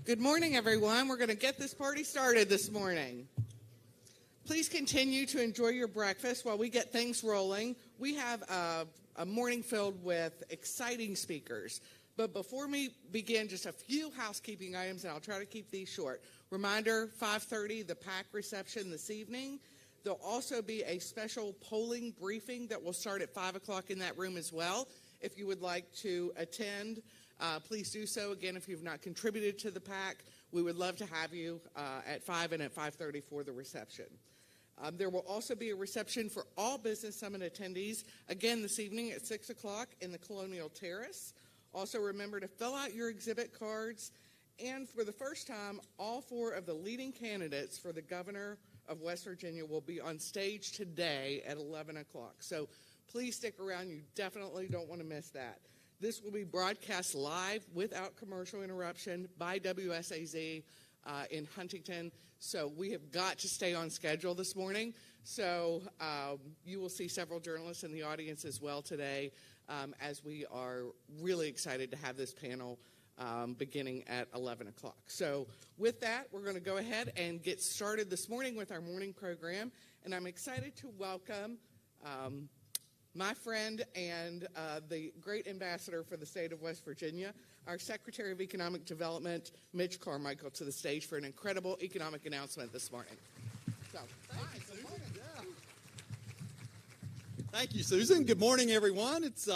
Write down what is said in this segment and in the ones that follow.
Good morning, everyone. We're going to get this party started this morning. Please continue to enjoy your breakfast while we get things rolling. We have a morning filled with exciting speakers. But before we begin, just a few housekeeping items, and I'll try to keep these short. Reminder, 5:30, the PAC reception this evening. There'll also be a special polling briefing that will start at 5 o'clock in that room as well. If you would like to attend, please do so. Again, if you've not contributed to the PAC, we would love to have you at 5 and at 5:30 for the reception. There will also be a reception for all Business Summit attendees, again this evening at 6 o'clock in the Colonial Terrace. Also remember to fill out your exhibit cards. And for the first time, all four of the leading candidates for the governor of West Virginia will be on stage today at 11 o'clock. So please stick around. You definitely don't want to miss that. This will be broadcast live without commercial interruption by WSAZ in Huntington. So we have got to stay on schedule this morning. So you will see several journalists in the audience as well today as we are really excited to have this panel beginning at 11 o'clock. So with that, we're going to go ahead and get started this morning with our morning program. And I'm excited to welcome my friend and the great ambassador for the state of West Virginia, our Secretary of Economic Development, Mitch Carmichael, to the stage for an incredible economic announcement this morning. So, Thank you, Susan. Good morning, everyone. It's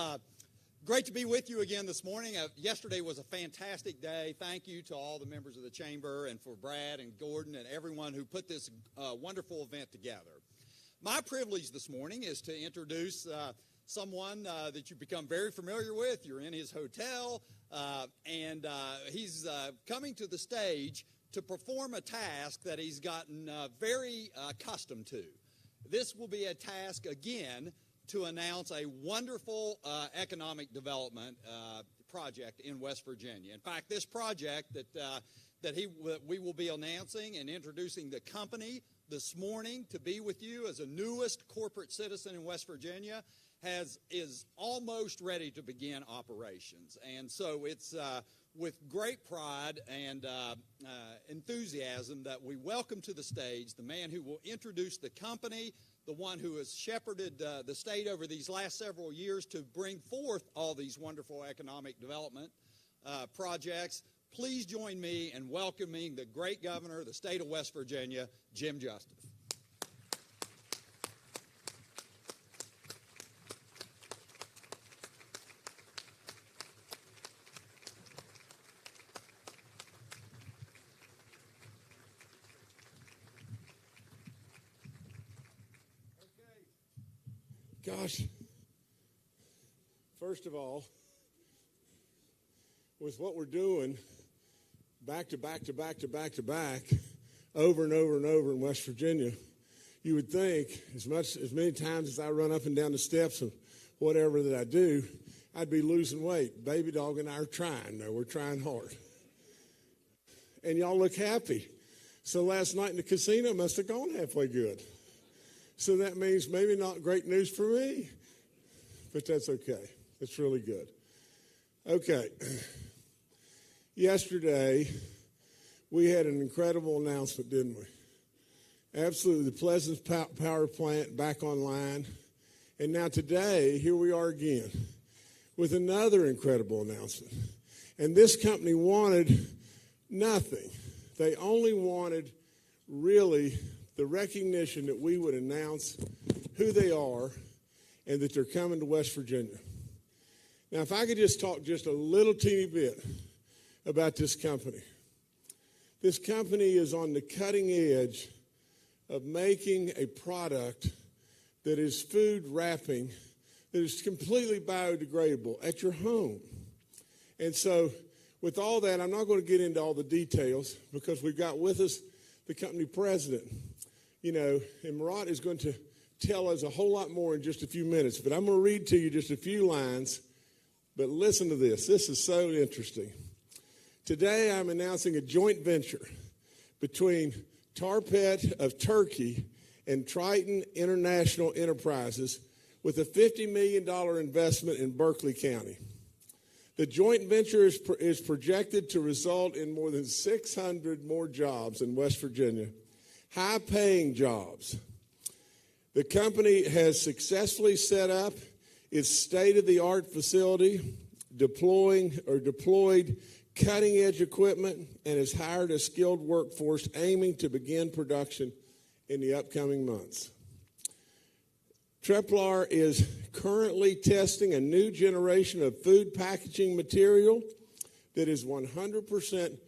great to be with you again this morning. Yesterday was a fantastic day. Thank you to all the members of the Chamber and for Brad and Gordon and everyone who put this wonderful event together. My privilege this morning is to introduce someone that you've become very familiar with. You're in his hotel, and he's coming to the stage to perform a task that he's gotten very accustomed to. This will be a task, again, to announce a wonderful economic development project in West Virginia. In fact, this project that we will be announcing and introducing the company this morning to be with you as a newest corporate citizen in West Virginia is almost ready to begin operations. And so it's with great pride and enthusiasm that we welcome to the stage the man who will introduce the company, the one who has shepherded the state over these last several years to bring forth all these wonderful economic development projects. Please join me in welcoming the great governor of the state of West Virginia, Jim Justice. Gosh, first of all, with what we're doing back to back to back to back to back, over and over and over in West Virginia, you would think as many times as I run up and down the steps of whatever that I do, I'd be losing weight. Baby Dog and I are trying, though. We're trying hard. And y'all look happy. So last night in the casino must have gone halfway good. So that means maybe not great news for me, but that's okay. It's really good. Okay. Yesterday, we had an incredible announcement, didn't we? Absolutely. The Pleasance Power Plant back online. And now today, here we are again with another incredible announcement. And this company wanted nothing. They only wanted really the recognition that we would announce who they are and that they're coming to West Virginia. Now, if I could just talk just a little teeny bit about this company. This company is on the cutting edge of making a product that is food wrapping that is completely biodegradable at your home. And so with all that, I'm not going to get into all the details because we've got with us the company president, and Murat is going to tell us a whole lot more in just a few minutes. But I'm going to read to you just a few lines. But listen to this. This is so interesting. Today, I'm announcing a joint venture between Tarpet of Turkey and Triton International Enterprises with a $50 million investment in Berkeley County. The joint venture is projected to result in more than 600 more jobs in West Virginia, high-paying jobs. The company has successfully set up its state-of-the-art facility, deployed cutting-edge equipment, and has hired a skilled workforce aiming to begin production in the upcoming months. Treplar is currently testing a new generation of food packaging material that is 100%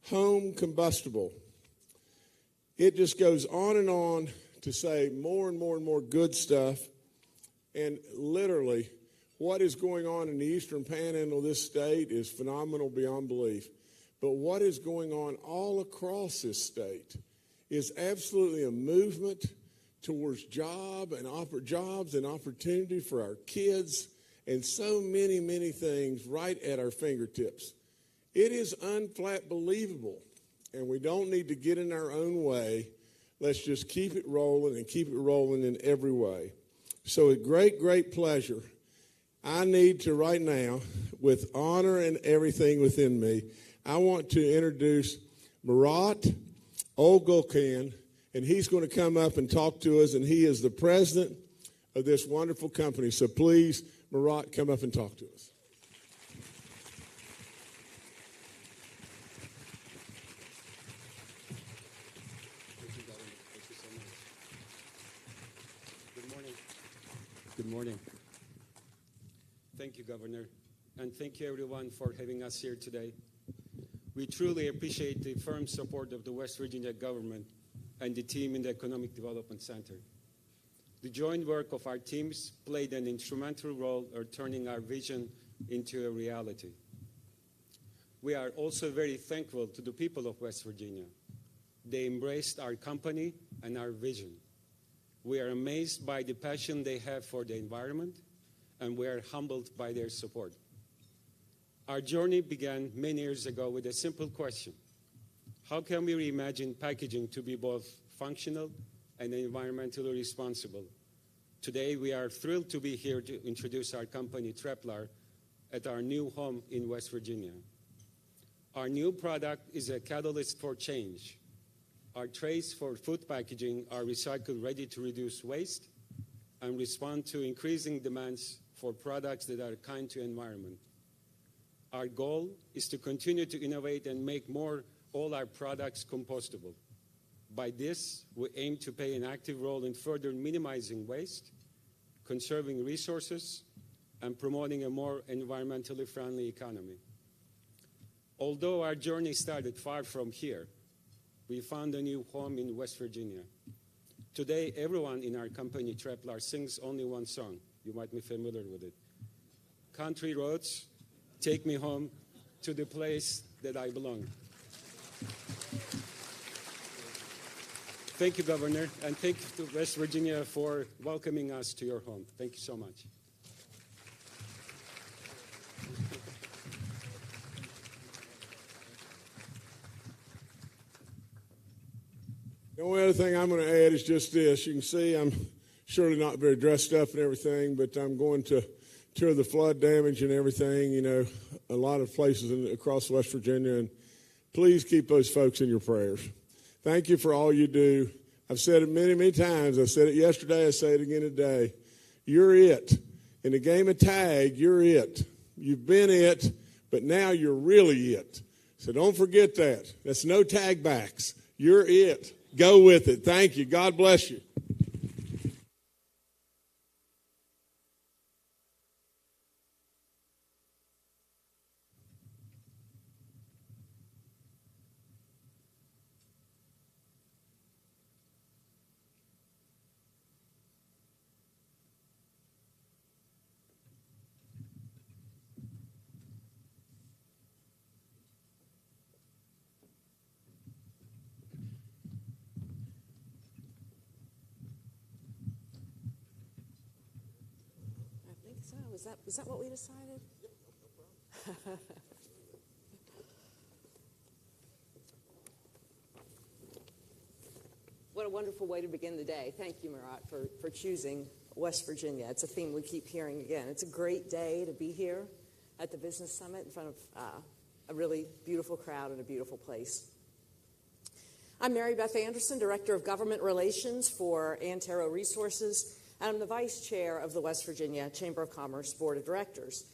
home combustible. It just goes on to say more and more and more good stuff. And literally, what is going on in the eastern panhandle of this state is phenomenal beyond belief. But what is going on all across this state is absolutely a movement towards jobs and opportunity for our kids and so many, many things right at our fingertips. It is unflat believable, and we don't need to get in our own way. Let's just keep it rolling and keep it rolling in every way. So with great, great pleasure, I need to right now, with honor and everything within me, I want to introduce Murat Olgulkan, and he's going to come up and talk to us, and he is the president of this wonderful company. So please, Murat, come up and talk to us. Good morning. Good morning. Thank you, Governor, and thank you, everyone, for having us here today. We truly appreciate the firm support of the West Virginia government and the team in the Economic Development Center. The joint work of our teams played an instrumental role in turning our vision into a reality. We are also very thankful to the people of West Virginia. They embraced our company and our vision. We are amazed by the passion they have for the environment, and we are humbled by their support. Our journey began many years ago with a simple question: how can we reimagine packaging to be both functional and environmentally responsible? Today, we are thrilled to be here to introduce our company, Treplar, at our new home in West Virginia. Our new product is a catalyst for change. Our trays for food packaging are recycled ready to reduce waste and respond to increasing demands for products that are kind to environment. Our goal is to continue to innovate and make all our products compostable. By this, we aim to play an active role in further minimizing waste, conserving resources, and promoting a more environmentally friendly economy. Although our journey started far from here, we found a new home in West Virginia. Today, everyone in our company, Treplar, sings only one song. You might be familiar with it. Country roads, take me home to the place that I belong. Thank you, Governor, and thank you to West Virginia for welcoming us to your home. Thank you so much. The only other thing I'm going to add is just this. You can see I'm surely not very dressed up and everything, but I'm going to tour the flood damage and everything, a lot of places across West Virginia, and please keep those folks in your prayers. Thank you for all you do. I've said it many, many times. I said it yesterday. I say it again today. You're it. In the game of tag, you're it. You've been it, but now you're really it. So don't forget that. That's no tag backs. You're it. Go with it. Thank you. God bless you. Is that what we decided? What a wonderful way to begin the day. Thank you, Murat, for choosing West Virginia. It's a theme we keep hearing again. It's a great day to be here at the Business Summit in front of a really beautiful crowd and a beautiful place. I'm Mary Beth Anderson, Director of Government Relations for Antero Resources, and I'm the Vice Chair of the West Virginia Chamber of Commerce Board of Directors.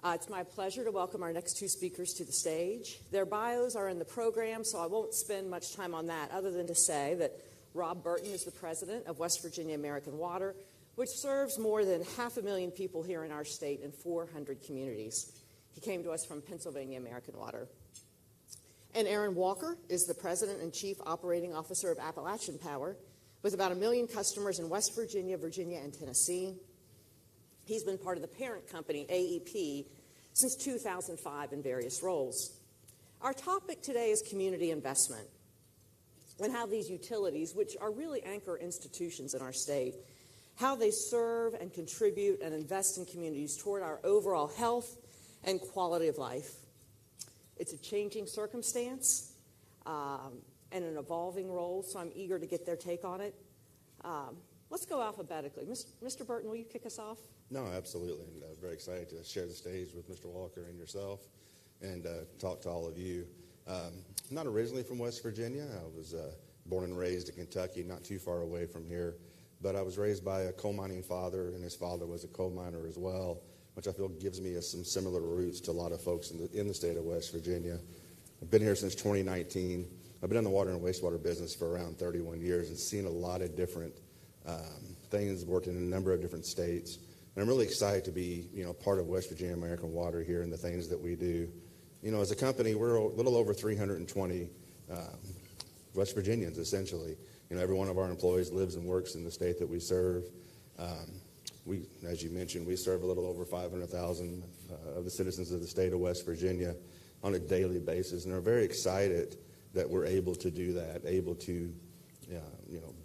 It's my pleasure to welcome our next two speakers to the stage. Their bios are in the program, so I won't spend much time on that other than to say that Rob Burton is the president of West Virginia American Water, which serves more than 500,000 people here in our state in 400 communities. He came to us from Pennsylvania American Water. And Aaron Walker is the president and chief operating officer of Appalachian Power, with about 1 million customers in West Virginia, Virginia, and Tennessee. He's been part of the parent company, AEP, since 2005 in various roles. Our topic today is community investment and how these utilities, which are really anchor institutions in our state, how they serve and contribute and invest in communities toward our overall health and quality of life. It's a changing circumstance and an evolving role, so I'm eager to get their take on it. Let's go alphabetically. Mr. Burton, will you kick us off? No, absolutely. And very excited to share the stage with Mr. Walker and yourself and talk to all of you. I'm not originally from West Virginia. I was born and raised in Kentucky, not too far away from here. But I was raised by a coal mining father, and his father was a coal miner as well, which I feel gives me some similar roots to a lot of folks in the state of West Virginia. I've been here since 2019. I've been in the water and wastewater business for around 31 years and seen a lot of different things, worked in a number of different states. And I'm really excited to be, part of West Virginia American Water here and the things that we do. As a company, we're a little over 320 West Virginians, essentially. Every one of our employees lives and works in the state that we serve. We, as you mentioned, we serve a little over 500,000 of the citizens of the state of West Virginia on a daily basis, and are very excited that we're able to do that, able to,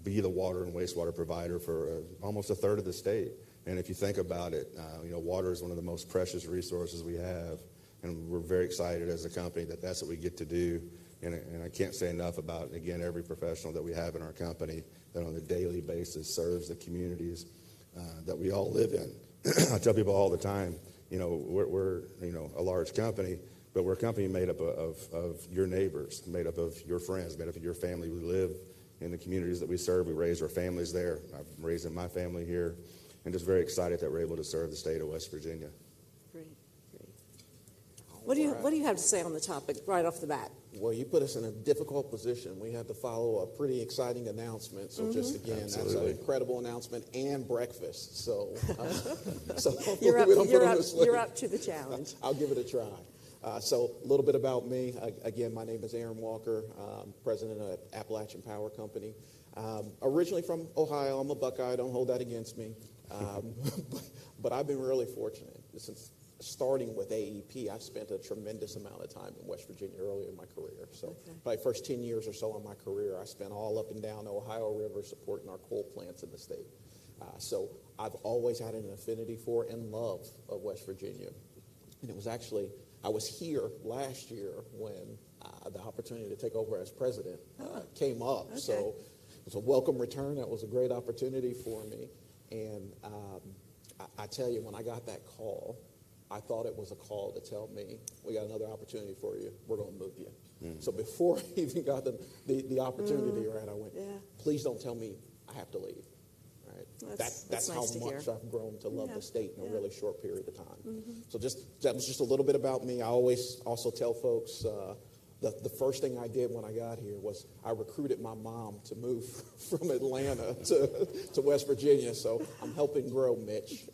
be the water and wastewater provider for almost a third of the state. And if you think about it, water is one of the most precious resources we have, and we're very excited as a company that that's what we get to do. And I can't say enough about, again, every professional that we have in our company that on a daily basis serves the communities that we all live in. I tell people all the time, we're a large company, but we're a company made up of your neighbors, made up of your friends, made up of your family. We live in the communities that we serve. We raise our families there. I'm raising my family here, and just very excited that we're able to serve the state of West Virginia. Great. What do you have to say on the topic right off the bat? Well, you put us in a difficult position. We had to follow a pretty exciting announcement. So just again, Absolutely. That's an incredible announcement and breakfast. So, You're hopefully you're up to the challenge. I'll give it a try. So a little bit about me. Again, my name is Aaron Walker, president of Appalachian Power Company. Originally from Ohio. I'm a Buckeye. Don't hold that against me. But I've been really fortunate. Since starting with AEP, I've spent a tremendous amount of time in West Virginia early in my career. So probably first 10 years or so of my career, I spent all up and down the Ohio River supporting our coal plants in the state. So I've always had an affinity for and love of West Virginia. And it was actually, I was here last year when the opportunity to take over as president came up. Okay. So it was a welcome return. That was a great opportunity for me. And I tell you, when I got that call, I thought it was a call to tell me, we got another opportunity for you. We're going to move you. So before I even got the opportunity, right, I went, please don't tell me I have to leave. Right? That's nice how to much hear. I've grown to love the state in a really short period of time. So that was just a little bit about me. I always also tell folks the first thing I did when I got here was I recruited my mom to move from Atlanta to West Virginia. So I'm helping grow, Mitch.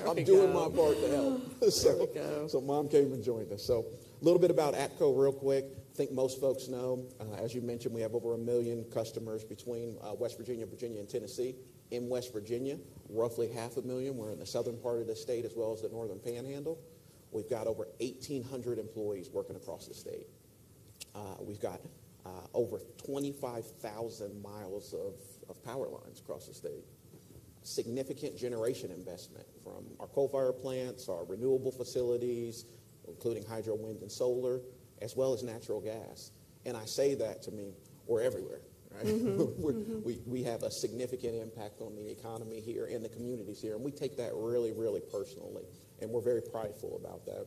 I'm doing my part to help. So Mom came and joined us. So a little bit about APCO real quick. I think most folks know, as you mentioned, we have over 1 million customers between West Virginia, Virginia, and Tennessee. In West Virginia, roughly 500,000. We're in the southern part of the state as well as the northern panhandle. We've got over 1,800 employees working across the state. We've got over 25,000 miles of power lines across the state. Significant generation investment from our coal-fired plants, our renewable facilities, including hydro, wind, and solar, as well as natural gas. And I say that to mean we're everywhere, right? We have a significant impact on the economy here and the communities here, and we take that really, really personally, and we're very prideful about that.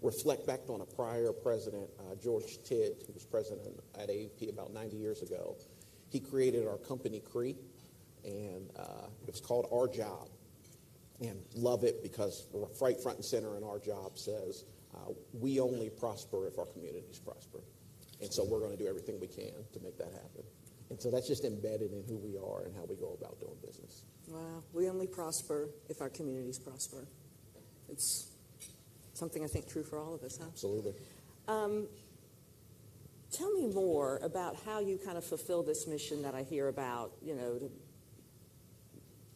Reflect back on a prior president, George Tidd, who was president at AEP about 90 years ago. He created our company, CREE, and it was called Our Job. And love it because we're right front and center, and Our Job says we only prosper if our communities prosper. And so we're going to do everything we can to make that happen. And so that's just embedded in who we are and how we go about doing business. Wow. We only prosper if our communities prosper. It's something I think true for all of us, huh? Absolutely. Tell me more about how you kind of fulfill this mission that I hear about, to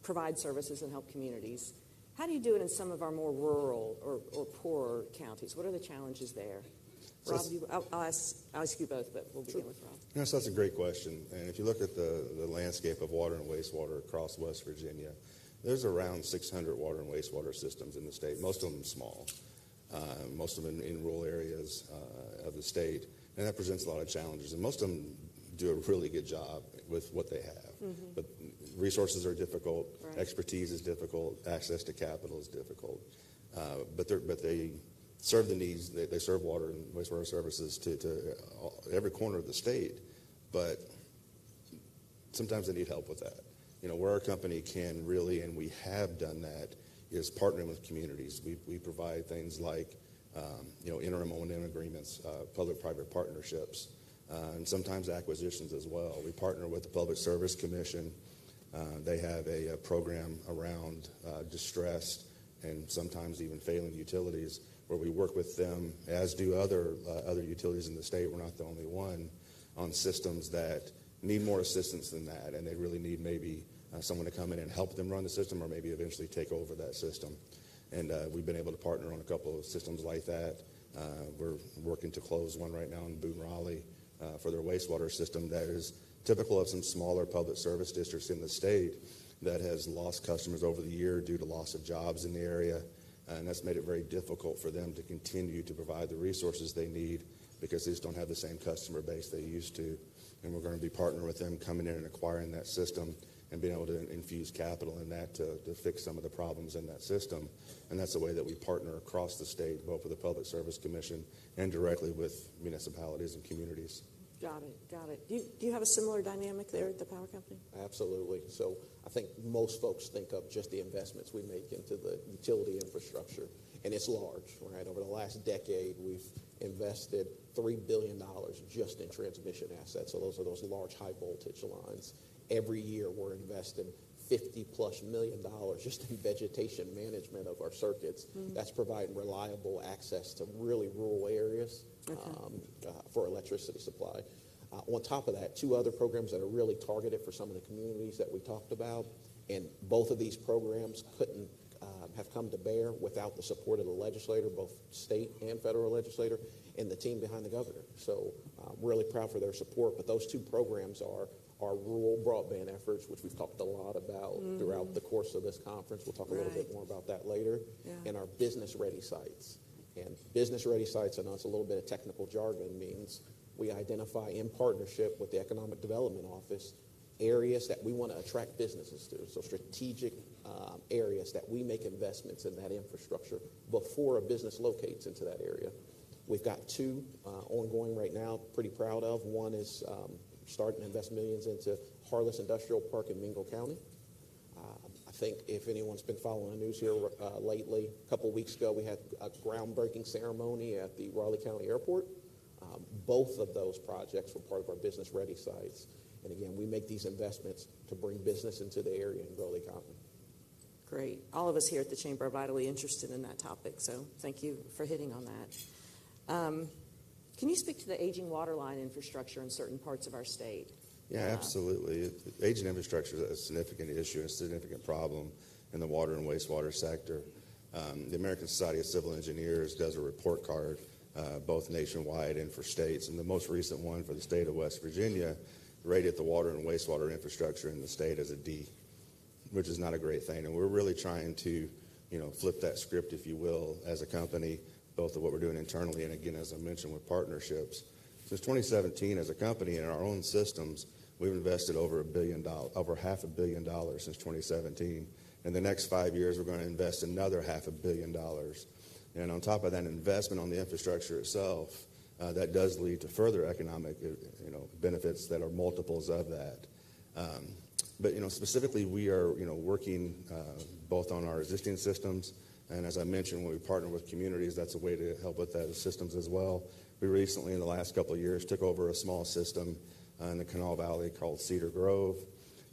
provide services and help communities. How do you do it in some of our more rural or poorer counties? What are the challenges there? Rob, I'll ask you both, but we'll begin with Rob. Yes, that's a great question. And if you look at the landscape of water and wastewater across West Virginia, there's around 600 water and wastewater systems in the state, most of them small, most of them in rural areas of the state. And that presents a lot of challenges. And most of them do a really good job with what they have. Mm-hmm. But resources are difficult, right. Expertise is difficult, access to capital is difficult. But they serve the needs. They serve water and wastewater services to every corner of the state, but sometimes they need help with that. Where our company can really, and we have done that, is partnering with communities. We provide things like, interim O&M agreements, public-private partnerships, and sometimes acquisitions as well. We partner with the Public Service Commission. They have a program around distressed and sometimes even failing utilities, where we work with them, as do other utilities in the state. We're not the only one, on systems that need more assistance than that, and they really need maybe someone to come in and help them run the system, or maybe eventually take over that system. And we've been able to partner on a couple of systems like that. We're working to close one right now in Boone Raleigh for their wastewater system that is typical of some smaller public service districts in the state that has lost customers over the year due to loss of jobs in the area. And that's made it very difficult for them to continue to provide the resources they need, because they just don't have the same customer base they used to. And we're going to be partnering with them, coming in and acquiring that system and being able to infuse capital in that to fix some of the problems in that system. And that's the way that we partner across the state, both with the Public Service Commission and directly with municipalities and communities. Got it. Do you have a similar dynamic there at the power company? Absolutely. So I think most folks think of just the investments we make into the utility infrastructure, and it's large, right? Over the last decade, we've invested $3 billion just in transmission assets. So those are those large high voltage lines. Every year we're investing $50+ million just in vegetation management of our circuits. Mm-hmm. That's providing reliable access to really rural areas. Okay. For electricity supply. On top of that, two other programs that are really targeted for some of the communities that we talked about, and both of these programs couldn't have come to bear without the support of the legislator, both state and federal legislator, and the team behind the governor. So really proud for their support. But those two programs are our rural broadband efforts, which we've talked a lot about throughout the course of this conference. We'll talk a little bit more about that later. Yeah. And our business-ready sites. And business-ready sites, I know it's a little bit of technical jargon, means we identify in partnership with the Economic Development Office areas that we want to attract businesses to. So strategic areas that we make investments in that infrastructure before a business locates into that area. We've got two ongoing right now, pretty proud of. One is starting to invest millions into Harless Industrial Park in Mingo County. I think if anyone's been following the news here lately, a couple weeks ago we had a groundbreaking ceremony at the Raleigh County Airport. Both of those projects were part of our business-ready sites. And again, we make these investments to bring business into the area and grow the economy. Great. All of us here at the Chamber are vitally interested in that topic, so thank you for hitting on that. Can you speak to the aging water line infrastructure in certain parts of our state? Yeah, absolutely. Aging infrastructure is a significant issue, a significant problem in the water and wastewater sector. The American Society of Civil Engineers does a report card, both nationwide and for states, and the most recent one for the state of West Virginia rated the water and wastewater infrastructure in the state as a D, which is not a great thing. And we're really trying to, flip that script, if you will, as a company, both of what we're doing internally and, again, as I mentioned, with partnerships. Since 2017, as a company in our own systems, We've invested over $500 million since 2017. In the next 5 years, we're going to invest another $500 million. And on top of that investment on the infrastructure itself, that does lead to further economic, benefits that are multiples of that. But specifically, we are, working both on our existing systems, and as I mentioned, when we partner with communities, that's a way to help with those systems as well. We recently, in the last couple of years, took over a small system in the Canal Valley called Cedar Grove,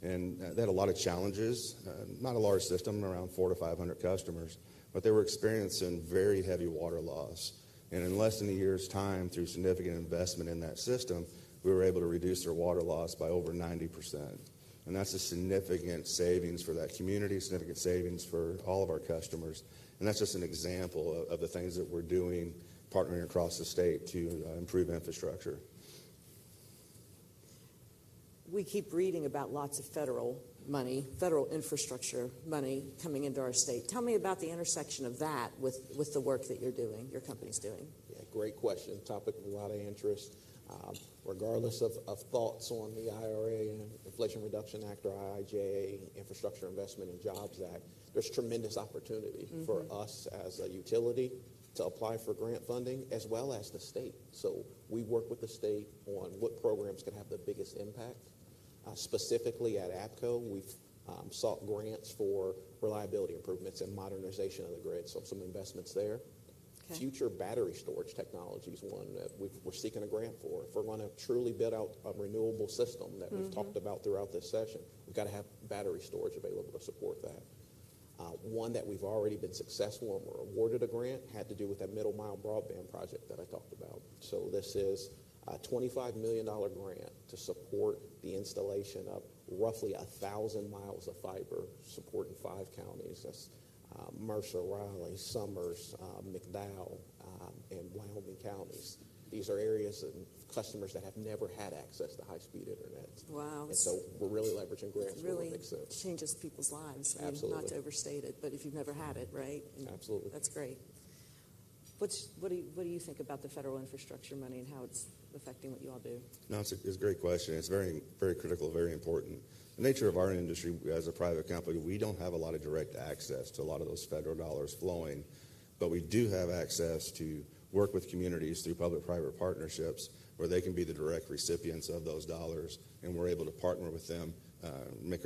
and they had a lot of challenges. Not a large system, around 400 to 500 customers, but they were experiencing very heavy water loss. And in less than a year's time, through significant investment in that system, we were able to reduce their water loss by over 90%. And that's a significant savings for that community, significant savings for all of our customers. And that's just an example of the things that we're doing, partnering across the state to improve infrastructure. We keep reading about lots of federal money, federal infrastructure money coming into our state. Tell me about the intersection of that with the work that you're doing, your company's doing. Yeah, great question. Topic of a lot of interest. Regardless of thoughts on the IRA, Inflation Reduction Act, or IIJA, Infrastructure Investment and Jobs Act, there's tremendous opportunity for us as a utility to apply for grant funding, as well as the state. So we work with the state on what programs can have the biggest impact. Specifically at APCO, we've sought grants for reliability improvements and modernization of the grid, so some investments there. Okay. Future battery storage technology is one that we're seeking a grant for. If we're going to truly build out a renewable system that we've talked about throughout this session, we've got to have battery storage available to support that. One that we've already been successful and were awarded a grant had to do with that middle mile broadband project that I talked about. So this is a $25 million grant to support the installation of roughly 1,000 miles of fiber supporting 5 counties. That's Mercer, Raleigh, Summers, McDowell, and Wyoming counties. These are areas and customers that have never had access to high-speed internet. Wow. And so we're really leveraging grants where it makes sense. Changes people's lives. Absolutely. Not to overstate it, but if you've never had it, right? And absolutely. That's great. What do you think about the federal infrastructure money and how it's affecting what you all do? No, it's a great question. It's very, very critical, very important. The nature of our industry as a private company, we don't have a lot of direct access to a lot of those federal dollars flowing, but we do have access to work with communities through public-private partnerships where they can be the direct recipients of those dollars, and we're able to partner with them, make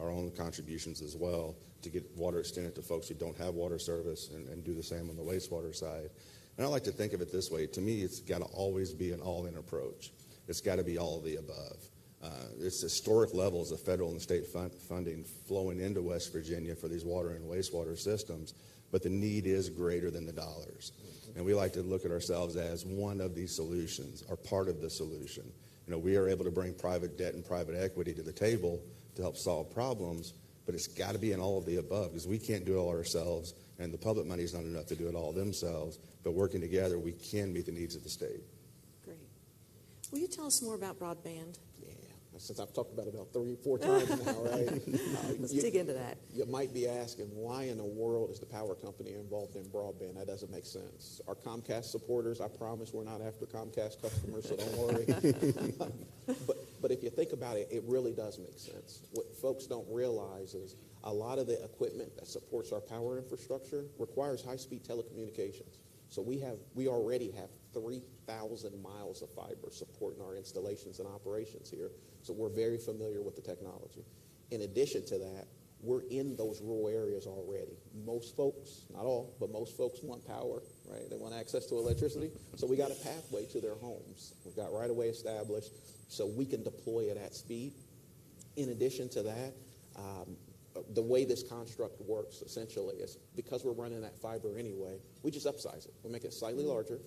our own contributions as well to get water extended to folks who don't have water service and do the same on the wastewater side. And I like to think of it this way. To me, it's got to always be an all-in approach. It's got to be all of the above. It's historic levels of federal and state funding flowing into West Virginia for these water and wastewater systems, but the need is greater than the dollars. And we like to look at ourselves as one of these solutions, or part of the solution. We are able to bring private debt and private equity to the table to help solve problems, but it's got to be in all of the above, because we can't do it all ourselves, and the public money is not enough to do it all themselves. But working together, we can meet the needs of the state. Great. Will you tell us more about broadband? Yeah, since I've talked about it about 3 or 4 times now, right? Let's dig into that. You might be asking, why in the world is the power company involved in broadband? That doesn't make sense. Our Comcast supporters, I promise we're not after Comcast customers, so don't worry. But if you think about it, it really does make sense. What folks don't realize is a lot of the equipment that supports our power infrastructure requires high-speed telecommunications. So we already have 3,000 miles of fiber supporting our installations and operations here. So we're very familiar with the technology. In addition to that, we're in those rural areas already. Most folks, not all, but most folks want power, right? They want access to electricity. So we got a pathway to their homes. We've got right-of-way established so we can deploy it at speed. In addition to that, the way this construct works essentially is because we're running that fiber anyway, we just upsize it. We make it slightly larger.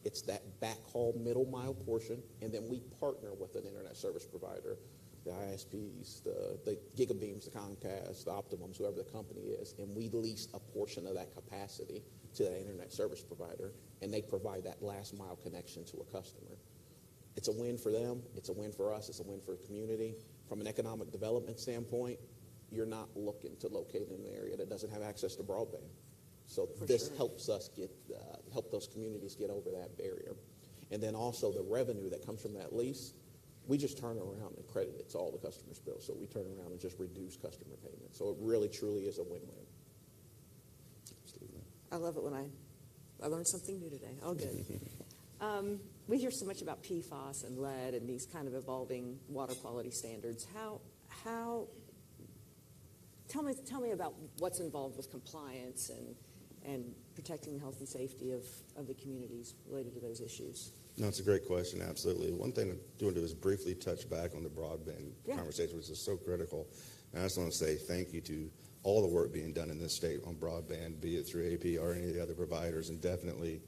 It's that backhaul middle mile portion, and then we partner with an internet service provider, the ISPs, the Gigabeams, the Comcast, the Optimums, whoever the company is, and we lease a portion of that capacity to that internet service provider, and they provide that last mile connection to a customer. It's a win for them. It's a win for us. It's a win for the community. From an economic development standpoint, you're not looking to locate in an area that doesn't have access to broadband. So this helps us help those communities get over that barrier. And then also the revenue that comes from that lease we just turn around and credit it to all the customers' bills. So we turn around and just reduce customer payments. So it really, truly is a win-win. Absolutely. I love it when I learned something new today. All good. We hear so much about PFAS and lead and these kind of evolving water quality standards. How tell me about what's involved with compliance and protecting the health and safety of the communities related to those issues. No, it's a great question, absolutely. One thing I'm doing to is briefly touch back on the broadband conversation, which is so critical. And I just want to say thank you to all the work being done in this state on broadband, be it through AP or any of the other providers, and definitely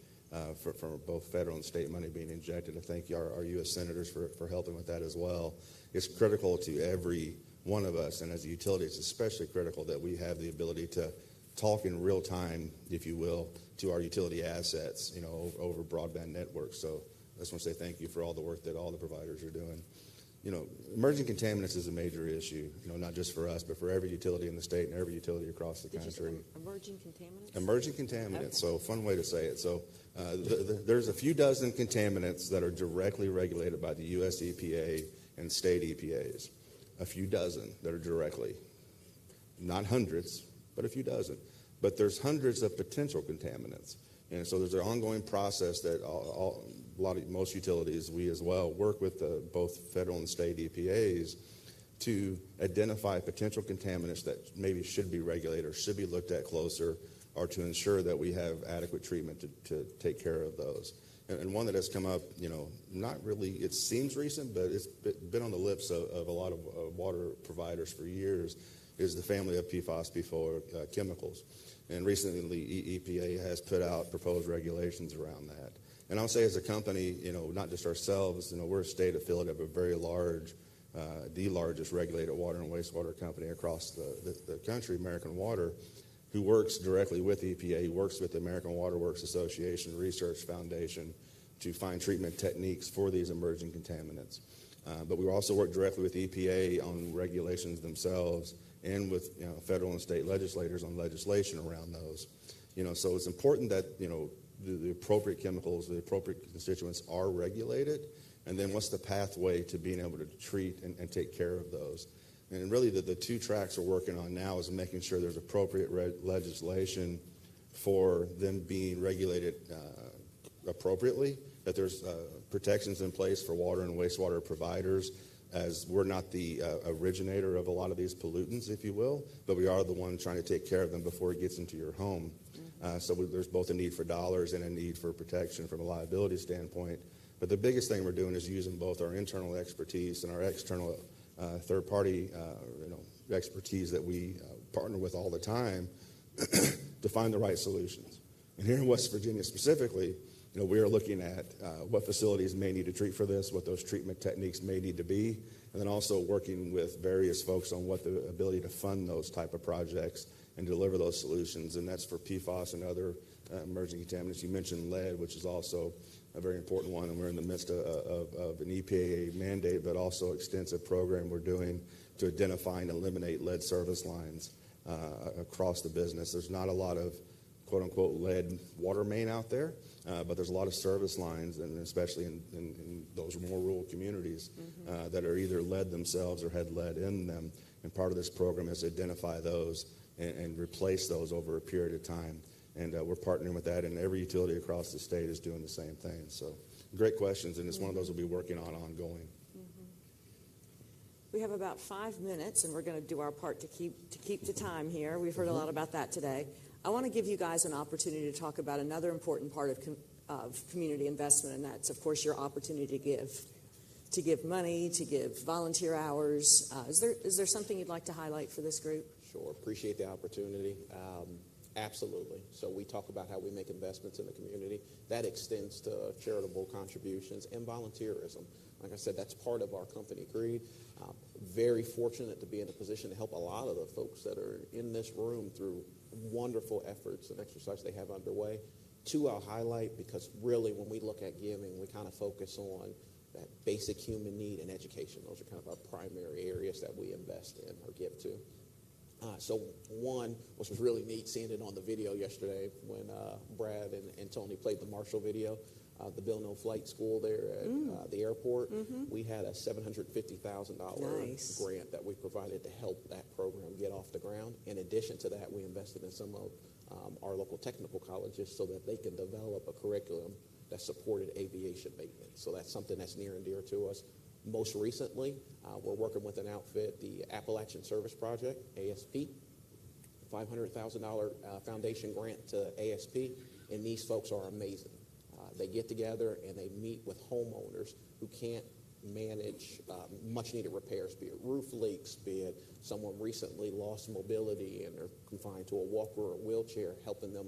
for both federal and state money being injected. And thank you, our U.S. senators, for helping with that as well. It's critical to every one of us, and as a utility, it's especially critical that we have the ability to talk in real time, if you will, to our utility assets, over broadband networks. So I just want to say thank you for all the work that all the providers are doing. Emerging contaminants is a major issue, not just for us, but for every utility in the state and every utility across the country. Did you say emerging contaminants? Emerging contaminants, Okay. So fun way to say it. So there's a few dozen contaminants that are directly regulated by the U.S. EPA and state EPAs. A few dozen that are directly, not hundreds, but a few dozen. But there's hundreds of potential contaminants. And so there's an ongoing process that most utilities, we as well, work with both federal and state EPAs to identify potential contaminants that maybe should be regulated or should be looked at closer, or to ensure that we have adequate treatment to take care of those. And one that has come up, not really, it seems recent, but it's been on the lips of a lot of water providers for years, is the family of PFAS, chemicals. And recently, EPA has put out proposed regulations around that. And I'll say as a company, not just ourselves, we're a state affiliate of a very large, the largest regulated water and wastewater company across the country, American Water, who works directly with EPA, who works with the American Water Works Association Research Foundation to find treatment techniques for these emerging contaminants. But we also work directly with EPA on regulations themselves and with federal and state legislators on legislation around those. So it's important that the appropriate chemicals, the appropriate constituents are regulated, and then what's the pathway to being able to treat and take care of those. And really the two tracks we're working on now is making sure there's appropriate legislation for them being regulated appropriately, that there's protections in place for water and wastewater providers, as we're not the originator of a lot of these pollutants, if you will, but we are the one trying to take care of them before it gets into your home. So there's both a need for dollars and a need for protection from a liability standpoint. But the biggest thing we're doing is using both our internal expertise and our external third-party expertise that we partner with all the time to find the right solutions. And here in West Virginia specifically, we are looking at what facilities may need to treat for this, what those treatment techniques may need to be, and then also working with various folks on what the ability to fund those type of projects and deliver those solutions. And that's for PFAS and other emerging contaminants. You mentioned lead, which is also a very important one, and we're in the midst of an EPA mandate, but also extensive program we're doing to identify and eliminate lead service lines across the business. There's not a lot of quote-unquote lead water main out there, but there's a lot of service lines, and especially in those more rural communities that are either lead themselves or had lead in them. And part of this program is to identify those and replace those over a period of time. And we're partnering with that, and every utility across the state is doing the same thing. So great questions, and it's one of those we'll be working on ongoing. We have about 5 minutes, and we're going to do our part to keep to time here. We've heard a lot about that today. I want to give you guys an opportunity to talk about another important part of community investment, and that's, of course, your opportunity to give money, to give volunteer hours. Is there something you'd like to highlight for this group? Sure. Appreciate the opportunity. Absolutely. So we talk about how we make investments in the community. That extends to charitable contributions and volunteerism. Like I said, that's part of our company creed. Very fortunate to be in a position to help a lot of the folks that are in this room through wonderful efforts and exercise they have underway. Two I'll highlight, because really when we look at giving, we kind of focus on that basic human need and education. Those are kind of our primary areas that we invest in or give to. So one, which was really neat, seeing it on the video yesterday when Brad and Tony played the Marshall video, the Bill No Flight School there at the airport. We had a $750,000 Nice. grant that we provided to help that program get off the ground. In addition to that, we invested in some of our local technical colleges so that they can develop a curriculum that supported aviation maintenance. So that's something that's near and dear to us. Most recently, we're working with an outfit, the Appalachian Service Project, ASP, $500,000 foundation grant to ASP, and these folks are amazing. They get together and they meet with homeowners who can't manage much needed repairs, be it roof leaks, be it someone recently lost mobility and they're confined to a walker or a wheelchair, helping them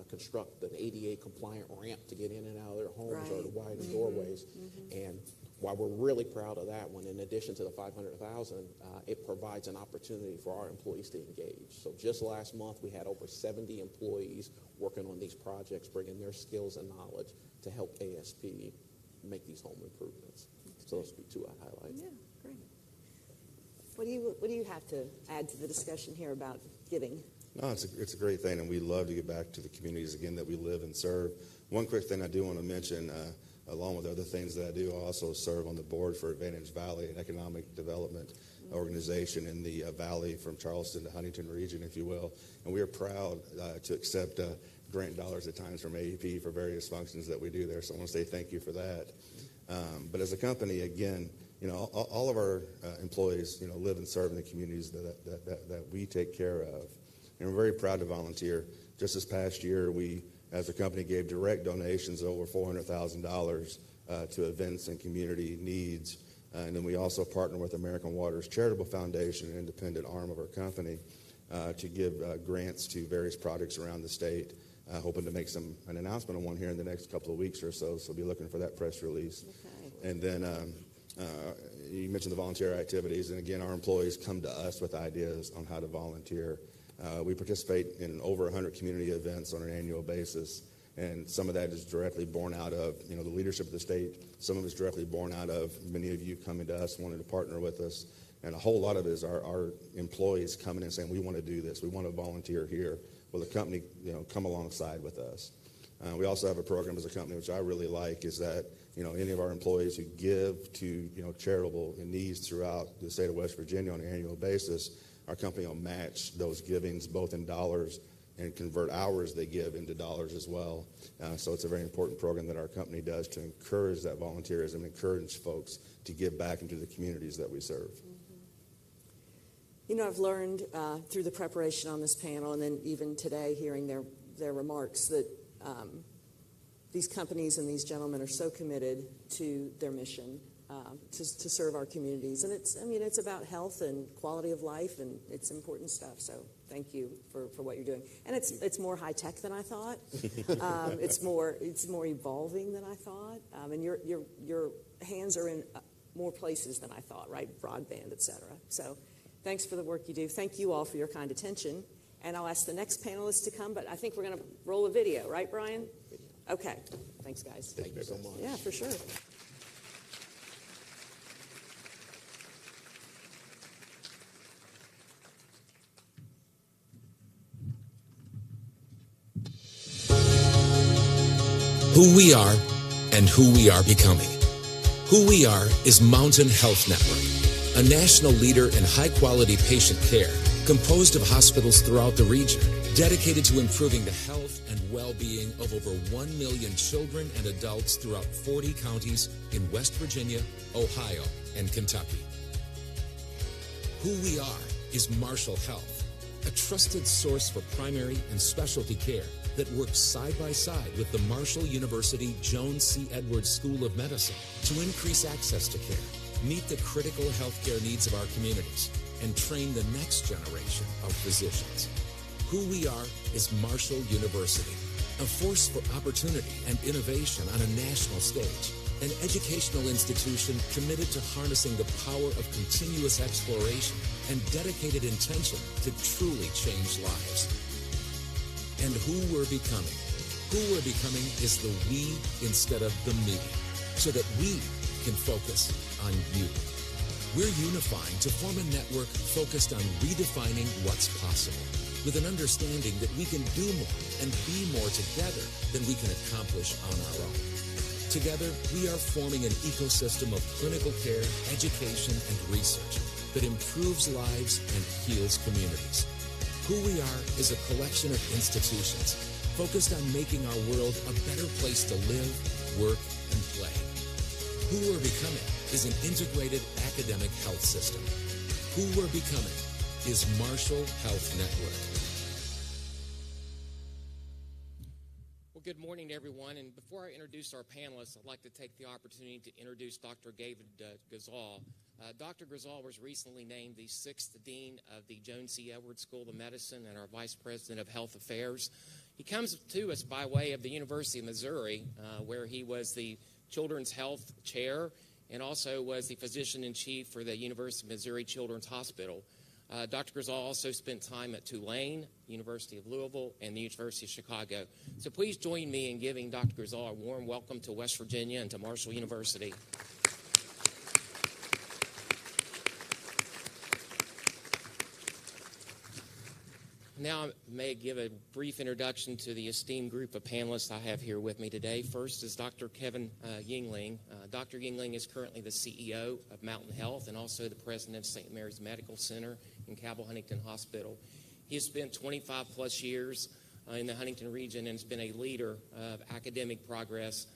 construct an ADA compliant ramp to get in and out of their homes or to widen doorways. And while we're really proud of that one, in addition to the $500,000, it provides an opportunity for our employees to engage. So just last month, we had over 70 employees working on these projects, bringing their skills and knowledge to help ASP make these home improvements. So those would be two I highlight. Yeah, great. What do you have to add to the discussion here about giving? No, it's a great thing, and we love to get back to the communities again that we live and serve. One quick thing I do want to mention, along with other things that I do, I also serve on the board for Advantage Valley, an economic development organization in the valley from Charleston to Huntington region, if you will. And we are proud to accept grant dollars at times from AEP for various functions that we do there. So I want to say thank you for that. But as a company, again, all of our employees, live and serve in the communities that we take care of. And we're very proud to volunteer. Just this past year, we, as a company, gave direct donations of over $400,000 to events and community needs. And then we also partner with American Water's Charitable Foundation, an independent arm of our company, to give grants to various projects around the state. Hoping to make an announcement on one here in the next couple of weeks or so, so be looking for that press release. Okay. And then you mentioned the volunteer activities, and again, our employees come to us with ideas on how to volunteer. We participate in over 100 community events on an annual basis, and some of that is directly born out of the leadership of the state. Some of it is directly born out of many of you coming to us, wanting to partner with us, and a whole lot of it is our employees coming in and saying, we want to do this, we want to volunteer here. Will the company come alongside with us? We also have a program as a company which I really like, is that any of our employees who give to charitable needs throughout the state of West Virginia on an annual basis, our company will match those givings both in dollars and convert hours they give into dollars as well. So it's a very important program that our company does to encourage that volunteerism, encourage folks to give back into the communities that we serve. I've learned through the preparation on this panel, and then even today hearing their remarks, that these companies and these gentlemen are so committed to their mission to serve our communities. And it's about health and quality of life, and it's important stuff. So thank you for what you're doing. And it's more high tech than I thought. It's more evolving than I thought. And your hands are in more places than I thought, right? Broadband, et cetera. So thanks for the work you do. Thank you all for your kind attention. And I'll ask the next panelists to come, but I think we're going to roll a video, right, Brian? Okay. Thanks, guys. Thank you so much. Yeah, for sure. Who we are and who we are becoming. Who we are is Mountain Health Network, a national leader in high-quality patient care composed of hospitals throughout the region, dedicated to improving the health and well-being of over 1 million children and adults throughout 40 counties in West Virginia, Ohio, and Kentucky. Who we are is Marshall Health, a trusted source for primary and specialty care that works side by side with the Marshall University Joan C. Edwards School of Medicine to increase access to care, meet the critical healthcare needs of our communities, and train the next generation of physicians. Who we are is Marshall University, a force for opportunity and innovation on a national stage, an educational institution committed to harnessing the power of continuous exploration and dedicated intention to truly change lives. And who we're becoming. Who we're becoming is the we instead of the me, so that we can focus on you. We're unifying to form a network focused on redefining what's possible, with an understanding that we can do more and be more together than we can accomplish on our own. Together, we are forming an ecosystem of clinical care, education, and research that improves lives and heals communities. Who we are is a collection of institutions focused on making our world a better place to live, work, and play. Who we're becoming is an integrated academic health system. Who we're becoming is Marshall Health Network. Well, good morning, everyone. And before I introduce our panelists, I'd like to take the opportunity to introduce Dr. David Gazal. Dr. Gazal was recently named the 6th Dean of the Joan C. Edwards School of Medicine and our Vice President of Health Affairs. He comes to us by way of the University of Missouri, where he was the Children's Health Chair and also was the Physician-in-Chief for the University of Missouri Children's Hospital. Dr. Gazal also spent time at Tulane, University of Louisville, and the University of Chicago. So please join me in giving Dr. Gazal a warm welcome to West Virginia and to Marshall University. Now I may give a brief introduction to the esteemed group of panelists I have here with me today. First is Dr. Kevin Yingling. Dr. Yingling is currently the CEO of Mountain Health and also the president of St. Mary's Medical Center and Cabell Huntington Hospital. He has spent 25 plus years in the Huntington region and has been a leader of academic progress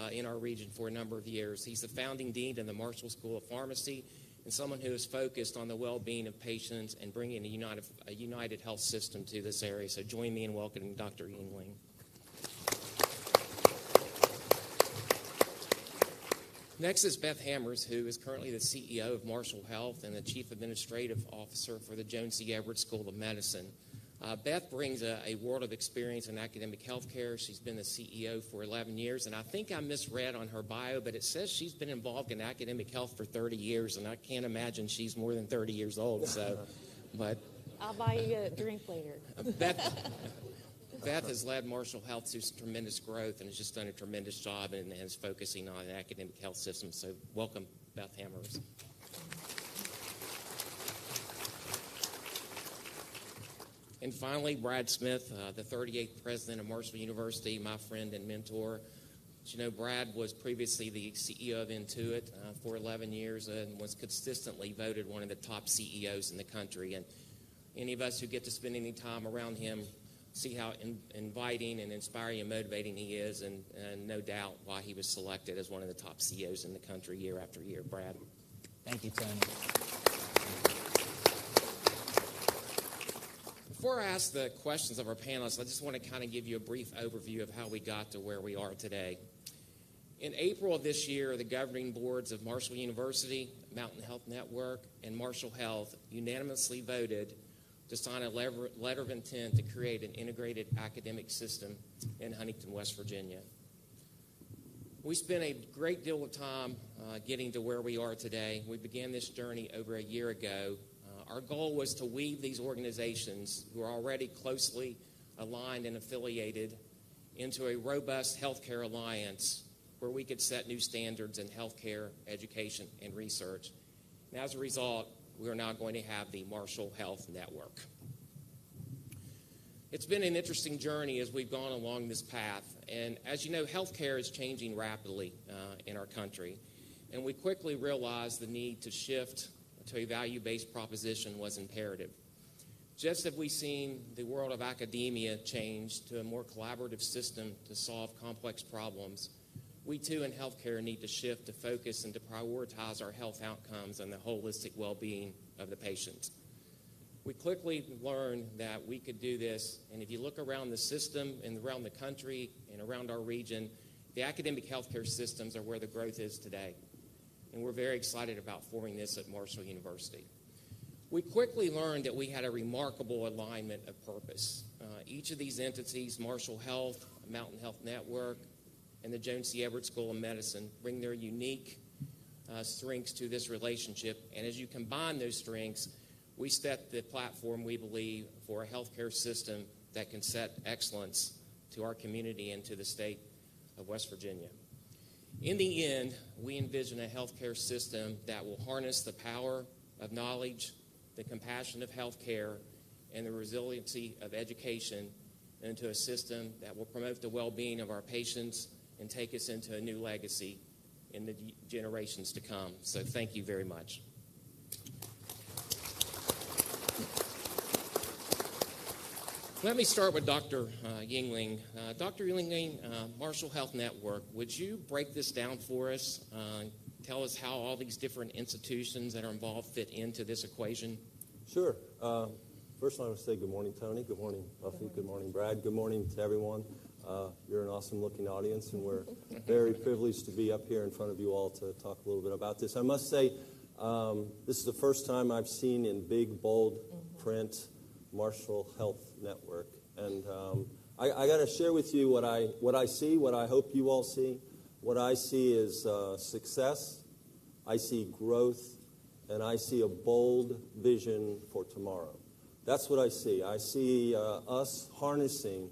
in our region for a number of years. He's the founding dean of the Marshall School of Pharmacy and someone who is focused on the well-being of patients and bringing a united health system to this area. So join me in welcoming Dr. Yingling. Next is Beth Hammers, who is currently the CEO of Marshall Health and the Chief Administrative Officer for the Joan C. Edwards School of Medicine. Beth brings a world of experience in academic health care. She's been the CEO for 11 years, and I think I misread on her bio, but it says she's been involved in academic health for 30 years, and I can't imagine she's more than 30 years old. So, but I'll buy you a drink later. Beth has led Marshall Health through tremendous growth and has just done a tremendous job and is focusing on an academic health system. So welcome, Beth Hammers. And finally, Brad Smith, the 38th president of Marshall University, my friend and mentor. As you know, Brad was previously the CEO of Intuit for 11 years and was consistently voted one of the top CEOs in the country. And any of us who get to spend any time around him see how inviting and inspiring and motivating he is, and no doubt why he was selected as one of the top CEOs in the country year after year. Brad. Thank you, Tony. Before I ask the questions of our panelists, I just want to kind of give you a brief overview of how we got to where we are today. In April of this year, the governing boards of Marshall University, Mountain Health Network, and Marshall Health unanimously voted to sign a letter of intent to create an integrated academic system in Huntington, West Virginia. We spent a great deal of time getting to where we are today. We began this journey over a year ago. Our goal was to weave these organizations, who are already closely aligned and affiliated, into a robust healthcare alliance where we could set new standards in healthcare, education, and research. And as a result, we are now going to have the Marshall Health Network. It's been an interesting journey as we've gone along this path. And as you know, healthcare is changing rapidly in our country. And we quickly realized the need to shift to a value-based proposition was imperative. Just as we've seen the world of academia change to a more collaborative system to solve complex problems, we too in healthcare need to shift to focus and to prioritize our health outcomes and the holistic well-being of the patient. We quickly learned that we could do this, and if you look around the system and around the country and around our region, the academic healthcare systems are where the growth is today. And we're very excited about forming this at Marshall University. We quickly learned that we had a remarkable alignment of purpose. Each of these entities, Marshall Health, Mountain Health Network, and the Joan C. Edwards School of Medicine, bring their unique strengths to this relationship. And as you combine those strengths, we set the platform, we believe, for a healthcare system that can set excellence to our community and to the state of West Virginia. In the end, we envision a healthcare system that will harness the power of knowledge, the compassion of healthcare, and the resiliency of education into a system that will promote the well-being of our patients and take us into a new legacy in the generations to come. So thank you very much. Let me start with Dr. Yingling. Dr. Yingling, Marshall Health Network, would you break this down for us? Tell us how all these different institutions that are involved fit into this equation. Sure. First, I want to say good morning, Tony. Good morning, Buffy. Good morning, Brad. Good morning to everyone. You're an awesome-looking audience, and we're very privileged to be up here in front of you all to talk a little bit about this. I must say, this is the first time I've seen in big, bold print Marshall Health Network. And I got to share with you what I see, what I hope you all see. What I see is success, I see growth, and I see a bold vision for tomorrow. That's what I see. I see us harnessing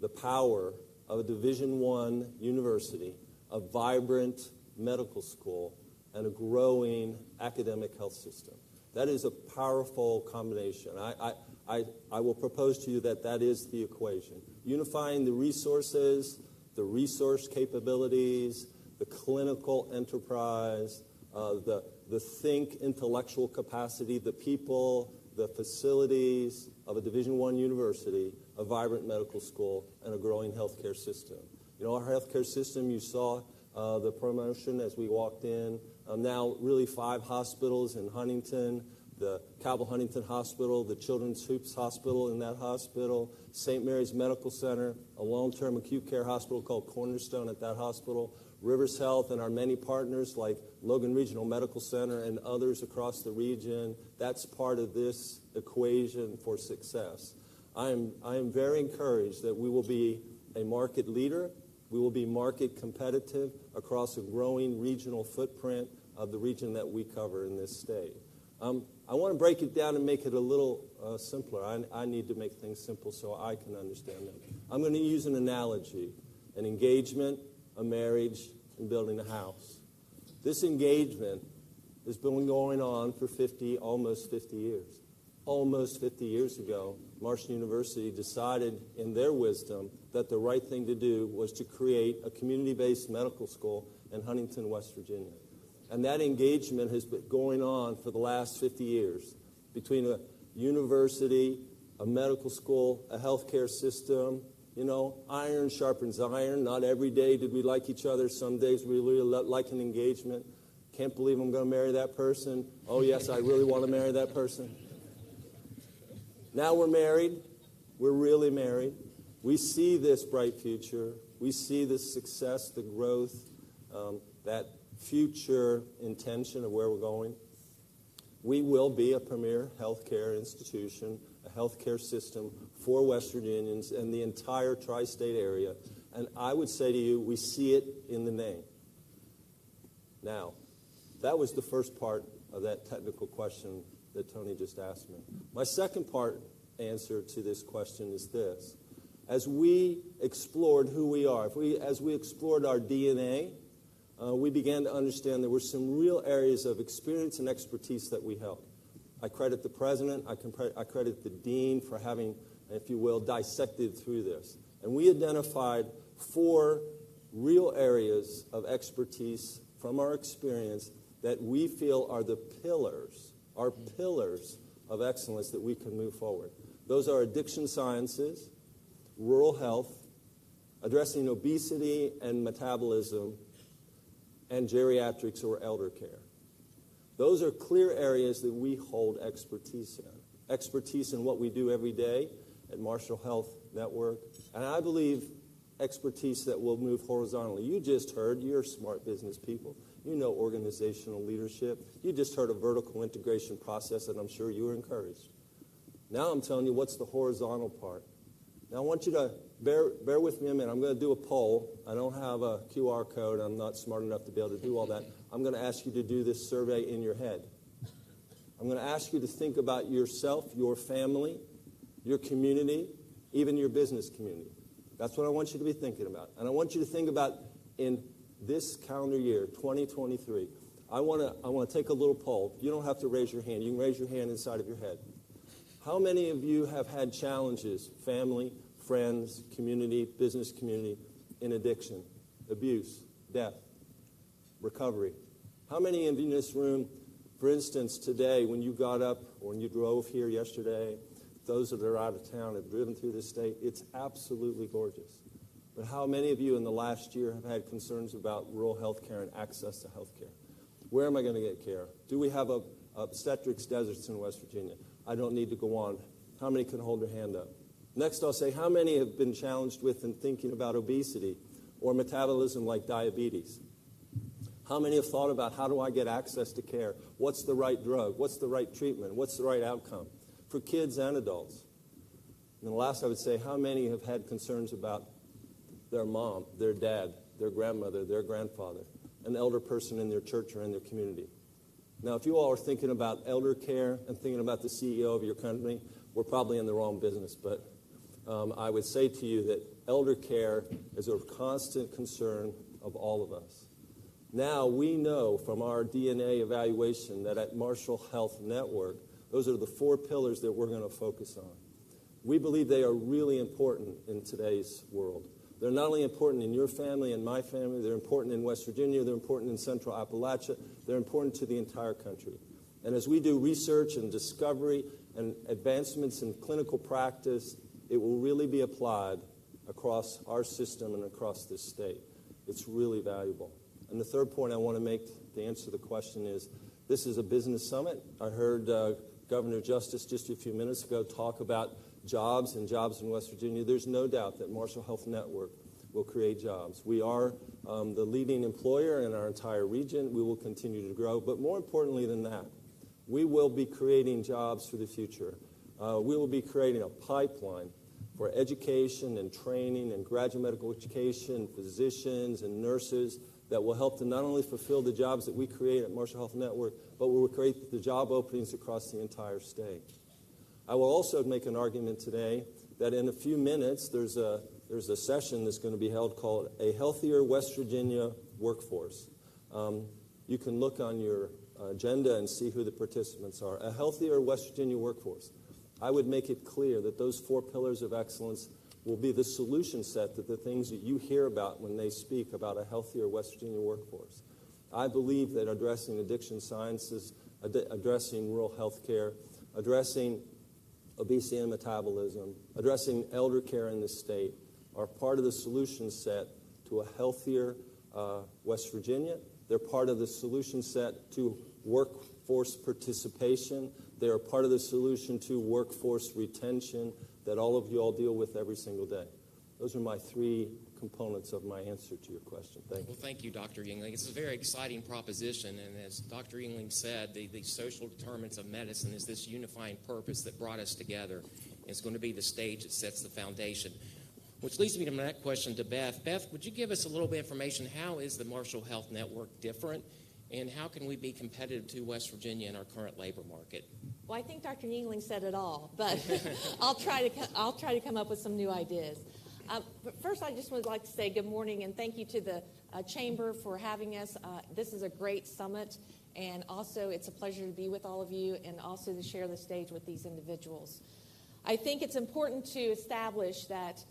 the power of a Division I university, a vibrant medical school, and a growing academic health system. That is a powerful combination. I will propose to you that that is the equation. Unifying the resources, the resource capabilities, the clinical enterprise, the think intellectual capacity, the people, the facilities of a Division I university, a vibrant medical school, and a growing healthcare system. You know, our healthcare system, you saw the promotion as we walked in. Now really 5 hospitals in Huntington, the Cabell Huntington Hospital, the Children's Hoops Hospital in that hospital, St. Mary's Medical Center, a long-term acute care hospital called Cornerstone at that hospital, Rivers Health and our many partners like Logan Regional Medical Center and others across the region. That's part of this equation for success. I am very encouraged that we will be a market leader. We will be market competitive across a growing regional footprint of the region that we cover in this state. I want to break it down and make it a little simpler. I need to make things simple so I can understand them. I'm going to use an analogy, an engagement, a marriage, and building a house. This engagement has been going on for almost 50 years. Almost 50 years ago, Marshall University decided in their wisdom that the right thing to do was to create a community-based medical school in Huntington, West Virginia. And that engagement has been going on for the last 50 years between a university, a medical school, a healthcare system. You know, iron sharpens iron. Not every day did we like each other. Some days we really like an engagement. Can't believe I'm going to marry that person. Oh, yes, I really want to marry that person. Now we're married. We're really married. We see this bright future. We see this success, the growth, that future intention of where we're going. We will be a premier healthcare institution, a healthcare system for West Virginians and the entire tri-state area. And I would say to you, we see it in the name. Now, that was the first part of that technical question that Tony just asked me. My second part answer to this question is this. As we explored who we are, as we explored our DNA, we began to understand there were some real areas of experience and expertise that we held. I credit the president, I credit the dean for having, if you will, dissected through this. And we identified 4 real areas of expertise from our experience that we feel are the pillars of excellence that we can move forward. Those are addiction sciences, rural health, addressing obesity and metabolism, and geriatrics or elder care. Those are clear areas that we hold expertise in. Expertise in what we do every day at Marshall Health Network. And I believe expertise that will move horizontally. You just heard, you're smart business people. You know organizational leadership. You just heard a vertical integration process, and I'm sure you were encouraged. Now I'm telling you what's the horizontal part. Now I want you to bear with me a minute. I'm going to do a poll. I don't have a QR code. I'm not smart enough to be able to do all that. I'm going to ask you to do this survey in your head. I'm going to ask you to think about yourself, your family, your community, even your business community. That's what I want you to be thinking about. And I want you to think about in this calendar year, 2023. I want to take a little poll. You don't have to raise your hand. You can raise your hand inside of your head. How many of you have had challenges, family, friends, community, business community, in addiction? abuse, death, recovery. How many of you in this room, for instance, today, when you got up or when you drove here yesterday, those that are out of town have driven through this state, it's absolutely gorgeous. But how many of you in the last year have had concerns about rural health care and access to health care? Where am I going to get care? Do we have obstetrics deserts in West Virginia? I don't need to go on. How many can hold their hand up? Next, I'll say, how many have been challenged with and thinking about obesity or metabolism like diabetes? How many have thought about, how do I get access to care? What's the right drug? What's the right treatment? What's the right outcome for kids and adults? And the last, I would say, how many have had concerns about their mom, their dad, their grandmother, their grandfather, an elder person in their church or in their community? Now, if you all are thinking about elder care and thinking about the CEO of your company, we're probably in the wrong business. But I would say to you that elder care is a constant concern of all of us. Now, we know from our DNA evaluation that at Marshall Health Network, those are the 4 pillars that we're going to focus on. We believe they are really important in today's world. They're not only important in your family and my family, they're important in West Virginia, they're important in Central Appalachia, they're important to the entire country. And as we do research and discovery and advancements in clinical practice, it will really be applied across our system and across this state. It's really valuable. And the third point I want to make to answer the question is, this is a business summit. I heard Governor Justice just a few minutes ago talk about jobs and jobs in West Virginia. There's no doubt that Marshall Health Network will create jobs. We are the leading employer in our entire region. We will continue to grow. But more importantly than that, we will be creating jobs for the future. We will be creating a pipeline for education and training and graduate medical education, physicians and nurses that will help to not only fulfill the jobs that we create at Marshall Health Network, but will create the job openings across the entire state. I will also make an argument today that in a few minutes there's a session that's going to be held called A Healthier West Virginia Workforce. You can look on your agenda and see who the participants are. A Healthier West Virginia Workforce. I would make it clear that those 4 pillars of excellence will be the solution set to the things that you hear about when they speak about a healthier West Virginia workforce. I believe that addressing addiction sciences, addressing rural health care, addressing obesity and metabolism, addressing elder care in the state are part of the solution set to a healthier West Virginia. They're part of the solution set to workforce participation. They are part of the solution to workforce retention that all of you all deal with every single day. Those are my 3 components of my answer to your question. Thank you. Well, thank you, Dr. Yingling. It's a very exciting proposition, and as Dr. Yingling said, the social determinants of medicine is this unifying purpose that brought us together. It's going to be the stage that sets the foundation. Which leads me to my next question to Beth. Beth, would you give us a little bit of information? How is the Marshall Health Network different, and how can we be competitive to West Virginia in our current labor market? Well, I think Dr. Yingling said it all, but I'll try to come up with some new ideas. But first, I just would like to say good morning and thank you to the Chamber for having us. This is a great summit, and also it's a pleasure to be with all of you and also to share the stage with these individuals. I think it's important to establish that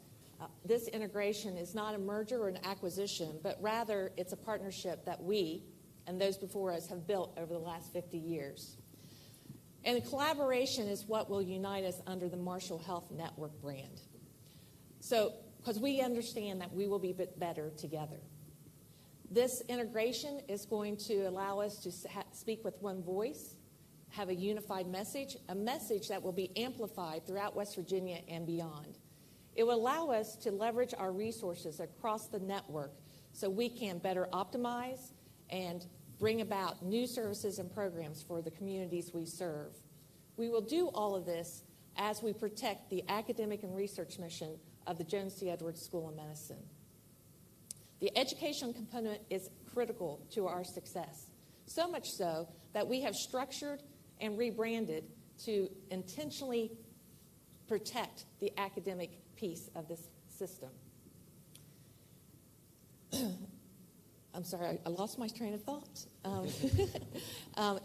this integration is not a merger or an acquisition, but rather it's a partnership that we and those before us have built over the last 50 years. And collaboration is what will unite us under the Marshall Health Network brand. So, because we understand that we will be better together. This integration is going to allow us to speak with one voice, have a unified message, a message that will be amplified throughout West Virginia and beyond. It will allow us to leverage our resources across the network so we can better optimize and bring about new services and programs for the communities we serve. We will do all of this as we protect the academic and research mission of the Jones C. Edwards School of Medicine. The education component is critical to our success, so much so that we have structured and rebranded to intentionally protect the academic piece of this system. I'm sorry, I lost my train of thought.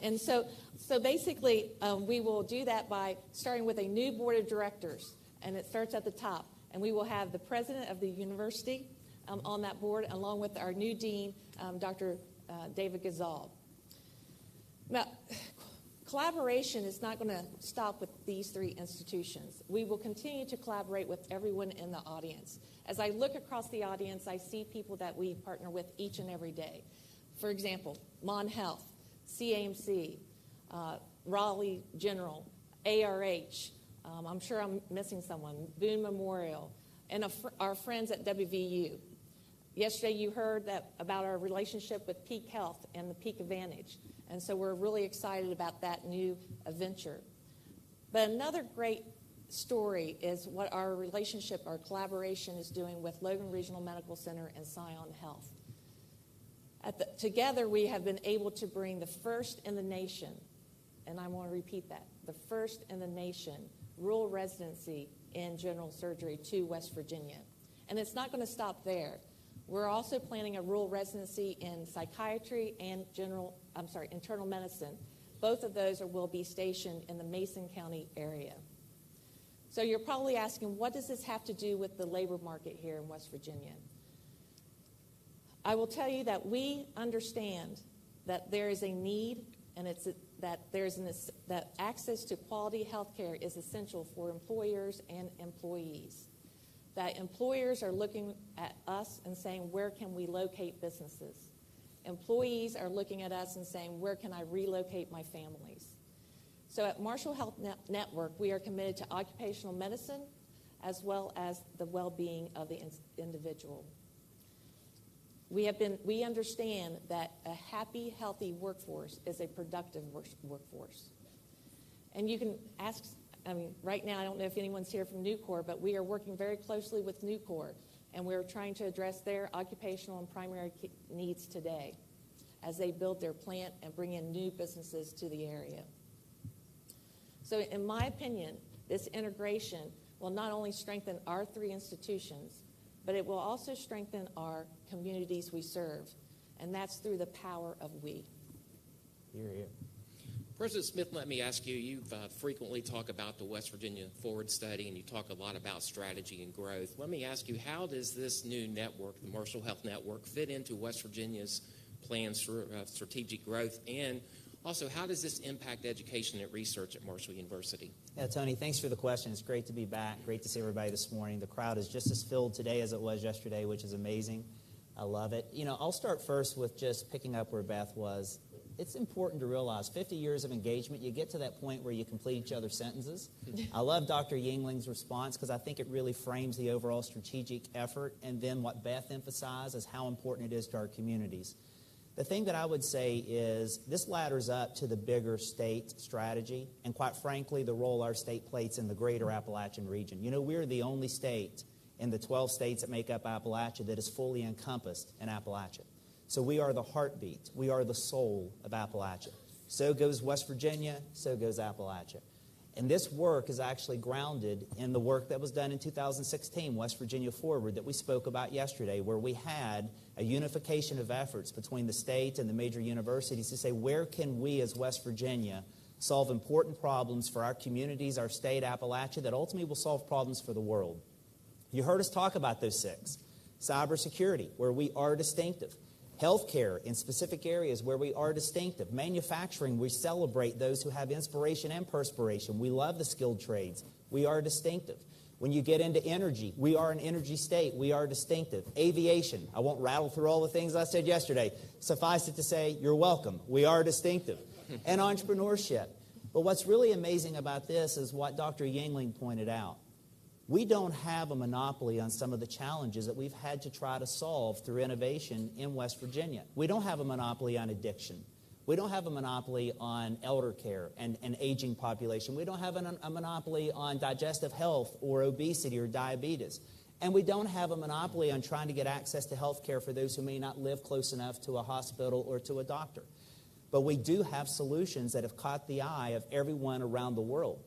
And so basically, we will do that by starting with a new board of directors, and it starts at the top. And we will have the president of the university, on that board, along with our new dean, Dr. David Gazal. Now, collaboration is not going to stop with these three institutions. We will continue to collaborate with everyone in the audience. As I look across the audience, I see people that we partner with each and every day. For example, Mon Health, CAMC, Raleigh General, ARH, I'm sure I'm missing someone, Boone Memorial, and our friends at WVU. Yesterday you heard about our relationship with Peak Health and the Peak Advantage, and so we're really excited about that new venture. But another great story is what our relationship, our collaboration is doing with Logan Regional Medical Center and Scion Health. Together we have been able to bring the first in the nation, and I want to repeat that, the first in the nation rural residency in general surgery to West Virginia. And it's not going to stop there. We're also planning a rural residency in psychiatry and internal medicine. Both of those will be stationed in the Mason County area. So you're probably asking, what does this have to do with the labor market here in West Virginia? I will tell you that we understand that there is a need, and that access to quality health care is essential for employers and employees. That employers are looking at us and saying, where can we locate businesses? Employees are looking at us and saying, where can I relocate my families? So at Marshall Health Network, we are committed to occupational medicine as well as the well-being of the individual. We understand that a happy, healthy workforce is a productive workforce. And you can ask, right now I don't know if anyone's here from Nucor, but we are working very closely with Nucor, and we're trying to address their occupational and primary needs today as they build their plant and bring in new businesses to the area. So in my opinion, this integration will not only strengthen our three institutions, but it will also strengthen our communities we serve, and that's through the power of we. Hear, hear. President Smith, let me ask you, you've frequently talked about the West Virginia Forward Study, and you talk a lot about strategy and growth. Let me ask you, how does this new network, the Marshall Health Network, fit into West Virginia's plans for strategic growth? And also, how does this impact education and research at Marshall University? Yeah, Tony, thanks for the question. It's great to be back. Great to see everybody this morning. The crowd is just as filled today as it was yesterday, which is amazing. I love it. I'll start first with just picking up where Beth was. It's important to realize 50 years of engagement, you get to that point where you complete each other's sentences. I love Dr. Yingling's response because I think it really frames the overall strategic effort, and then what Beth emphasized is how important it is to our communities. The thing that I would say is this ladders up to the bigger state strategy and, quite frankly, the role our state plays in the greater Appalachian region. We're the only state in the 12 states that make up Appalachia that is fully encompassed in Appalachia. So we are the heartbeat. We are the soul of Appalachia. So goes West Virginia, so goes Appalachia. And this work is actually grounded in the work that was done in 2016, West Virginia Forward, that we spoke about yesterday, where we had a unification of efforts between the state and the major universities to say, where can we as West Virginia solve important problems for our communities, our state, Appalachia, that ultimately will solve problems for the world. You heard us talk about those six. Cybersecurity, where we are distinctive. Healthcare in specific areas where we are distinctive. Manufacturing, we celebrate those who have inspiration and perspiration. We love the skilled trades. We are distinctive. When you get into energy, we are an energy state. We are distinctive. Aviation, I won't rattle through all the things I said yesterday. Suffice it to say, you're welcome. We are distinctive. And entrepreneurship. But what's really amazing about this is what Dr. Yingling pointed out. We don't have a monopoly on some of the challenges that we've had to try to solve through innovation in West Virginia. We don't have a monopoly on addiction. We don't have a monopoly on elder care and aging population. We don't have a monopoly on digestive health or obesity or diabetes. And we don't have a monopoly on trying to get access to health care for those who may not live close enough to a hospital or to a doctor. But we do have solutions that have caught the eye of everyone around the world.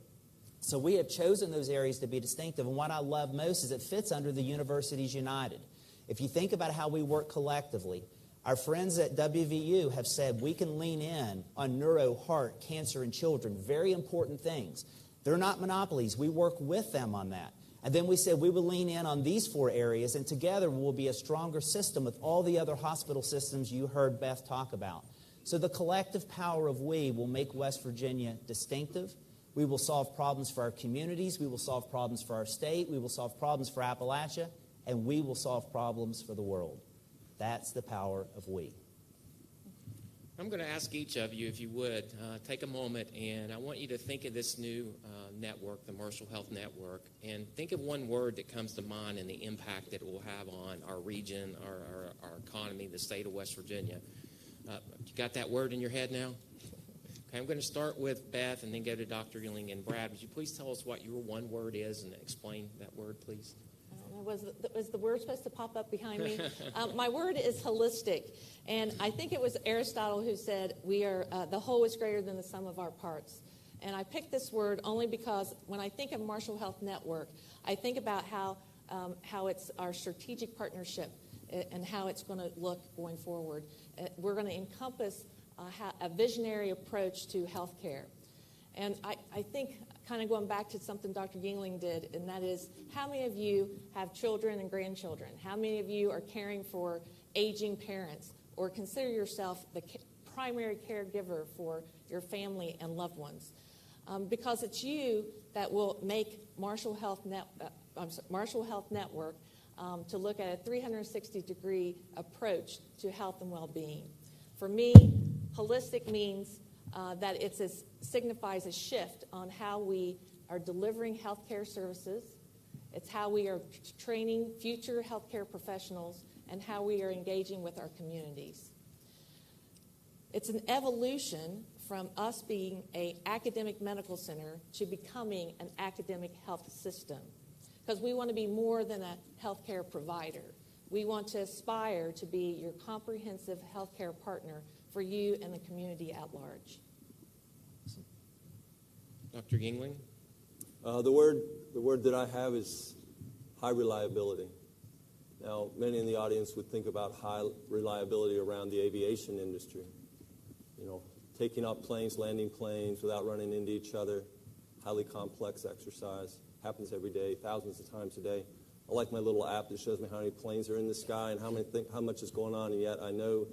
So we have chosen those areas to be distinctive. And what I love most is it fits under the Universities United. If you think about how we work collectively, our friends at WVU have said we can lean in on neuro, heart, cancer, and children, very important things. They're not monopolies. We work with them on that. And then we said we would lean in on these 4 areas, and together we'll be a stronger system with all the other hospital systems you heard Beth talk about. So the collective power of we will make West Virginia distinctive. We will solve problems for our communities. We will solve problems for our state. We will solve problems for Appalachia. And we will solve problems for the world. That's the power of we. I'm going to ask each of you, if you would, take a moment, and I want you to think of this new network, the Marshall Health Network, and think of one word that comes to mind and the impact that it will have on our region, our economy, the state of West Virginia. You got that word in your head now? Okay, I'm going to start with Beth and then go to Dr. Ewing. And Brad, would you please tell us what your one word is and explain that word, please? Was the word supposed to pop up behind me? My word is holistic. And I think it was Aristotle who said, the whole is greater than the sum of our parts. And I picked this word only because when I think of Marshall Health Network, I think about how it's our strategic partnership and how it's going to look going forward. We're going to encompass a visionary approach to health care. And I think, kind of going back to something Dr. Yingling did, and that is, how many of you have children and grandchildren? How many of you are caring for aging parents or consider yourself the primary caregiver for your family and loved ones? Because it's you that will make Marshall Health Network to look at a 360-degree approach to health and well-being. For me, holistic means that it signifies a shift on how we are delivering healthcare services. It's how we are training future healthcare professionals and how we are engaging with our communities. It's an evolution from us being an academic medical center to becoming an academic health system, because we want to be more than a healthcare provider. We want to aspire to be your comprehensive healthcare partner for you and the community at large. Dr. Yingling? The word that I have is high reliability. Now, many in the audience would think about high reliability around the aviation industry. You know, taking up planes, landing planes without running into each other, highly complex exercise, happens every day, thousands of times a day. I like my little app that shows me how many planes are in the sky and how much is going on, and yet I know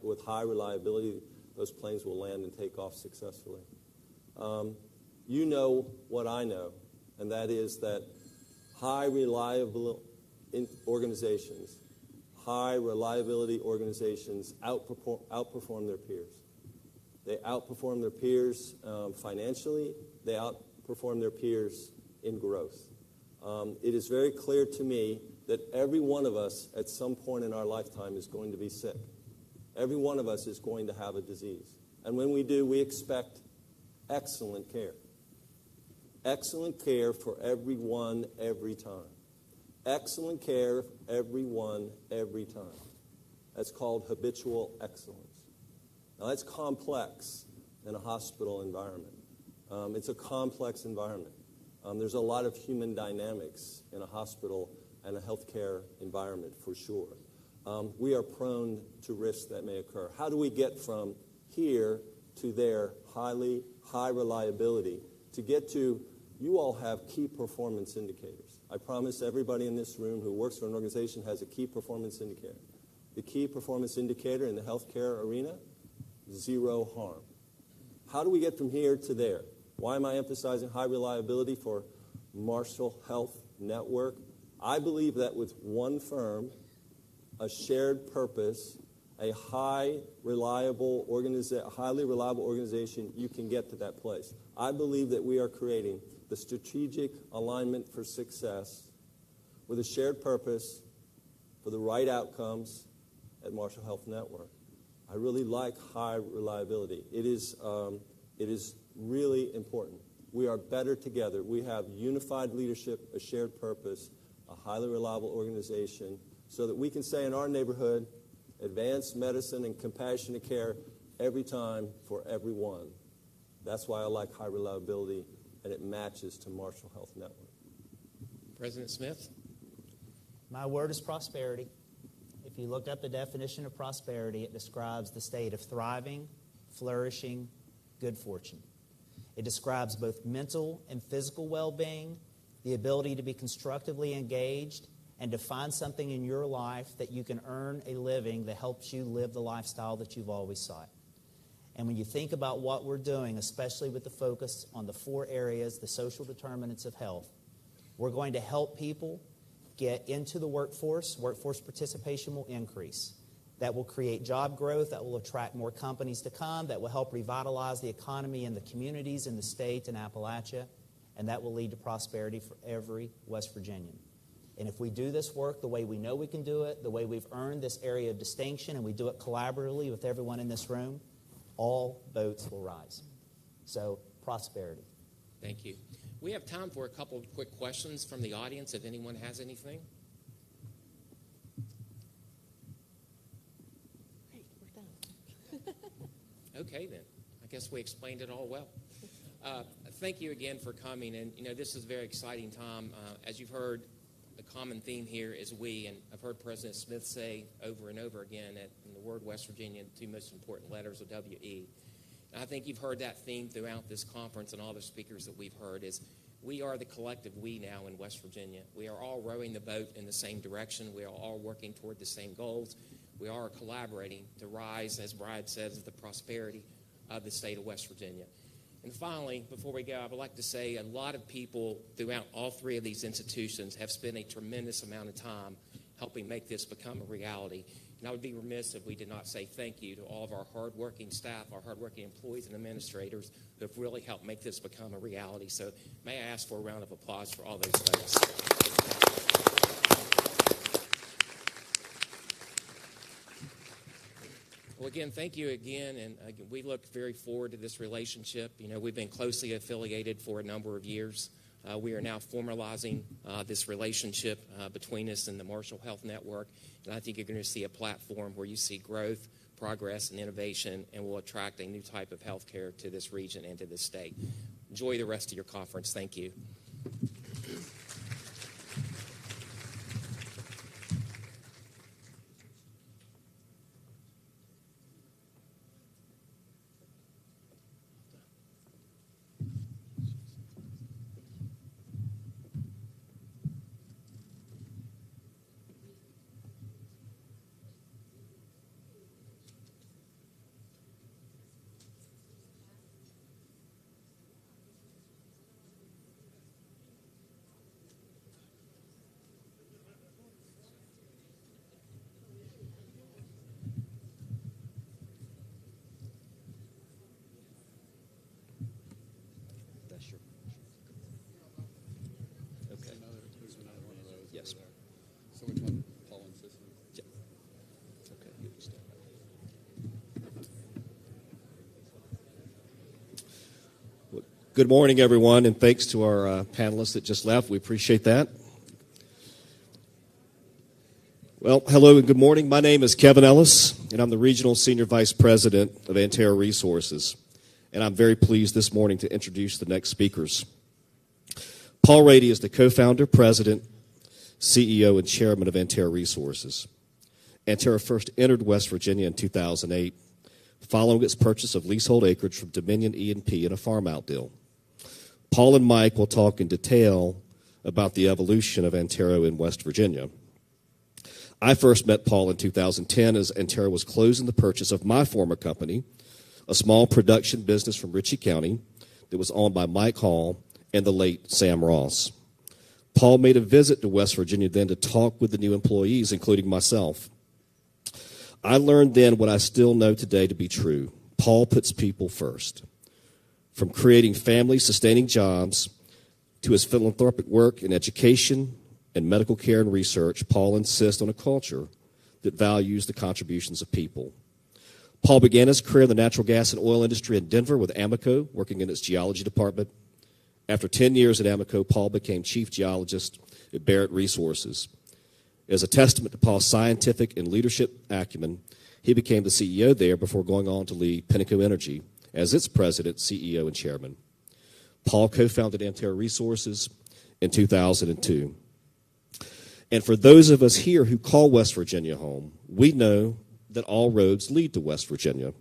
with high reliability, those planes will land and take off successfully. You know what I know, and that is that high reliability organizations outperform their peers. They outperform their peers financially. They outperform their peers in growth. It is very clear to me that every one of us at some point in our lifetime is going to be sick. Every one of us is going to have a disease. And when we do, we expect excellent care. Excellent care for everyone, every time. Excellent care, everyone, every time. That's called habitual excellence. Now, that's complex in a hospital environment. It's a complex environment. There's a lot of human dynamics in a hospital and a healthcare environment, for sure. We are prone to risks that may occur. How do we get from here to there, high reliability, to get to, you all have key performance indicators. I promise everybody in this room who works for an organization has a key performance indicator. The key performance indicator in the healthcare arena, zero harm. How do we get from here to there? Why am I emphasizing high reliability for Marshall Health Network? I believe that with one firm, a shared purpose, a highly reliable organization, you can get to that place. I believe that we are creating the strategic alignment for success with a shared purpose for the right outcomes at Marshall Health Network. I really like high reliability. It is really important. We are better together. We have unified leadership, a shared purpose, a highly reliable organization, so that we can say in our neighborhood, advanced medicine and compassionate care every time for everyone. That's why I like high reliability, and it matches to Marshall Health Network. President Smith? My word is prosperity. If you look up the definition of prosperity, it describes the state of thriving, flourishing, good fortune. It describes both mental and physical well-being, the ability to be constructively engaged, and to find something in your life that you can earn a living that helps you live the lifestyle that you've always sought. And when you think about what we're doing, especially with the focus on the 4 areas, the social determinants of health, we're going to help people get into the workforce. Workforce participation will increase. That will create job growth, that will attract more companies to come, that will help revitalize the economy in the communities in the state and Appalachia, and that will lead to prosperity for every West Virginian. And if we do this work the way we know we can do it, the way we've earned this area of distinction, and we do it collaboratively with everyone in this room, all boats will rise. So, prosperity. Thank you. We have time for a couple of quick questions from the audience, if anyone has anything. Great, we're done. Okay, then. I guess we explained it all well. Thank you again for coming. And, this is a very exciting time. As you've heard, the common theme here is we. And I've heard President Smith say over and over again that in the word West Virginia, the 2 most important letters are W-E. And I think you've heard that theme throughout this conference and all the speakers that we've heard is we are the collective we now in West Virginia. We are all rowing the boat in the same direction. We are all working toward the same goals. We are collaborating to rise, as Brad says, the prosperity of the state of West Virginia. And finally, before we go, I would like to say a lot of people throughout all 3 of these institutions have spent a tremendous amount of time helping make this become a reality. And I would be remiss if we did not say thank you to all of our hardworking staff, our hardworking employees and administrators who have really helped make this become a reality. So may I ask for a round of applause for all those folks. Well, again, thank you again, and we look very forward to this relationship. We've been closely affiliated for a number of years. We are now formalizing this relationship between us and the Marshall Health Network, and I think you're going to see a platform where you see growth, progress, and innovation, and will attract a new type of health care to this region and to this state. Enjoy the rest of your conference. Thank you. Yes. So which one? Paul and Sissy? Yeah. Okay, you can stand up. Good morning, everyone, and thanks to our panelists that just left. We appreciate that. Well, hello and good morning. My name is Kevin Ellis, and I'm the Regional Senior Vice President of Antero Resources. And I'm very pleased this morning to introduce the next speakers. Paul Rady is the co-founder, president, CEO, and chairman of Antero Resources. Antero first entered West Virginia in 2008, following its purchase of leasehold acreage from Dominion E&P in a farm-out deal. Paul and Mike will talk in detail about the evolution of Antero in West Virginia. I first met Paul in 2010 as Antero was closing the purchase of my former company, a small production business from Ritchie County that was owned by Mike Hall and the late Sam Ross. Paul made a visit to West Virginia then to talk with the new employees, including myself. I learned then what I still know today to be true. Paul puts people first. From creating family-sustaining jobs to his philanthropic work in education and medical care and research, Paul insists on a culture that values the contributions of people. Paul began his career in the natural gas and oil industry in Denver with Amoco, working in its geology department. After 10 years at Amoco, Paul became chief geologist at Barrett Resources. As a testament to Paul's scientific and leadership acumen, he became the CEO there before going on to lead Pinnacle Energy as its president, CEO, and chairman. Paul co-founded Antero Resources in 2002. And for those of us here who call West Virginia home, we know that all roads lead to West Virginia.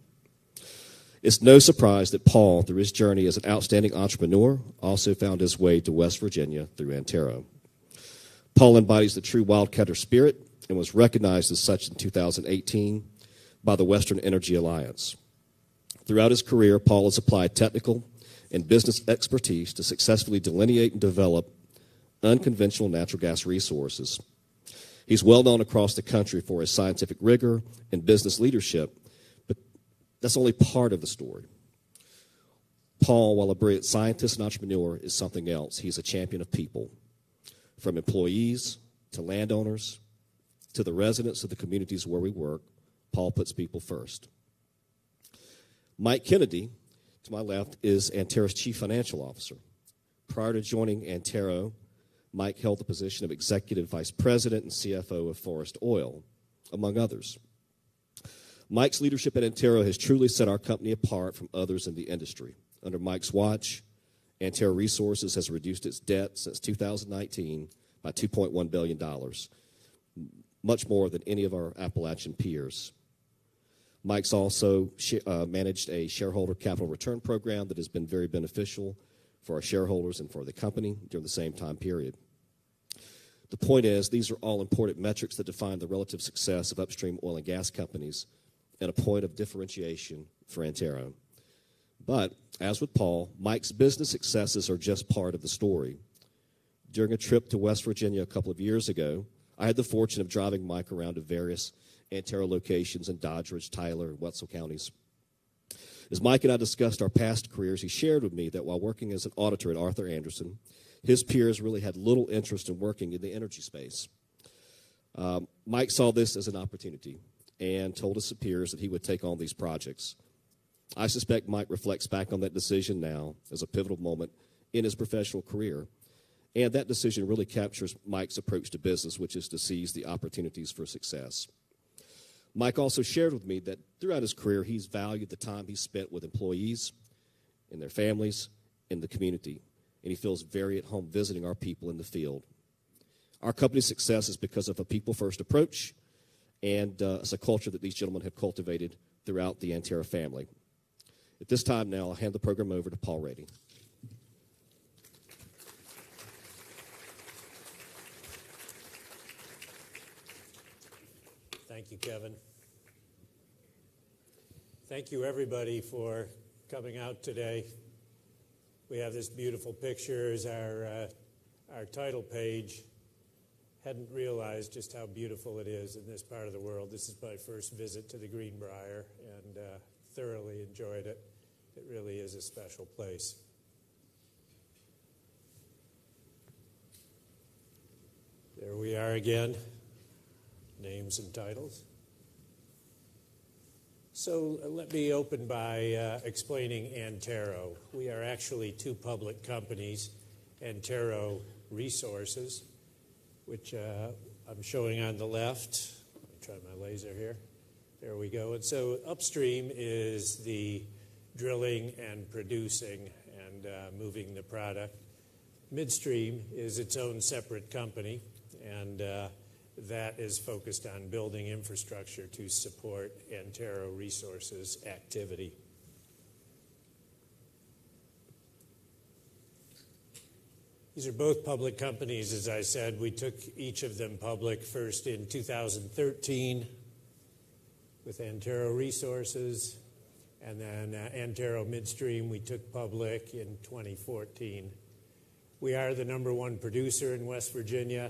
It's no surprise that Paul, through his journey as an outstanding entrepreneur, also found his way to West Virginia through Antero. Paul embodies the true wildcatter spirit and was recognized as such in 2018 by the Western Energy Alliance. Throughout his career, Paul has applied technical and business expertise to successfully delineate and develop unconventional natural gas resources. He's well known across the country for his scientific rigor and business leadership, but that's only part of the story. Paul, while a brilliant scientist and entrepreneur, is something else. He's a champion of people, from employees to landowners to the residents of the communities where we work. Paul puts people first. Mike Kennedy, to my left, is Antero's chief financial officer. Prior to joining Antero, Mike held the position of executive vice president and CFO of Forest Oil, among others. Mike's leadership at Antero has truly set our company apart from others in the industry. Under Mike's watch, Antero Resources has reduced its debt since 2019 by $2.1 billion, much more than any of our Appalachian peers. Mike's also managed a shareholder capital return program that has been very beneficial for our shareholders and for the company during the same time period. The point is, these are all important metrics that define the relative success of upstream oil and gas companies and a point of differentiation for Antero. But, as with Paul, Mike's business successes are just part of the story. During a trip to West Virginia a couple of years ago, I had the fortune of driving Mike around to various Antero locations in Doddridge, Tyler, and Wetzel counties. As Mike and I discussed our past careers, he shared with me that while working as an auditor at Arthur Andersen, his peers really had little interest in working in the energy space. Mike saw this as an opportunity and told his peers that he would take on these projects. I suspect Mike reflects back on that decision now as a pivotal moment in his professional career, and that decision really captures Mike's approach to business, which is to seize the opportunities for success. Mike also shared with me that throughout his career, he's valued the time he spent with employees and their families in the community, and he feels very at home visiting our people in the field. Our company's success is because of a people-first approach, and it's a culture that these gentlemen have cultivated throughout the Antero family. At this time now, I'll hand the program over to Paul Rady. Thank you, Kevin. Thank you, everybody, for coming out today. We have this beautiful picture as our title page. Hadn't realized just how beautiful it is in this part of the world. This is my first visit to the Greenbrier, and thoroughly enjoyed it. It really is a special place. There we are again. Names and titles. So let me open by explaining Antero. We are actually two public companies, Antero Resources, which I'm showing on the left. Let me try my laser here. There we go. And so upstream is the drilling and producing and moving the product. Midstream is its own separate company, and that is focused on building infrastructure to support Antero Resources activity. These are both public companies, as I said. We took each of them public first in 2013 with Antero Resources, and then Antero Midstream we took public in 2014. We are the #1 producer in West Virginia.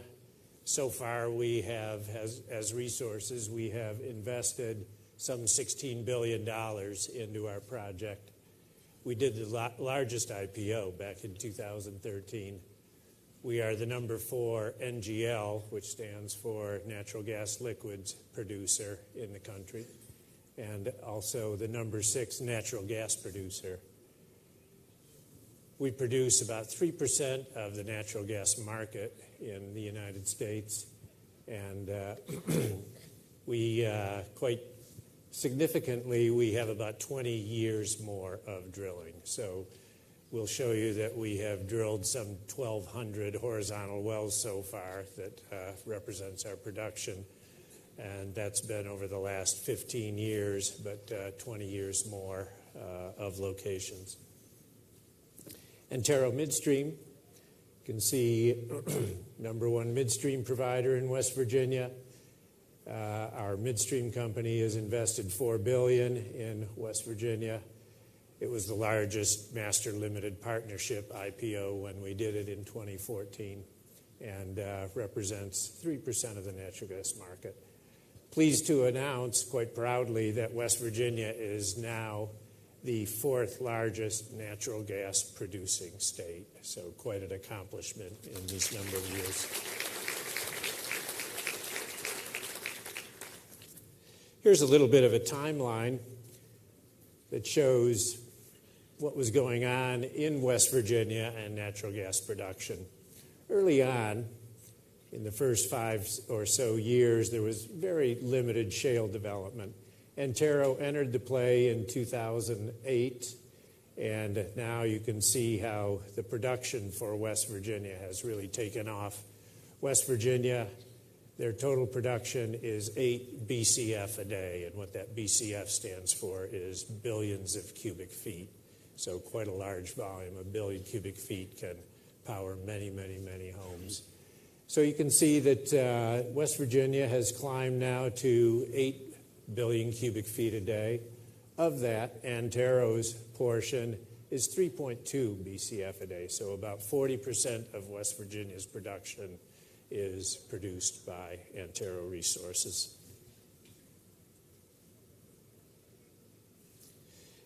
So far, we have, as Resources, we have invested some $16 billion into our project. We did the largest IPO back in 2013. We are the #4 NGL, which stands for Natural Gas Liquids producer in the country, and also the #6 natural gas producer. We produce about 3% of the natural gas market in the United States, and we quite significantly, we have about 20 years more of drilling. So we'll show you that we have drilled some 1,200 horizontal wells so far that represents our production, and that's been over the last 15 years, but 20 years more of locations. Antero Midstream, you can see number one midstream provider in West Virginia. Our midstream company has invested $4 billion in West Virginia. It was the largest master limited partnership IPO when we did it in 2014 and represents 3% of the natural gas market. Pleased to announce quite proudly that West Virginia is now the fourth largest natural gas producing state. So quite an accomplishment in this number of years. Here's a little bit of a timeline that shows what was going on in West Virginia and natural gas production. Early on, in the first 5 or so years, there was very limited shale development. Antero entered the play in 2008, and now you can see how the production for West Virginia has really taken off. West Virginia, their total production is 8 BCF a day, and what that BCF stands for is billions of cubic feet. So quite a large volume. 1 billion cubic feet can power many, many, many homes. So you can see that West Virginia has climbed now to 8 billion cubic feet a day. Of that, Antero's portion is 3.2 BCF a day. So about 40% of West Virginia's production is produced by Antero Resources.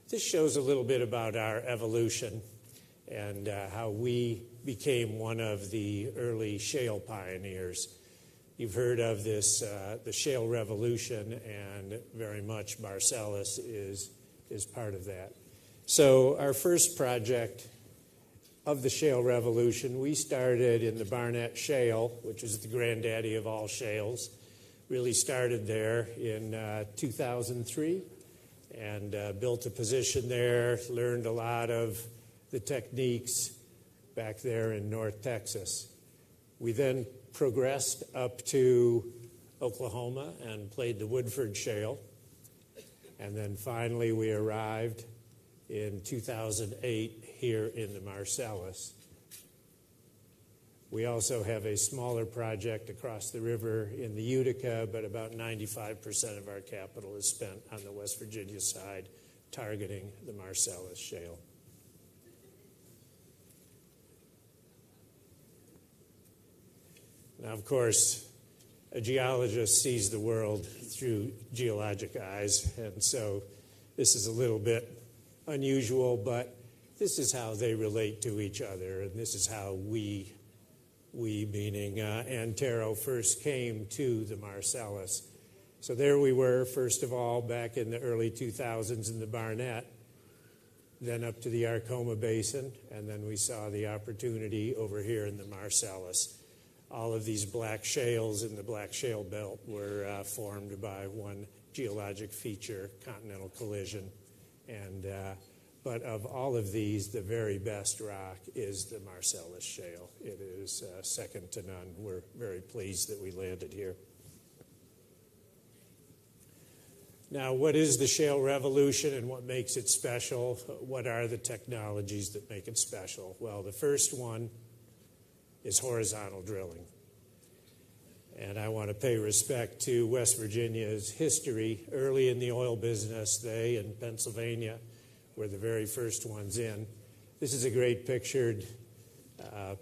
This shows a little bit about our evolution and how we became one of the early shale pioneers. You've heard of this, the shale revolution, and very much Marcellus is part of that. So our first project of the shale revolution, we started in the Barnett Shale, which is the granddaddy of all shales. Really started there in 2003 and built a position there, learned a lot of the techniques back there in North Texas. We then progressed up to Oklahoma and played the Woodford Shale. And then finally we arrived in 2008 here in the Marcellus. We also have a smaller project across the river in the Utica, but about 95% of our capital is spent on the West Virginia side, targeting the Marcellus Shale. Now, of course, a geologist sees the world through geologic eyes, and so this is a little bit unusual, but this is how they relate to each other, and this is how we meaning Antero, first came to the Marcellus. So there we were, first of all, back in the early 2000s in the Barnett, then up to the Arkoma Basin, and then we saw the opportunity over here in the Marcellus. All of these black shales in the Black Shale Belt were formed by one geologic feature, continental collision. And but of all of these, the very best rock is the Marcellus Shale. It is second to none. We're very pleased that we landed here. Now, what is the shale revolution and what makes it special? What are the technologies that make it special? Well, the first one is horizontal drilling. And I want to pay respect to West Virginia's history. Early in the oil business, they in Pennsylvania were the very first ones in. This is a great picture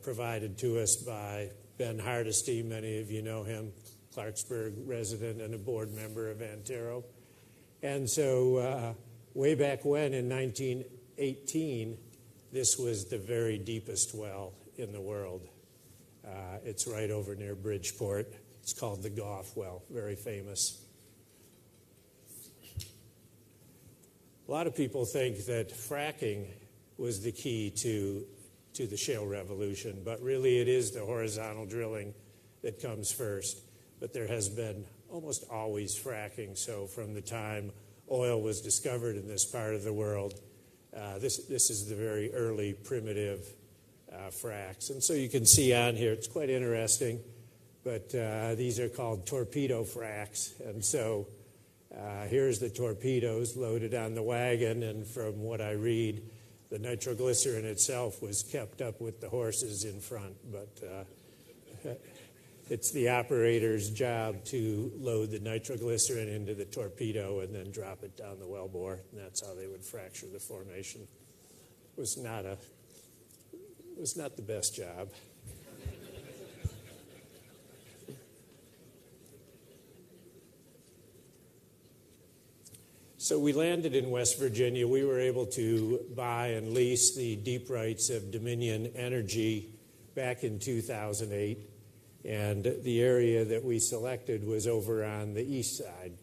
provided to us by Ben Hardesty. Many of you know him, Clarksburg resident and a board member of Antero. And so way back when, in 1918, this was the very deepest well in the world. It's right over near Bridgeport. It's called the Goff Well, very famous. A lot of people think that fracking was the key to the shale revolution, but really it is the horizontal drilling that comes first. But there has been almost always fracking, so from the time oil was discovered in this part of the world, this is the very early primitive fracs. And so you can see on here, it's quite interesting, but these are called torpedo fracs. And so Here's the torpedoes loaded on the wagon, and from what I read, the nitroglycerin itself was kept up with the horses in front, but it's the operator's job to load the nitroglycerin into the torpedo and then drop it down the wellbore, and that's how they would fracture the formation. It was not the best job. So we landed in West Virginia. We were able to buy and lease the deep rights of Dominion Energy back in 2008. And the area that we selected was over on the east side.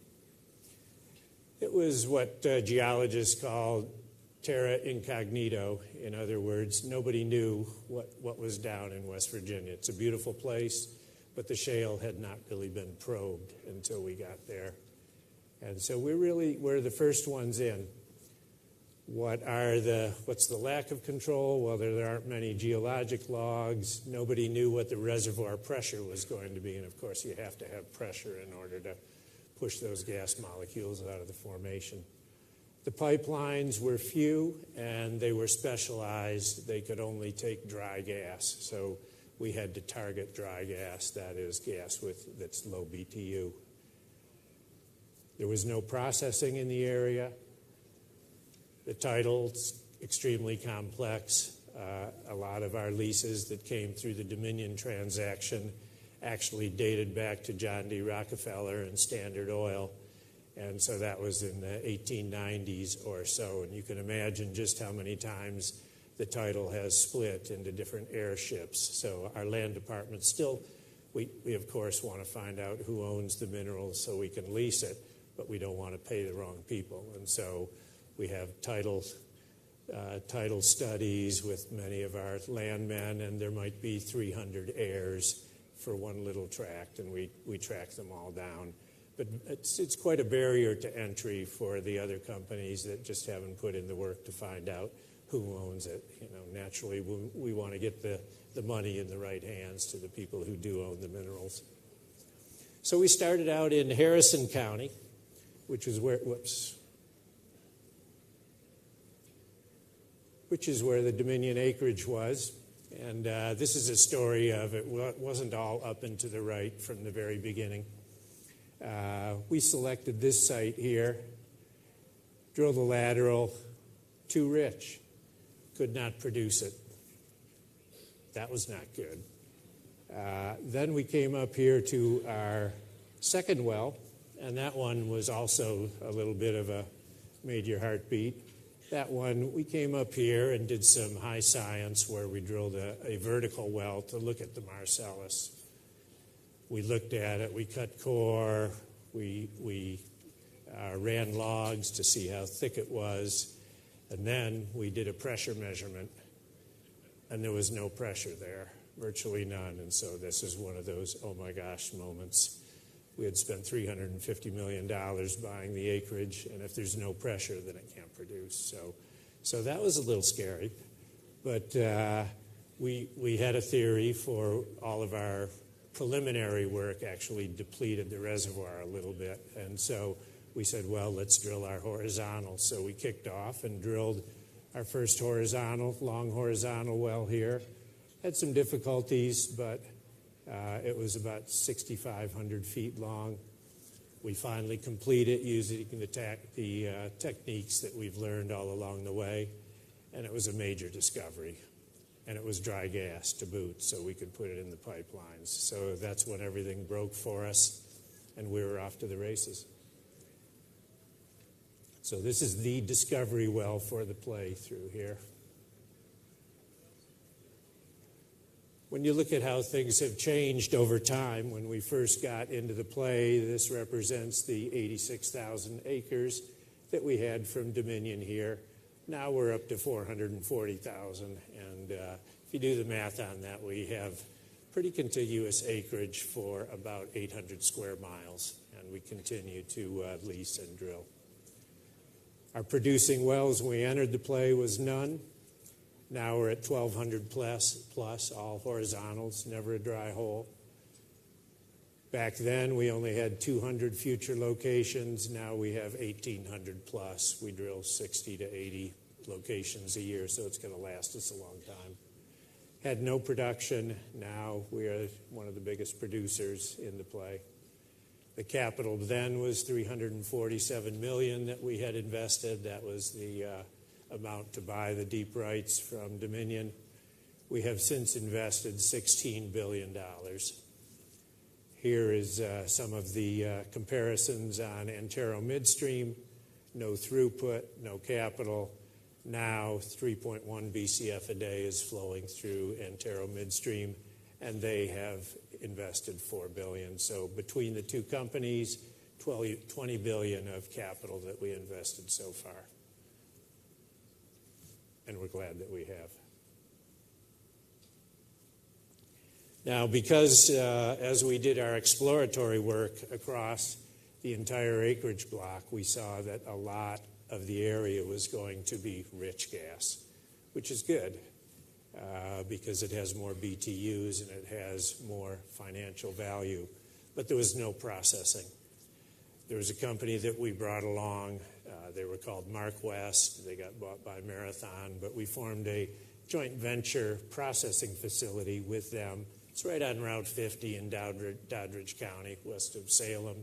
It was what geologists call terra incognito. In other words, nobody knew what was down in West Virginia. It's a beautiful place, but the shale had not really been probed until we got there. And so we're the first ones in. What's the lack of control? Well, there aren't many geologic logs. Nobody knew what the reservoir pressure was going to be. And of course, you have to have pressure in order to push those gas molecules out of the formation. The pipelines were few and they were specialized. They could only take dry gas. So we had to target dry gas, that is gas that's low BTU. There was no processing in the area. The title's extremely complex. A lot of our leases that came through the Dominion transaction actually dated back to John D. Rockefeller and Standard Oil. And so that was in the 1890s or so. And you can imagine just how many times the title has split into different airships. So our land department still, we of course want to find out who owns the minerals so we can lease it, but we don't want to pay the wrong people. And so we have title studies with many of our landmen, and there might be 300 heirs for one little tract, and we track them all down. But it's quite a barrier to entry for the other companies that just haven't put in the work to find out who owns it. You know, naturally, we want to get the money in the right hands to the people who do own the minerals. So we started out in Harrison County, which is where the Dominion acreage was. And this is a story of it wasn't all up and to the right from the very beginning. We selected this site here, drilled a lateral, too rich, could not produce it. That was not good. Then we came up here to our second well, and that one was also a little bit of a made your heart beat. That one, we came up here and did some high science where we drilled a vertical well to look at the Marcellus. We looked at it, we cut core, we ran logs to see how thick it was, and then we did a pressure measurement, and there was no pressure there, virtually none. And so this is one of those oh my gosh moments. We had spent $350 million buying the acreage, and if there's no pressure, then it can't produce. So that was a little scary. But we had a theory for all of our preliminary work actually depleted the reservoir a little bit. And so we said, well, let's drill our horizontal. So we kicked off and drilled our first long horizontal well here. Had some difficulties, but it was about 6,500 feet long. We finally complete it using the techniques that we've learned all along the way, and it was a major discovery. And it was dry gas to boot, so we could put it in the pipelines. So that's when everything broke for us, and we were off to the races. So this is the discovery well for the play through here. When you look at how things have changed over time, when we first got into the play, this represents the 86,000 acres that we had from Dominion here. Now we're up to 440,000, and if you do the math on that, we have pretty contiguous acreage for about 800 square miles, and we continue to lease and drill. Our producing wells when we entered the play was none. Now we're at 1,200 plus, all horizontals, never a dry hole. Back then, we only had 200 future locations. Now we have 1,800 plus. We drill 60 to 80 locations a year, so it's going to last us a long time. Had no production. Now we are one of the biggest producers in the play. The capital then was $347 million that we had invested. That was the amount to buy the deep rights from Dominion. We have since invested $16 billion. Here is some of the comparisons on Antero Midstream. No throughput, no capital. Now 3.1 BCF a day is flowing through Antero Midstream, and they have invested $4 billion. So between the two companies, $20 billion of capital that we invested so far. And we're glad that we have. Now, because as we did our exploratory work across the entire acreage block, we saw that a lot of the area was going to be rich gas, which is good because it has more BTUs and it has more financial value. But there was no processing. There was a company that we brought along. They were called MarkWest. They got bought by Marathon, but we formed a joint venture processing facility with them. It's right on Route 50 in Doddridge County, west of Salem,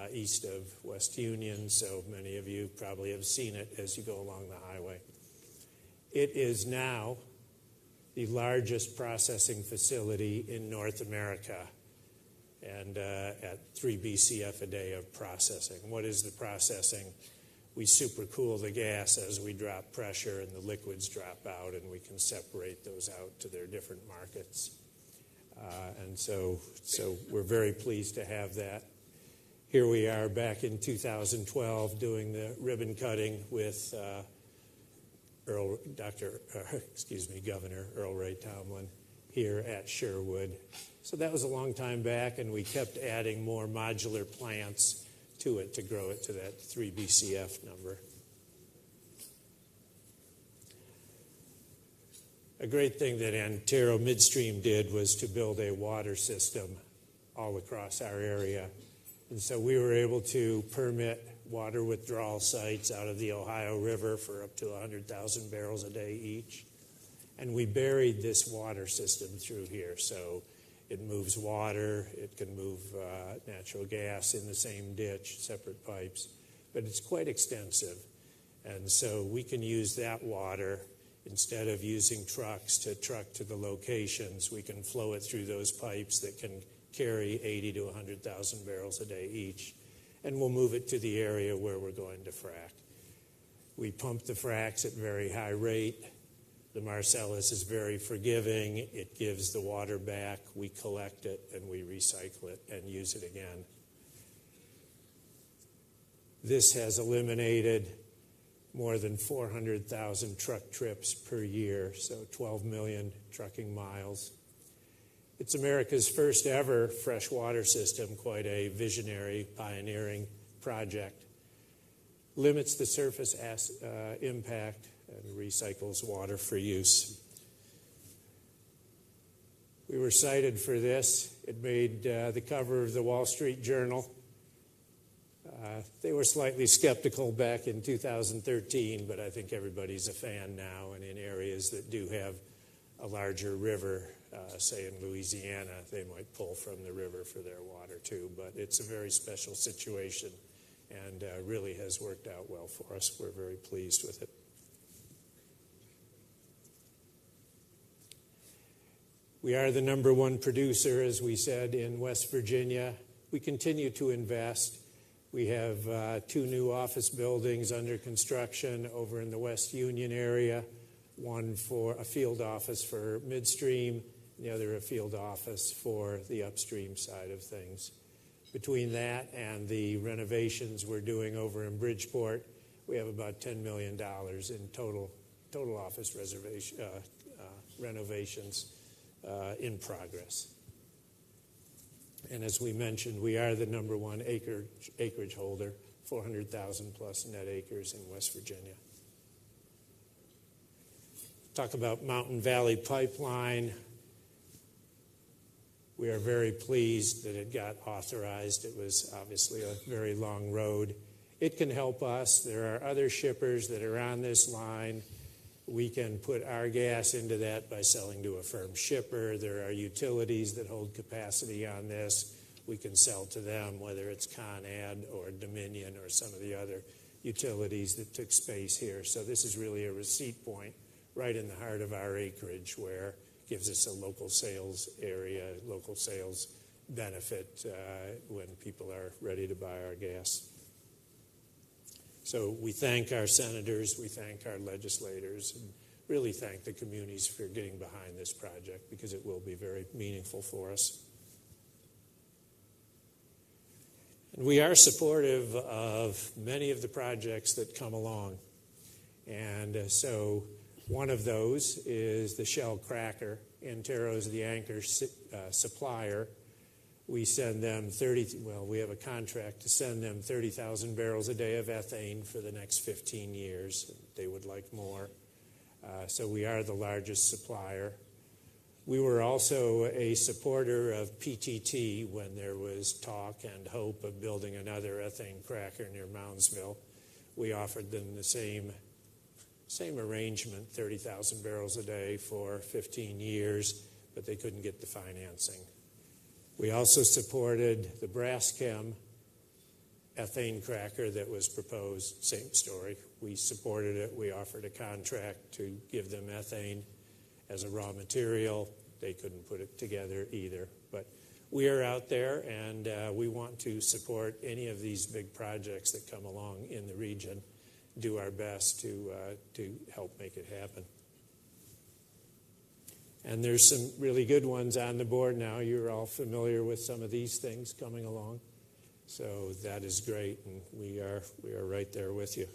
east of West Union, so many of you probably have seen it as you go along the highway. It is now the largest processing facility in North America, and at 3 BCF a day of processing. What is the processing? We supercool the gas as we drop pressure, and the liquids drop out, and we can separate those out to their different markets. And so we're very pleased to have that. Here we are back in 2012 doing the ribbon cutting with Governor Earl Ray Tomblin here at Sherwood. So that was a long time back, and we kept adding more modular plants to it to grow it to that 3 BCF number. A great thing that Antero Midstream did was to build a water system all across our area. And so we were able to permit water withdrawal sites out of the Ohio River for up to 100,000 barrels a day each. And we buried this water system through here. So it moves water, it can move natural gas in the same ditch, separate pipes. But it's quite extensive. And so we can use that water. Instead of using trucks to truck to the locations, we can flow it through those pipes that can carry 80 to 100,000 barrels a day each. And we'll move it to the area where we're going to frack. We pump the fracks at very high rate. The Marcellus is very forgiving. It gives the water back. We collect it and we recycle it and use it again. This has eliminated more than 400,000 truck trips per year, so 12 million trucking miles. It's America's first ever freshwater system, quite a visionary, pioneering project. Limits the surface impact and recycles water for use. We were cited for this. It made the cover of the Wall Street Journal. They were slightly skeptical back in 2013, but I think everybody's a fan now. And in areas that do have a larger river, say in Louisiana, they might pull from the river for their water too. But it's a very special situation and really has worked out well for us. We're very pleased with it. We are the #1 producer, as we said, in West Virginia. We continue to invest. We have 2 new office buildings under construction over in the West Union area, one for a field office for midstream, and the other a field office for the upstream side of things. Between that and the renovations we're doing over in Bridgeport, we have about $10 million in total office renovations in progress. And as we mentioned, we are the #1 acreage holder, 400,000 plus net acres in West Virginia. Talk about Mountain Valley Pipeline. We are very pleased that it got authorized. It was obviously a very long road. It can help us. There are other shippers that are on this line. We can put our gas into that by selling to a firm shipper. There are utilities that hold capacity on this. We can sell to them, whether it's Con Ed or Dominion or some of the other utilities that took space here. So this is really a receipt point right in the heart of our acreage, where it gives us a local sales area, local sales benefit when people are ready to buy our gas. So we thank our senators, we thank our legislators, and really thank the communities for getting behind this project, because it will be very meaningful for us. And we are supportive of many of the projects that come along. And so one of those is the Shell cracker. Antero's the anchor supplier. We send them we have a contract to send them 30,000 barrels a day of ethane for the next 15 years. They would like more. So we are the largest supplier. We were also a supporter of PTT when there was talk and hope of building another ethane cracker near Moundsville. We offered them the same arrangement, 30,000 barrels a day for 15 years, but they couldn't get the financing. We also supported the Braskem ethane cracker that was proposed. Same story. We supported it. We offered a contract to give them ethane as a raw material. They couldn't put it together either. But we are out there, and we want to support any of these big projects that come along in the region, do our best to help make it happen. And there's some really good ones on the board now. You're all familiar with some of these things coming along. So that is great, and we are right there with you.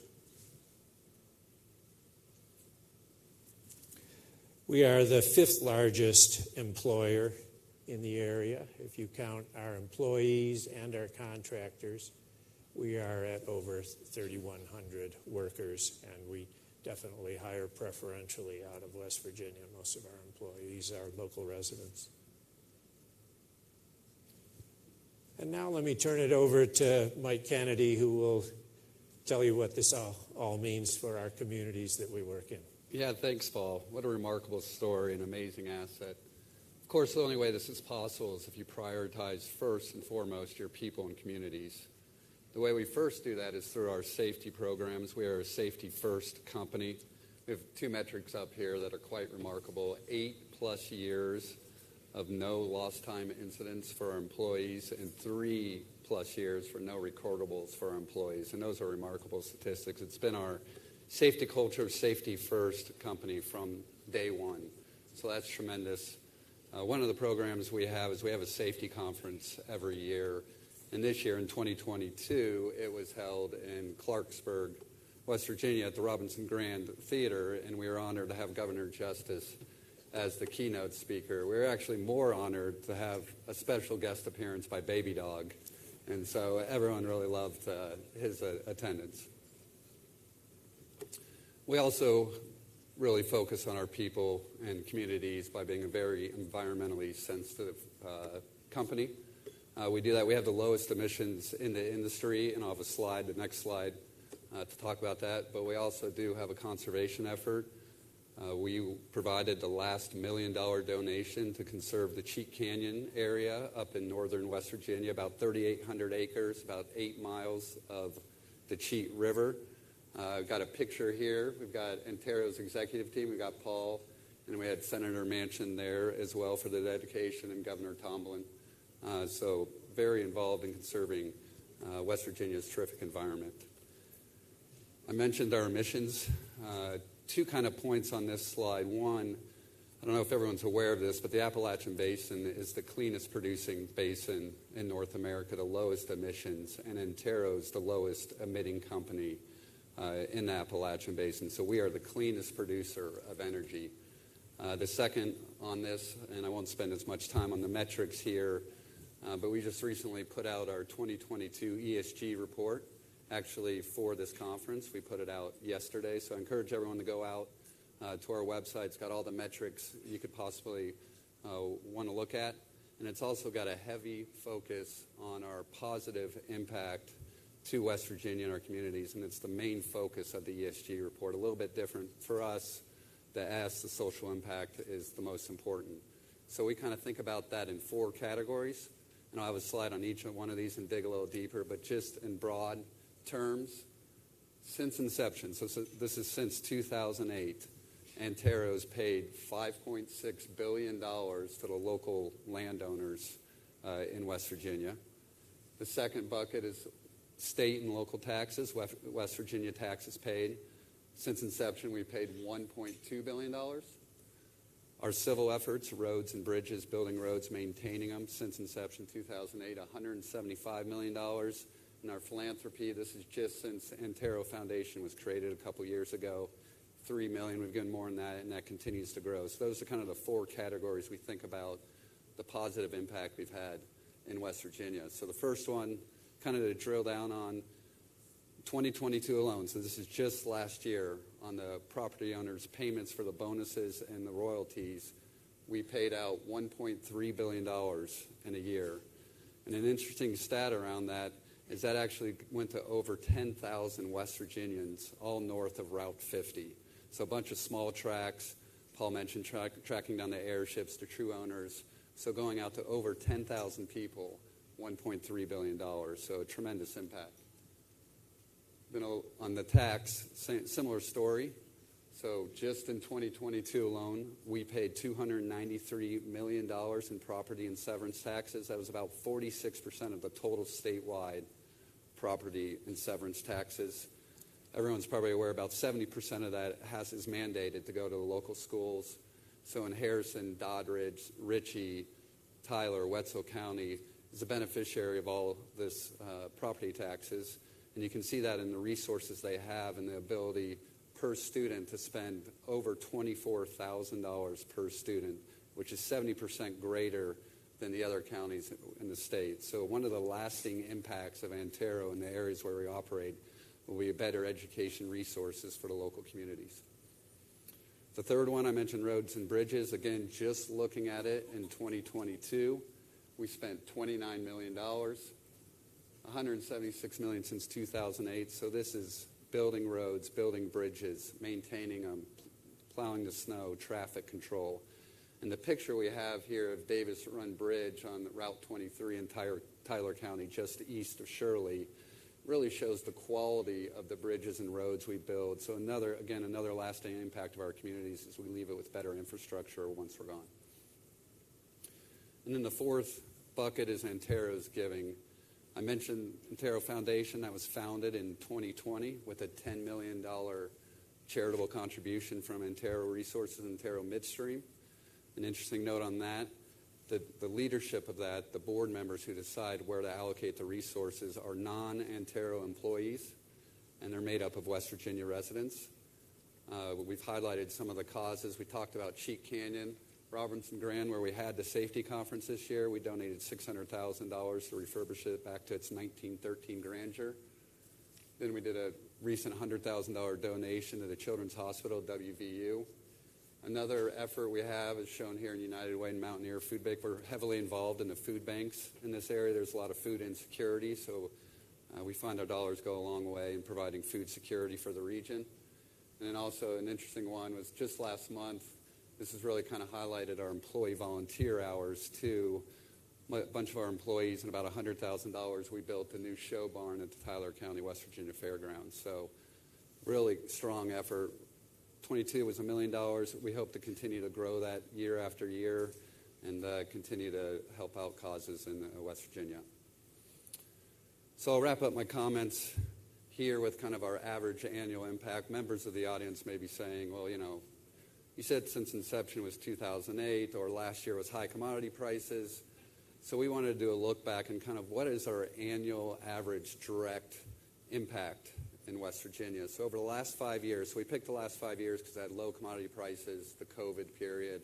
We are the 5th largest employer in the area. If you count our employees and our contractors, we are at over 3,100 workers, and we definitely hire preferentially out of West Virginia. Most of our employees are local residents. And now let me turn it over to Mike Kennedy, who will tell you what this all means for our communities that we work in. Yeah, thanks, Paul. What a remarkable story, an amazing asset. Of course, the only way this is possible is if you prioritize first and foremost your people and communities. The way we first do that is through our safety programs. We are a safety-first company. We have 2 metrics up here that are quite remarkable. 8+ years of no lost time incidents for our employees and 3+ years for no recordables for our employees. And those are remarkable statistics. It's been our safety culture, safety-first company from day one. So that's tremendous. One of the programs we have is we have a safety conference every year. And this year, in 2022, it was held in Clarksburg, West Virginia, at the Robinson Grand Theater, and we were honored to have Governor Justice as the keynote speaker. We were actually more honored to have a special guest appearance by Baby Dog, and so everyone really loved his attendance. We also really focus on our people and communities by being a very environmentally sensitive company. We do that. We have the lowest emissions in the industry, and I'll have a slide, the next slide, to talk about that. But we also do have a conservation effort. We provided the last $1 million donation to conserve the Cheat Canyon area up in northern West Virginia, about 3,800 acres, about 8 miles of the Cheat River. I've got a picture here. We've got Antero's executive team. We've got Paul, and we had Senator Manchin there as well for the dedication, and Governor Tomblin. So very involved in conserving West Virginia's terrific environment. I mentioned our emissions. 2 kind of points on this slide. One, I don't know if everyone's aware of this, but the Appalachian Basin is the cleanest producing basin in North America, the lowest emissions, and Antero's the lowest emitting company in the Appalachian Basin. So we are the cleanest producer of energy. The second on this, and I won't spend as much time on the metrics here, but we just recently put out our 2022 ESG report, actually for this conference. We put it out yesterday, so I encourage everyone to go out to our website. It's got all the metrics you could possibly want to look at. and it's also got a heavy focus on our positive impact to West Virginia and our communities, and it's the main focus of the ESG report. A little bit different for us. The S, the social impact, is the most important. So we kind of think about that in 4 categories, and I'll have a slide on each one of these and dig a little deeper, but just in broad terms, since inception, so this is since 2008, Antero's paid $5.6 billion to the local landowners in West Virginia. The second bucket is state and local taxes, West Virginia taxes paid. Since inception, we paid $1.2 billion. Our civil efforts, roads and bridges, building roads, maintaining them, since inception 2008, $175 million. And our philanthropy, this is just since Antero Foundation was created a couple years ago, $3 million. We've given more than that, and that continues to grow. So those are kind of the 4 categories we think about the positive impact we've had in West Virginia. So the first one, kind of to drill down on 2022 alone, so this is just last year, on the property owners' payments for the bonuses and the royalties, we paid out $1.3 billion in a year. And an interesting stat around that is that actually went to over 10,000 West Virginians, all north of Route 50. So a bunch of small tracks. Paul mentioned tracking down the airships to true owners. So going out to over 10,000 people, $1.3 billion. So a tremendous impact. Then on the tax, similar story. So just in 2022 alone, we paid $293 million in property and severance taxes. That was about 46% of the total statewide property and severance taxes. Everyone's probably aware about 70% of that is mandated to go to the local schools. So in Harrison, Doddridge, Ritchie, Tyler, Wetzel County is a beneficiary of all this property taxes. And you can see that in the resources they have and the ability per student to spend over $24,000 per student, which is 70% greater than the other counties in the state. So one of the lasting impacts of Antero in the areas where we operate will be better education resources for the local communities. The third one, I mentioned roads and bridges. Again, just looking at it in 2022, we spent $29 million, $176 million since 2008. So this is building roads, building bridges, maintaining them, plowing the snow, traffic control. And the picture we have here of Davis Run Bridge on Route 23 in Tyler County, just east of Shirley, really shows the quality of the bridges and roads we build. So another lasting impact of our communities is we leave it with better infrastructure once we're gone. And then the fourth bucket is Antero's giving. I mentioned Antero Foundation. That was founded in 2020 with a $10 million charitable contribution from Antero Resources and Antero Midstream. An interesting note on that, the leadership of that, the board members who decide where to allocate the resources are non-Antero employees, and they're made up of West Virginia residents. We've highlighted some of the causes. We talked about Cheat Canyon, Robinson Grand, where we had the safety conference this year. We donated $600,000 to refurbish it back to its 1913 grandeur. Then we did a recent $100,000 donation to the Children's Hospital, WVU. Another effort we have is shown here in United Way and Mountaineer Food Bank. We're heavily involved in the food banks in this area. There's a lot of food insecurity, so we find our dollars go a long way in providing food security for the region. And then also an interesting one was just last month, this has really kind of highlighted our employee volunteer hours too. A bunch of our employees and about $100,000, we built a new show barn at the Tyler County, West Virginia Fairgrounds. So really strong effort. 22 was $1 million. We hope to continue to grow that year after year and continue to help out causes in West Virginia. So I'll wrap up my comments here with kind of our average annual impact. Members of the audience may be saying, well, you said since inception was 2008 or last year was high commodity prices. So we wanted to do a look back and kind of what is our annual average direct impact in West Virginia. So over the last 5 years, so we picked the last 5 years because I had low commodity prices, the COVID period,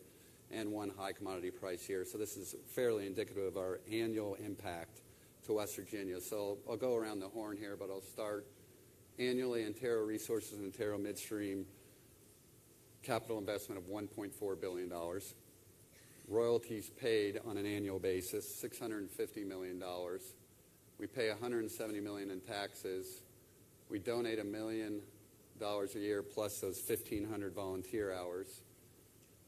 and one high commodity price year. So this is fairly indicative of our annual impact to West Virginia. So I'll go around the horn here, but I'll start annually. Antero Resources and Antero Midstream, capital investment of $1.4 billion. royalties paid on an annual basis, $650 million. We pay $170 million in taxes. We donate $1 million a year plus those 1,500 volunteer hours.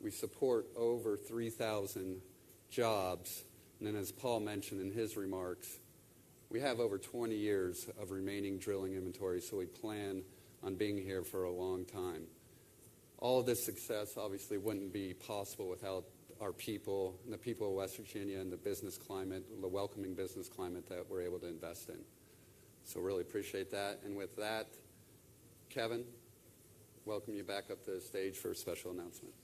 We support over 3,000 jobs. And then as Paul mentioned in his remarks, we have over 20 years of remaining drilling inventory, so we plan on being here for a long time. All of this success obviously wouldn't be possible without our people and the people of West Virginia and the business climate, the welcoming business climate that we're able to invest in. So really appreciate that. And with that, Kevin, welcome you back up to the stage for a special announcement.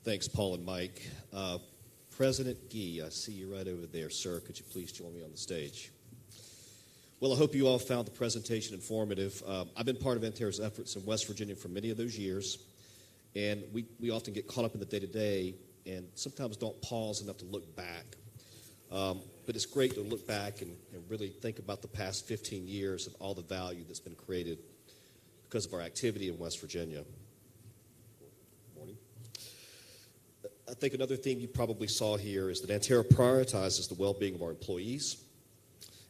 Thanks, Paul and Mike. President Gee, I see you right over there, sir. Could you please join me on the stage? Well, I hope you all found the presentation informative. I've been part of Antero's efforts in West Virginia for many of those years, and we often get caught up in the day-to-day and sometimes don't pause enough to look back. But it's great to look back and really think about the past 15 years and all the value that's been created because of our activity in West Virginia. Morning. I think another theme you probably saw here is that Antero prioritizes the well-being of our employees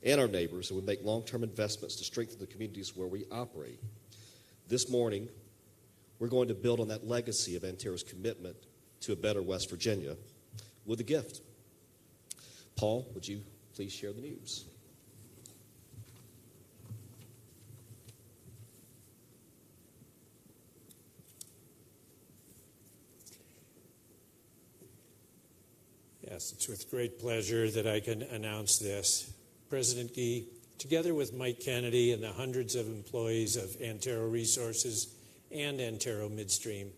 and our neighbors, and we make long-term investments to strengthen the communities where we operate. This morning, we're going to build on that legacy of Antero's commitment to a better West Virginia with a gift. Paul, would you please share the news? Yes, it's with great pleasure that I can announce this. President Gee, together with Mike Kennedy and the hundreds of employees of Antero Resources and Antero Midstream,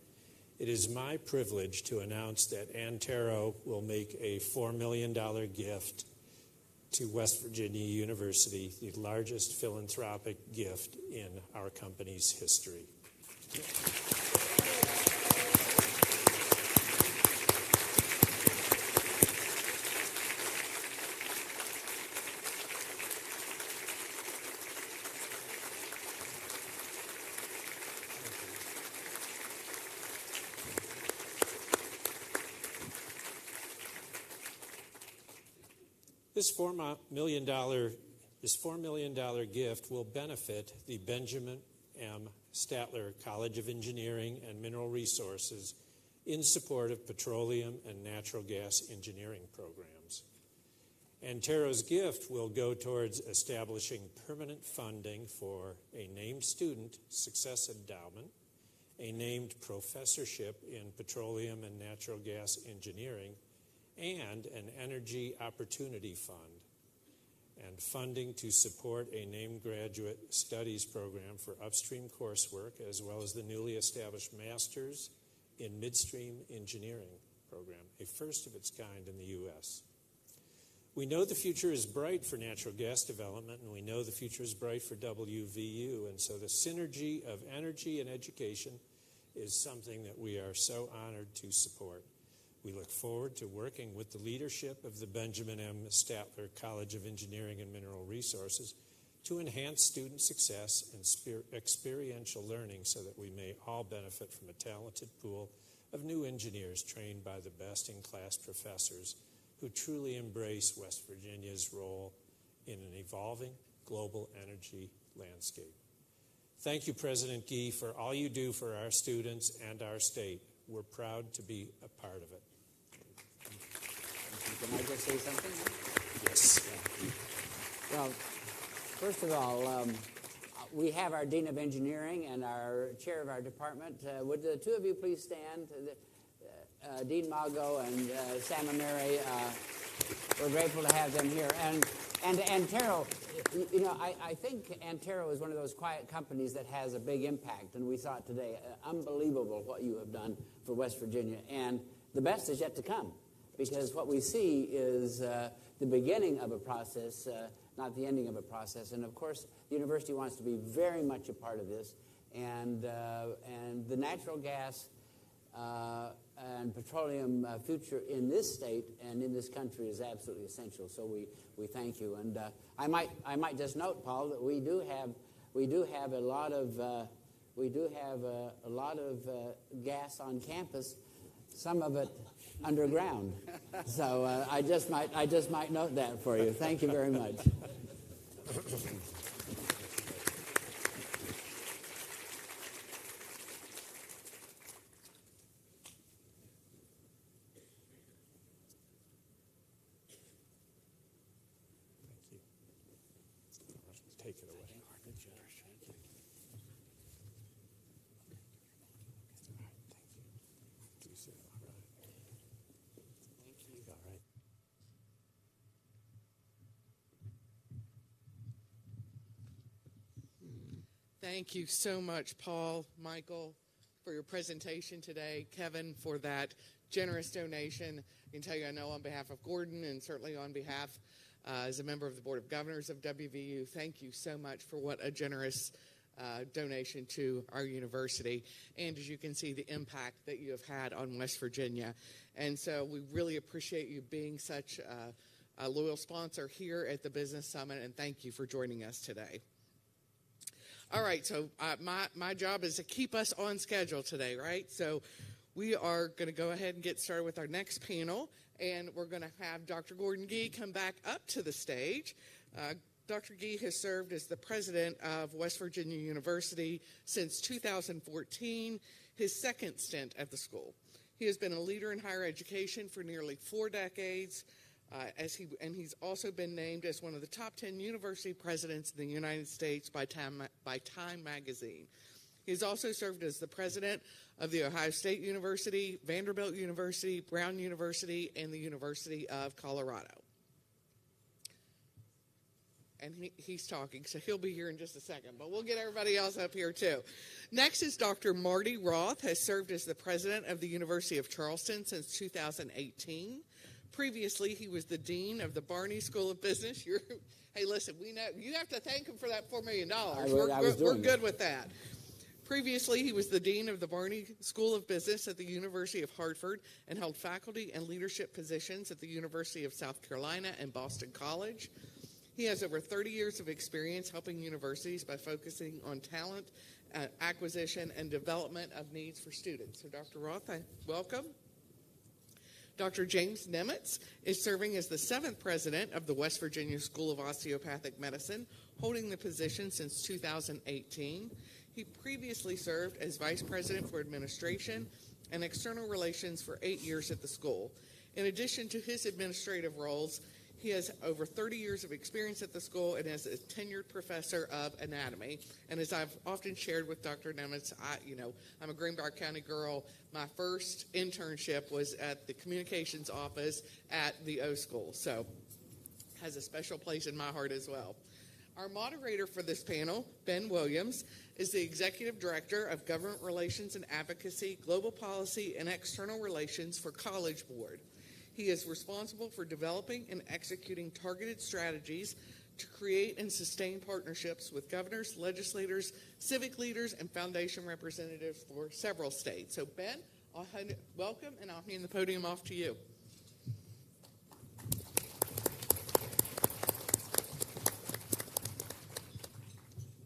it is my privilege to announce that Antero will make a $4 million gift to West Virginia University, the largest philanthropic gift in our company's history. This $4 million gift will benefit the Benjamin M. Statler College of Engineering and Mineral Resources in support of petroleum and natural gas engineering programs. Antero's gift will go towards establishing permanent funding for a named student success endowment, a named professorship in petroleum and natural gas engineering, and an Energy Opportunity Fund, and funding to support a named graduate studies program for upstream coursework, as well as the newly established Masters in Midstream Engineering program, a first of its kind in the U.S. We know the future is bright for natural gas development, and we know the future is bright for WVU, and so the synergy of energy and education is something that we are so honored to support. We look forward to working with the leadership of the Benjamin M. Statler College of Engineering and Mineral Resources to enhance student success and experiential learning so that we may all benefit from a talented pool of new engineers trained by the best-in-class professors who truly embrace West Virginia's role in an evolving global energy landscape. Thank you, President Gee, for all you do for our students and our state. We're proud to be a part of it. Can I just say something? Yes. Well, first of all, we have our Dean of Engineering and our Chair of our department. Would the two of you please stand? Dean Mago and Sam Ameri, we're grateful to have them here. And Antero, you know, I think Antero is one of those quiet companies that has a big impact, and we saw it today. Unbelievable what you have done for West Virginia, and the best is yet to come, because what we see is the beginning of a process, not the ending of a process. And of course, the university wants to be very much a part of this, and the natural gas and petroleum future in this state and in this country is absolutely essential. So we thank you. And I might just note, Paul, that we do have we do have a lot of gas on campus, some of it underground. So I just might note that for you. Thank you very much. Take it away. Thank you so much, Paul, Michael, for your presentation today. Kevin, for that generous donation. I can tell you I know on behalf of Gordon and certainly on behalf as a member of the Board of Governors of WVU, thank you so much for what a generous donation to our university. And as you can see, the impact that you have had on West Virginia. And so we really appreciate you being such a loyal sponsor here at the Business Summit, and thank you for joining us today. All right, so my job is to keep us on schedule today, right? So we are going to go ahead and get started with our next panel, and we're going to have Dr. Gordon Gee come back up to the stage. Dr. Gee has served as the president of West Virginia University since 2014, his second stint at the school. He has been a leader in higher education for nearly 4 decades, and he's also been named as one of the top 10 university presidents in the United States by Time magazine. He's also served as the president of the Ohio State University, Vanderbilt University, Brown University, and the University of Colorado. And he's talking, so he'll be here in just a second, but we'll get everybody else up here too. Next is Dr. Marty Roth, has served as the president of the University of Charleston since 2018. Previously, he was the dean of the Barney School of Business. Hey, listen, we know you have to thank him for that $4 million. We're good with that. Previously, he was the dean of the Barney School of Business at the University of Hartford and held faculty and leadership positions at the University of South Carolina and Boston College. He has over 30 years of experience helping universities by focusing on talent acquisition and development of needs for students. So, Dr. Roth, welcome. Dr. James Nemitz is serving as the 7th president of the West Virginia School of Osteopathic Medicine, holding the position since 2018. He previously served as vice president for administration and external relations for 8 years at the school. In addition to his administrative roles, he has over 30 years of experience at the school and is a tenured professor of anatomy. And as I've often shared with Dr. Nemitz, I'm a Greenbrier County girl. My first internship was at the communications office at the O School, so has a special place in my heart as well. Our moderator for this panel, Ben Williams, is the Executive Director of Government Relations and Advocacy, Global Policy, and External Relations for College Board. He is responsible for developing and executing targeted strategies to create and sustain partnerships with governors, legislators, civic leaders, and foundation representatives for several states. So, Ben, welcome, and I'll hand the podium off to you.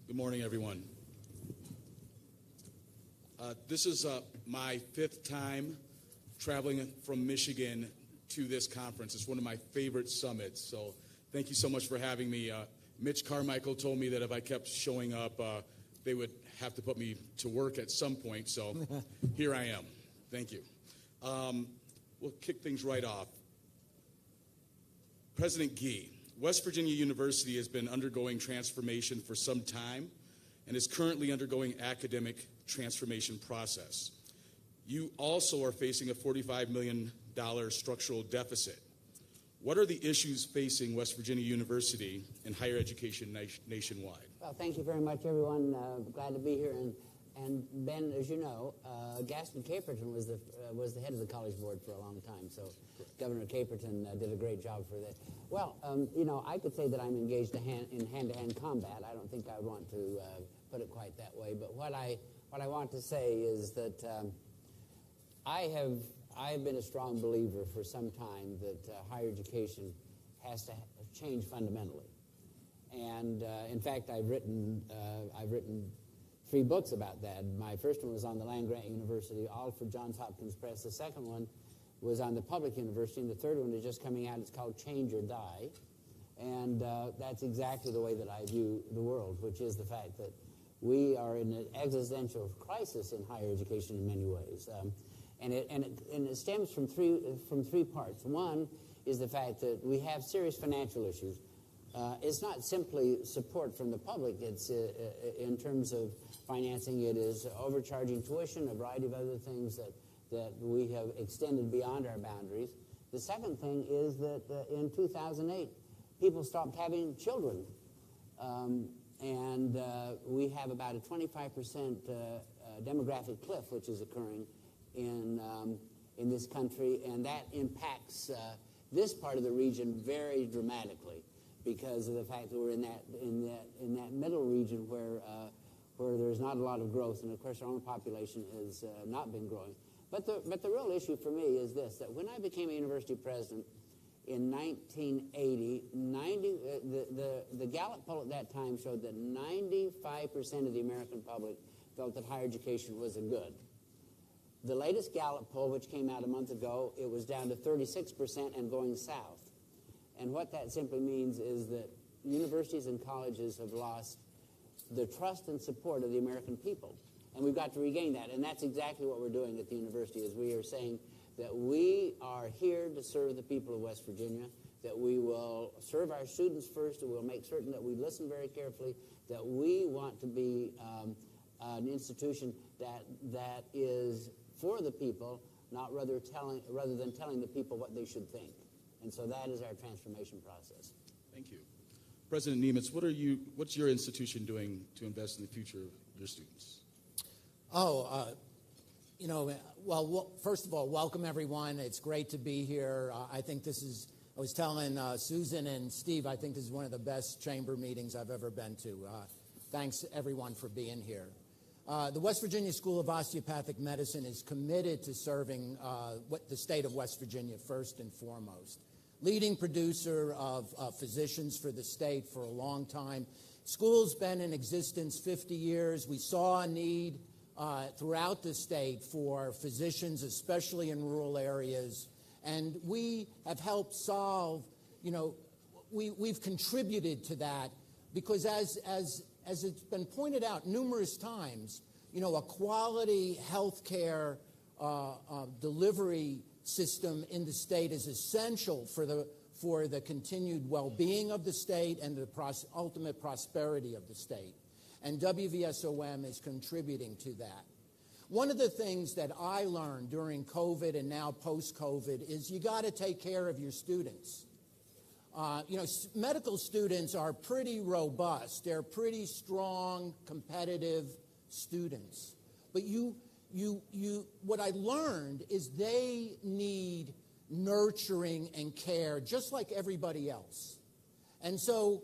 Good morning, everyone. This is my 5th time traveling from Michigan to this conference. It's one of my favorite summits, so thank you so much for having me. Mitch Carmichael told me that if I kept showing up, they would have to put me to work at some point, so here I am. Thank you. We'll kick things right off. President Gee, West Virginia University has been undergoing transformation for some time and is currently undergoing academic transformation process. You also are facing a $45 million structural deficit. What are the issues facing West Virginia University and higher education nationwide? Well, thank you very much, everyone. Glad to be here. And Ben, as you know, Gaston Caperton was the head of the College Board for a long time. So Governor Caperton did a great job for that. Well, I could say that I'm engaged in hand-to-hand combat. I don't think I would want to put it quite that way. But what I want to say is that I have been a strong believer for some time that higher education has to change fundamentally. And in fact, I've written 3 books about that. My first one was on the land-grant university, all for Johns Hopkins Press. The second one was on the public university, and the third one is just coming out. It's called Change or Die. And that's exactly the way that I view the world, which is the fact that we are in an existential crisis in higher education in many ways. And it stems from three parts. One is the fact that we have serious financial issues. It's not simply support from the public. It's in terms of financing. It is overcharging tuition, a variety of other things that we have extended beyond our boundaries. The second thing is that in 2008, people stopped having children. And we have about a 25% demographic cliff, which is occurring in this country, and that impacts this part of the region very dramatically because of the fact that we're in that middle region where there's not a lot of growth, and of course our own population has not been growing. But the real issue for me is this: that when I became a university president in 1980, the Gallup poll at that time showed that 95% of the American public felt that higher education was a good. The latest Gallup poll, which came out a month ago, it was down to 36% and going south. And what that simply means is that universities and colleges have lost the trust and support of the American people. And we've got to regain that. And that's exactly what we're doing at the university, is we are saying that we are here to serve the people of West Virginia, that we will serve our students first, and we'll make certain that we listen very carefully, that we want to be an institution that is for the people, not rather than telling the people what they should think. And so that is our transformation process. Thank you. President Nemitz, what's your institution doing to invest in the future of your students? Well, first of all, welcome everyone. It's great to be here. I think I was telling Susan and Steve, I think this is one of the best chamber meetings I've ever been to. Thanks everyone for being here. The West Virginia School of Osteopathic Medicine is committed to serving the state of West Virginia first and foremost. Leading producer of physicians for the state for a long time. School's been in existence 50 years. We saw a need throughout the state for physicians, especially in rural areas. And we have helped solve, we've contributed to that because as it's been pointed out numerous times, a quality health care delivery system in the state is essential for the continued well-being of the state and the ultimate prosperity of the state. And WVSOM is contributing to that. One of the things that I learned during COVID and now post-COVID is you got to take care of your students. Medical students are pretty robust. They're pretty strong, competitive students. But what I learned is they need nurturing and care just like everybody else. And so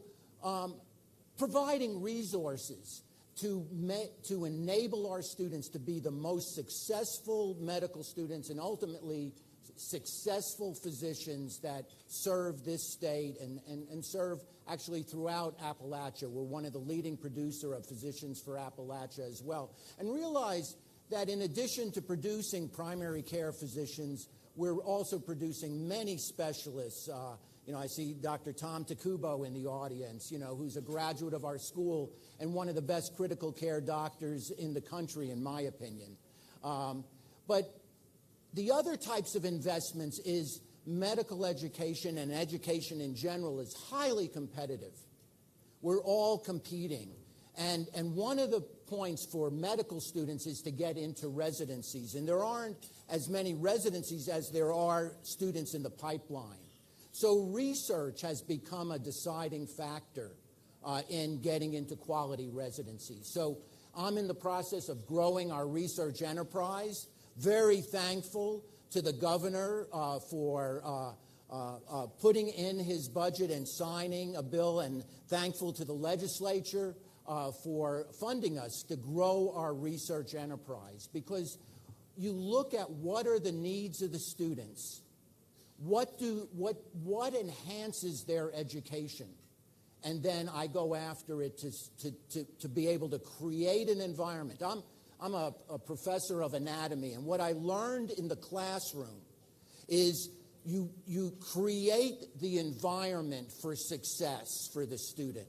providing resources to enable our students to be the most successful medical students and ultimately successful physicians that serve this state and serve actually throughout Appalachia. We're one of the leading producer of physicians for Appalachia as well. And realize that in addition to producing primary care physicians, we're also producing many specialists. I see Dr. Tom Takubo in the audience, who's a graduate of our school and one of the best critical care doctors in the country, in my opinion. But the other types of investments is medical education, and education in general is highly competitive. We're all competing. And one of the points for medical students is to get into residencies. And there aren't as many residencies as there are students in the pipeline. So research has become a deciding factor in getting into quality residencies. So I'm in the process of growing our research enterprise. Very thankful to the governor for putting in his budget and signing a bill, and thankful to the legislature for funding us to grow our research enterprise. Because you look at what are the needs of the students, what enhances their education, and then I go after it to be able to create an environment. I'm a professor of anatomy, and what I learned in the classroom is you create the environment for success for the student.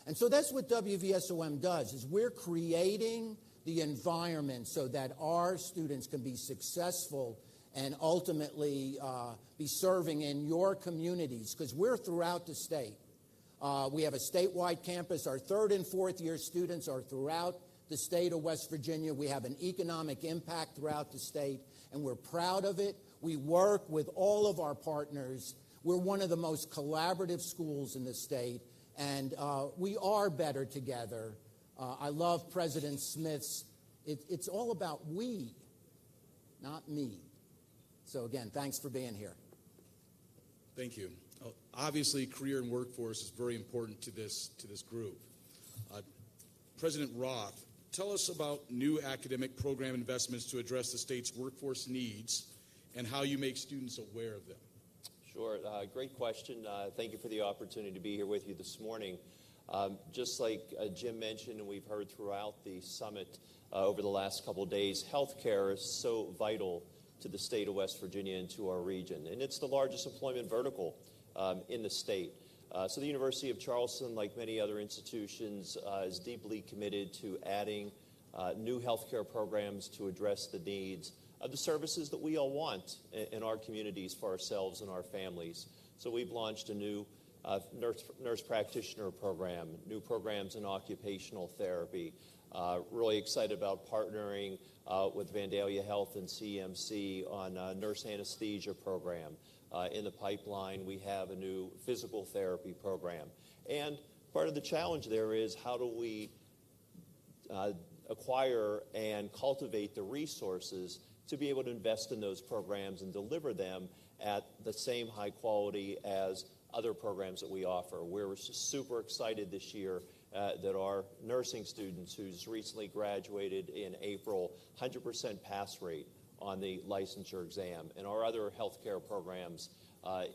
And so that's what WVSOM does, is we're creating the environment so that our students can be successful and ultimately be serving in your communities, because we're throughout the state. We have a statewide campus. Our third and fourth year students are throughout the state of West Virginia. We have an economic impact throughout the state, and we're proud of it. We work with all of our partners. We're one of the most collaborative schools in the state, and we are better together. I love President Smith's, it's all about we, not me. So again, thanks for being here. Thank you. Obviously, career and workforce is very important to this group. President Roth, tell us about new academic program investments to address the state's workforce needs and how you make students aware of them. Sure. Great question. Thank you for the opportunity to be here with you this morning. Just like Jim mentioned, and we've heard throughout the summit over the last couple of days, healthcare is so vital to the state of West Virginia and to our region. And it's the largest employment vertical in the state. So the University of Charleston, like many other institutions, is deeply committed to adding new healthcare programs to address the needs of the services that we all want in our communities for ourselves and our families. So we've launched a new nurse practitioner program, new programs in occupational therapy. Really excited about partnering with Vandalia Health and CMC on a nurse anesthesia program. In the pipeline, we have a new physical therapy program. And part of the challenge there is, how do we acquire and cultivate the resources to be able to invest in those programs and deliver them at the same high quality as other programs that we offer. We're super excited this year that our nursing students, who's recently graduated in April, 100% pass rate on the licensure exam, and our other healthcare programs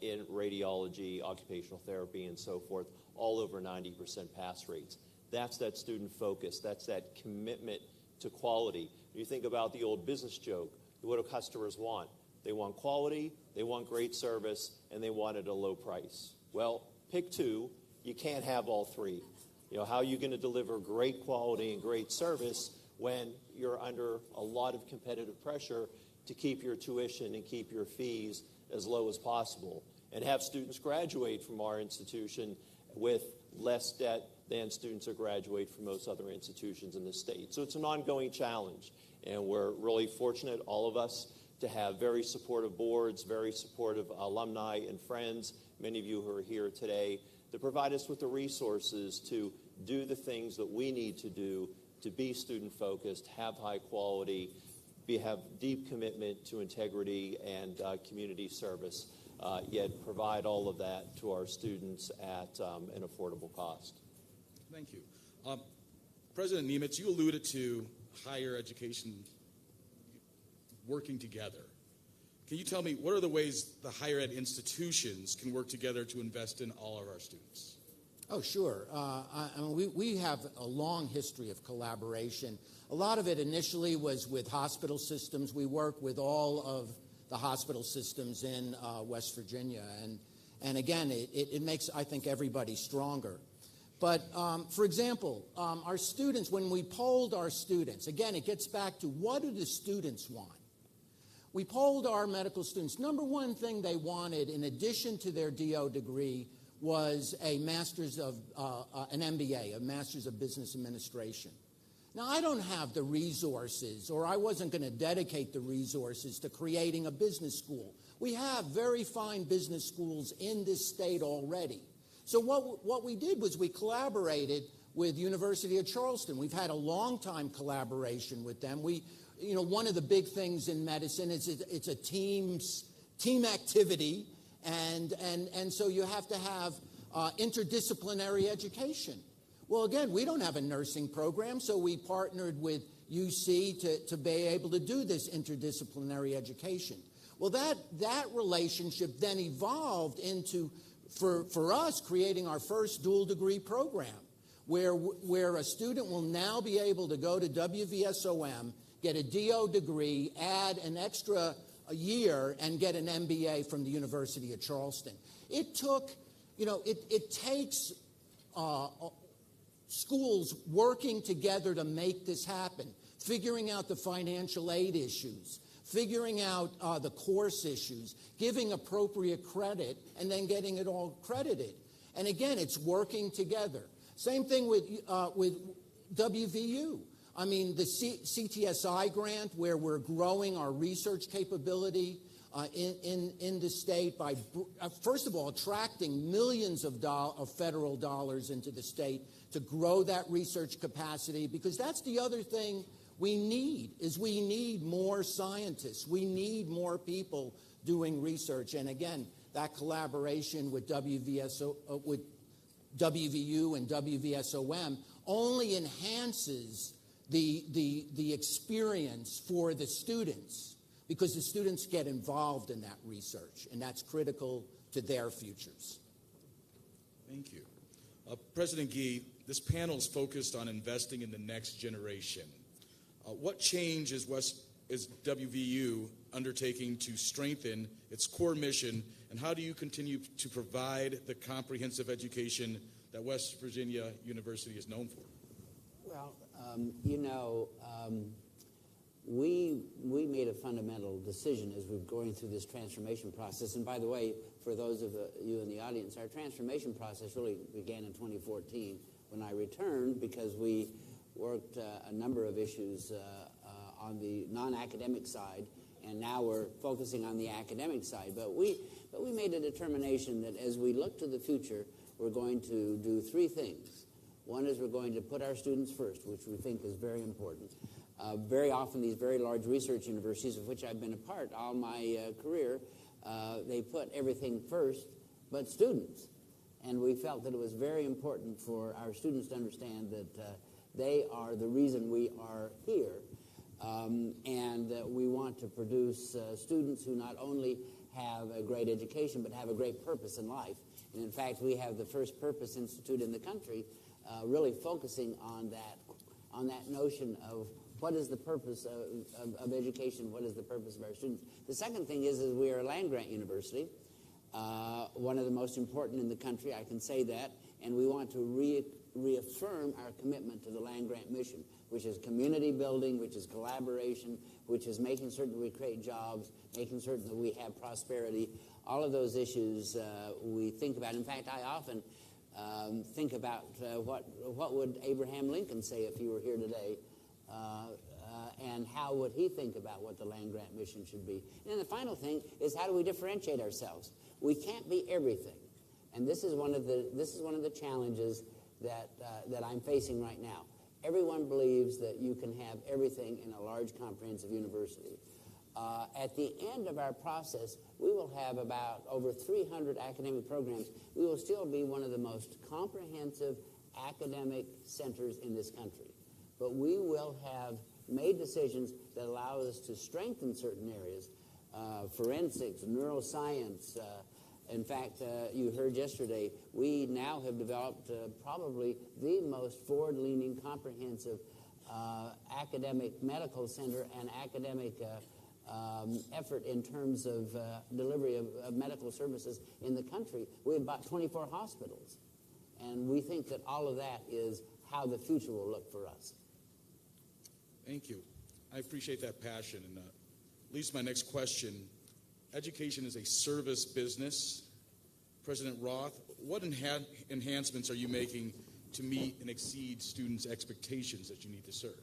in radiology, occupational therapy, and so forth, all over 90% pass rates. That's that student focus. That's that commitment to quality. You think about the old business joke, what do customers want? They want quality, they want great service, and they want it at a low price. Well, pick two. You can't have all three. You know, how are you going to deliver great quality and great service when you're under a lot of competitive pressure to keep your tuition and keep your fees as low as possible, and have students graduate from our institution with less debt than students that graduate from most other institutions in the state? So it's an ongoing challenge, and we're really fortunate, all of us, to have very supportive boards, very supportive alumni and friends, many of you who are here today, to provide us with the resources to do the things that we need to do to be student-focused, have high quality, have deep commitment to integrity and community service, yet provide all of that to our students at an affordable cost. Thank you. President Niemitz, you alluded to higher education working together. Can you tell me, what are the ways the higher ed institutions can work together to invest in all of our students? Oh, sure. We have a long history of collaboration. A lot of it initially was with hospital systems. We work with all of the hospital systems in West Virginia. And again, it makes, I think, everybody stronger. But, for example, our students, when we polled our students, again, it gets back to, what do the students want? We polled our medical students. Number one thing they wanted, in addition to their DO degree, was a master's of, an MBA, a master's of business administration. Now, I don't have the resources, or I wasn't going to dedicate the resources to creating a business school. We have very fine business schools in this state already. So what we did was we collaborated with University of Charleston. We've had a long-time collaboration with them. One of the big things in medicine is it's a team activity, and so you have to have interdisciplinary education. Well, again, we don't have a nursing program, so we partnered with UC to be able to do this interdisciplinary education. Well, that relationship then evolved into for us, creating our first dual degree program, where a student will now be able to go to WVSOM, get a DO degree, add an extra year, and get an MBA from the University of Charleston. It took, it takes schools working together to make this happen, figuring out the financial aid issues, figuring out the course issues, giving appropriate credit, and then getting it all credited. And again, it's working together. Same thing with WVU. I mean, the CTSI grant, where we're growing our research capability in the state by, first of all, attracting millions of federal dollars into the state to grow that research capacity, because that's the other thing we need more scientists. We need more people doing research. And again, that collaboration with with WVU and WVSOM only enhances the experience for the students, because the students get involved in that research, and that's critical to their futures. Thank you. President Gee, this panel is focused on investing in the next generation. What change is WVU undertaking to strengthen its core mission, and how do you continue to provide the comprehensive education that West Virginia University is known for? Well, we made a fundamental decision as we're going through this transformation process. And by the way, for those of you in the audience, our transformation process really began in 2014 when I returned, because we worked a number of issues on the non-academic side, and now we're focusing on the academic side. But we made a determination that as we look to the future, we're going to do three things. One is we're going to put our students first, which we think is very important. Very often these very large research universities, of which I've been a part all my career, they put everything first but students. And we felt that it was very important for our students to understand that they are the reason we are here, and that we want to produce students who not only have a great education but have a great purpose in life. And in fact, we have the first Purpose Institute in the country really focusing on that notion of what is the purpose of education, what is the purpose of our students. The second thing is we are a land-grant university, one of the most important in the country, I can say that, and we want to reaffirm our commitment to the land-grant mission, which is community building, which is collaboration, which is making certain that we create jobs, making certain that we have prosperity. All of those issues we think about. In fact, I often think about what would Abraham Lincoln say if he were here today, and how would he think about what the land-grant mission should be. And then the final thing is, how do we differentiate ourselves? We can't be everything, and this is one of the challenges that I'm facing right now. Everyone believes that you can have everything in a large comprehensive university. At the end of our process, we will have about over 300 academic programs. We will still be one of the most comprehensive academic centers in this country. But we will have made decisions that allow us to strengthen certain areas, forensics, neuroscience. In fact, you heard yesterday, we now have developed probably the most forward-leaning, comprehensive academic medical center and academic effort in terms of delivery of medical services in the country. We have about 24 hospitals. And we think that all of that is how the future will look for us. Thank you. I appreciate that passion. And leads to my next question. Education is a service business. President Roth, what enhancements are you making to meet and exceed students' expectations that you need to serve?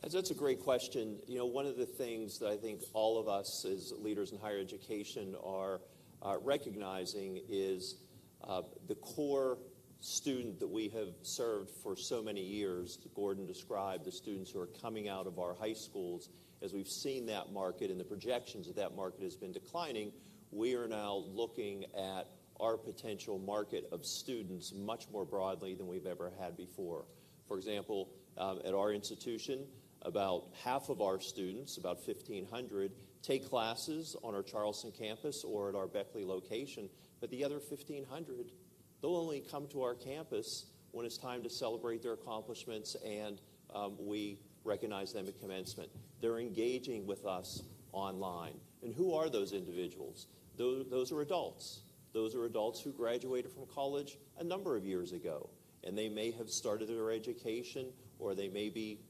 That's a great question. One of the things that I think all of us as leaders in higher education are recognizing is the core student that we have served for so many years. Gordon described the students who are coming out of our high schools. As we've seen that market and the projections of that market has been declining, we are now looking at our potential market of students much more broadly than we've ever had before. For example, at our institution, about half of our students, about 1,500, take classes on our Charleston campus or at our Beckley location But the other 1,500, they'll only come to our campus when it's time to celebrate their accomplishments and we recognize them at commencement. They're engaging with us online. And who are those individuals? Those are adults. Those are adults who graduated from college a number of years ago. And they may have started their education, or they may be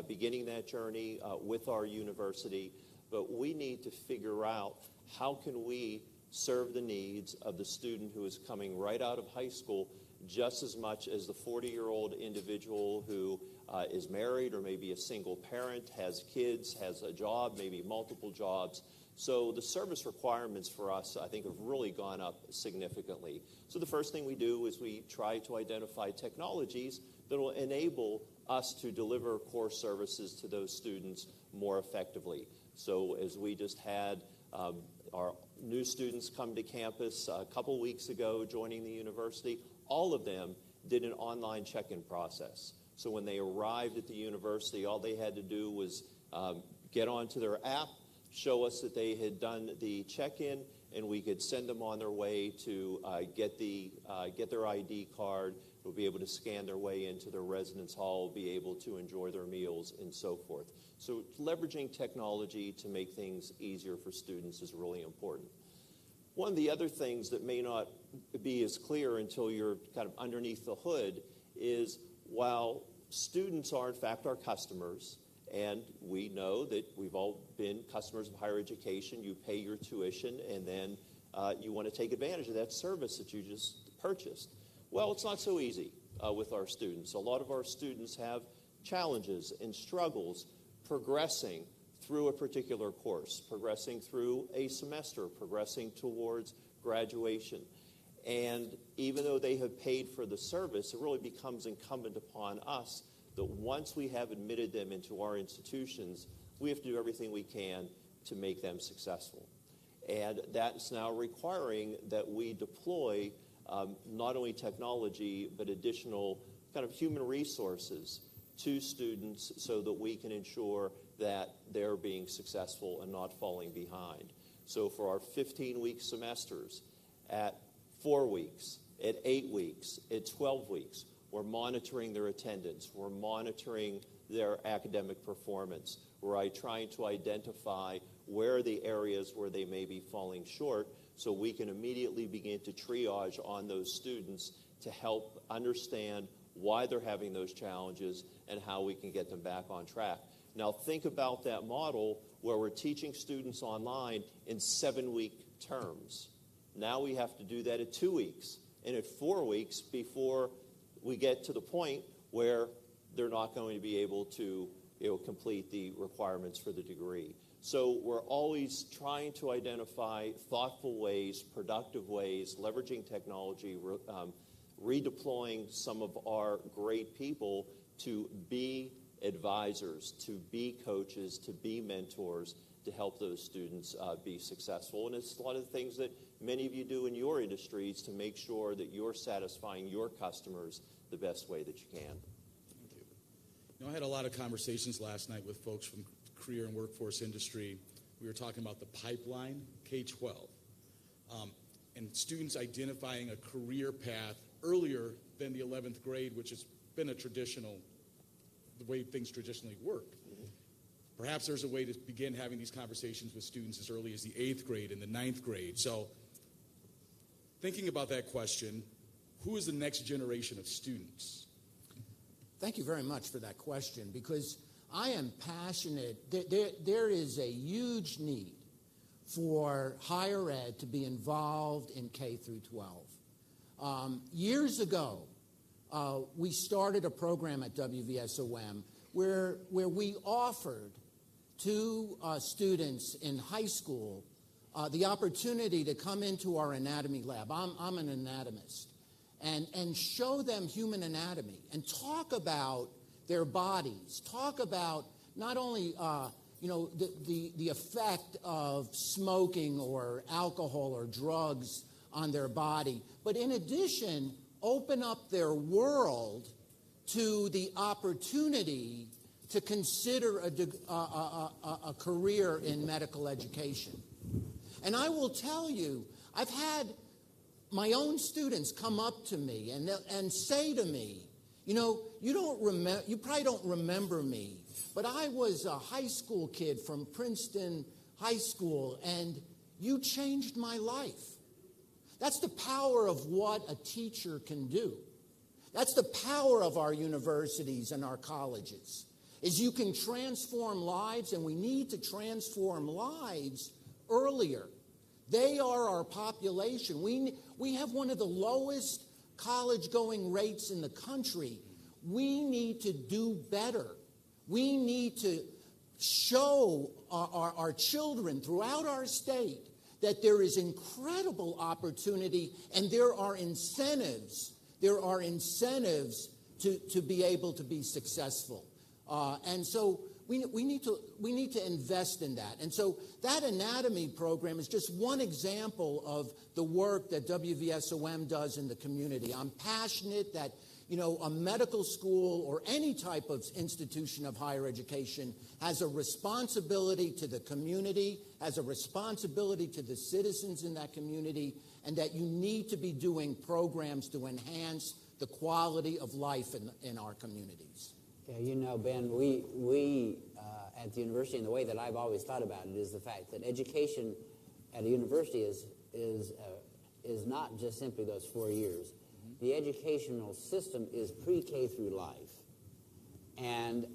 beginning that journey with our university. But we need to figure out how can we serve the needs of the student who is coming right out of high school just as much as the 40-year-old individual who is married or maybe a single parent, has kids, has a job, maybe multiple jobs. So the service requirements for us, I think, have really gone up significantly. So the first thing we do is we try to identify technologies that will enable us to deliver core services to those students more effectively. So as we just had our new students come to campus a couple weeks ago joining the university, all of them did an online check-in process. So when they arrived at the university, all they had to do was get onto their app, show us that they had done the check-in, and we could send them on their way to get their ID card. They'll be able to scan their way into their residence hall, be able to enjoy their meals, and so forth. So leveraging technology to make things easier for students is really important. One of the other things that may not be as clear until you're kind of underneath the hood is while students are, in fact, our customers, and we know that we've all been customers of higher education, you pay your tuition, and then you want to take advantage of that service that you just purchased. Well, it's not so easy with our students. A lot of our students have challenges and struggles progressing through a particular course, progressing through a semester, progressing towards graduation. And even though they have paid for the service, it really becomes incumbent upon us that once we have admitted them into our institutions, we have to do everything we can to make them successful. And that's now requiring that we deploy not only technology, but additional kind of human resources to students so that we can ensure that they're being successful and not falling behind. So for our 15-week semesters, at 4 weeks, at 8 weeks, at 12 weeks, we're monitoring their attendance. We're monitoring their academic performance. We're trying to identify where are the areas where they may be falling short so we can immediately begin to triage on those students to help understand why they're having those challenges and how we can get them back on track. Now think about that model where we're teaching students online in 7-week terms. Now we have to do that at 2 weeks and at 4 weeks before we get to the point where they're not going to be able to complete the requirements for the degree. So we're always trying to identify thoughtful ways, productive ways, leveraging technology, redeploying some of our great people to be advisors, to be coaches, to be mentors, to help those students be successful. And it's a lot of the things that many of you do in your industries to make sure that you're satisfying your customers the best way that you can. Thank you. You know, I had a lot of conversations last night with folks from career and workforce industry. We were talking about the pipeline, K-12, and students identifying a career path earlier than the 11th grade, which has been the way things traditionally work. Perhaps there's a way to begin having these conversations with students as early as the 8th grade and the 9th grade. So thinking about that question, who is the next generation of students? Thank you very much for that question, because I am passionate. There is a huge need for higher ed to be involved in K through 12. Years ago, we started a program at WVSOM where we offered to students in high school the opportunity to come into our anatomy lab. I'm an anatomist. And show them human anatomy and talk about their bodies. Talk about not only the effect of smoking or alcohol or drugs on their body, but in addition, open up their world to the opportunity to consider a career in medical education. And I will tell you, I've had my own students come up to me and say to me, you probably don't remember me, but I was a high school kid from Princeton High School, and you changed my life. That's the power of what a teacher can do. That's the power of our universities and our colleges, is you can transform lives, and we need to transform lives earlier. They are our population. We have one of the lowest college-going rates in the country. We need to do better. We need to show our children throughout our state that there is incredible opportunity, and there are incentives. There are incentives to be able to be successful. And so we need to invest in that. And so that anatomy program is just one example of the work that WVSOM does in the community. I'm passionate that, a medical school or any type of institution of higher education has a responsibility to the community, has a responsibility to the citizens in that community, and that you need to be doing programs to enhance the quality of life in our communities. Yeah, Ben, we at the university, and the way that I've always thought about it is the fact that education at a university is not just simply those 4 years. The educational system is pre-K through life, and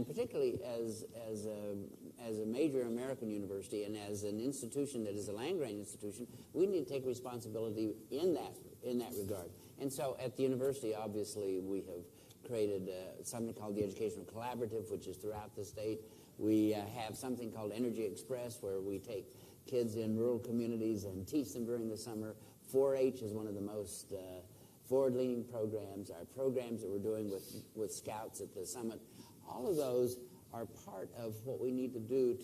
particularly as a major American university and as an institution that is a land-grant institution, we need to take responsibility in that regard. And so, at the university, obviously, we have created something called the Educational Collaborative, which is throughout the state. We have something called Energy Express, where we take kids in rural communities and teach them during the summer. 4-H is one of the most forward-leaning programs. Our programs that we're doing with Scouts at the summit, all of those are part of what we need to do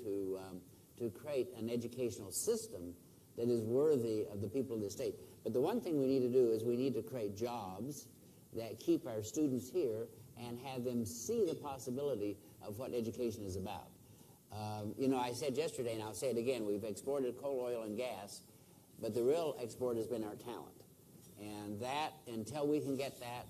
to create an educational system that is worthy of the people of the state. But the one thing we need to do is we need to create jobs that keep our students here and have them see the possibility of what education is about. I said yesterday, and I'll say it again, we've exported coal, oil, and gas, but the real export has been our talent. And that, until we can get that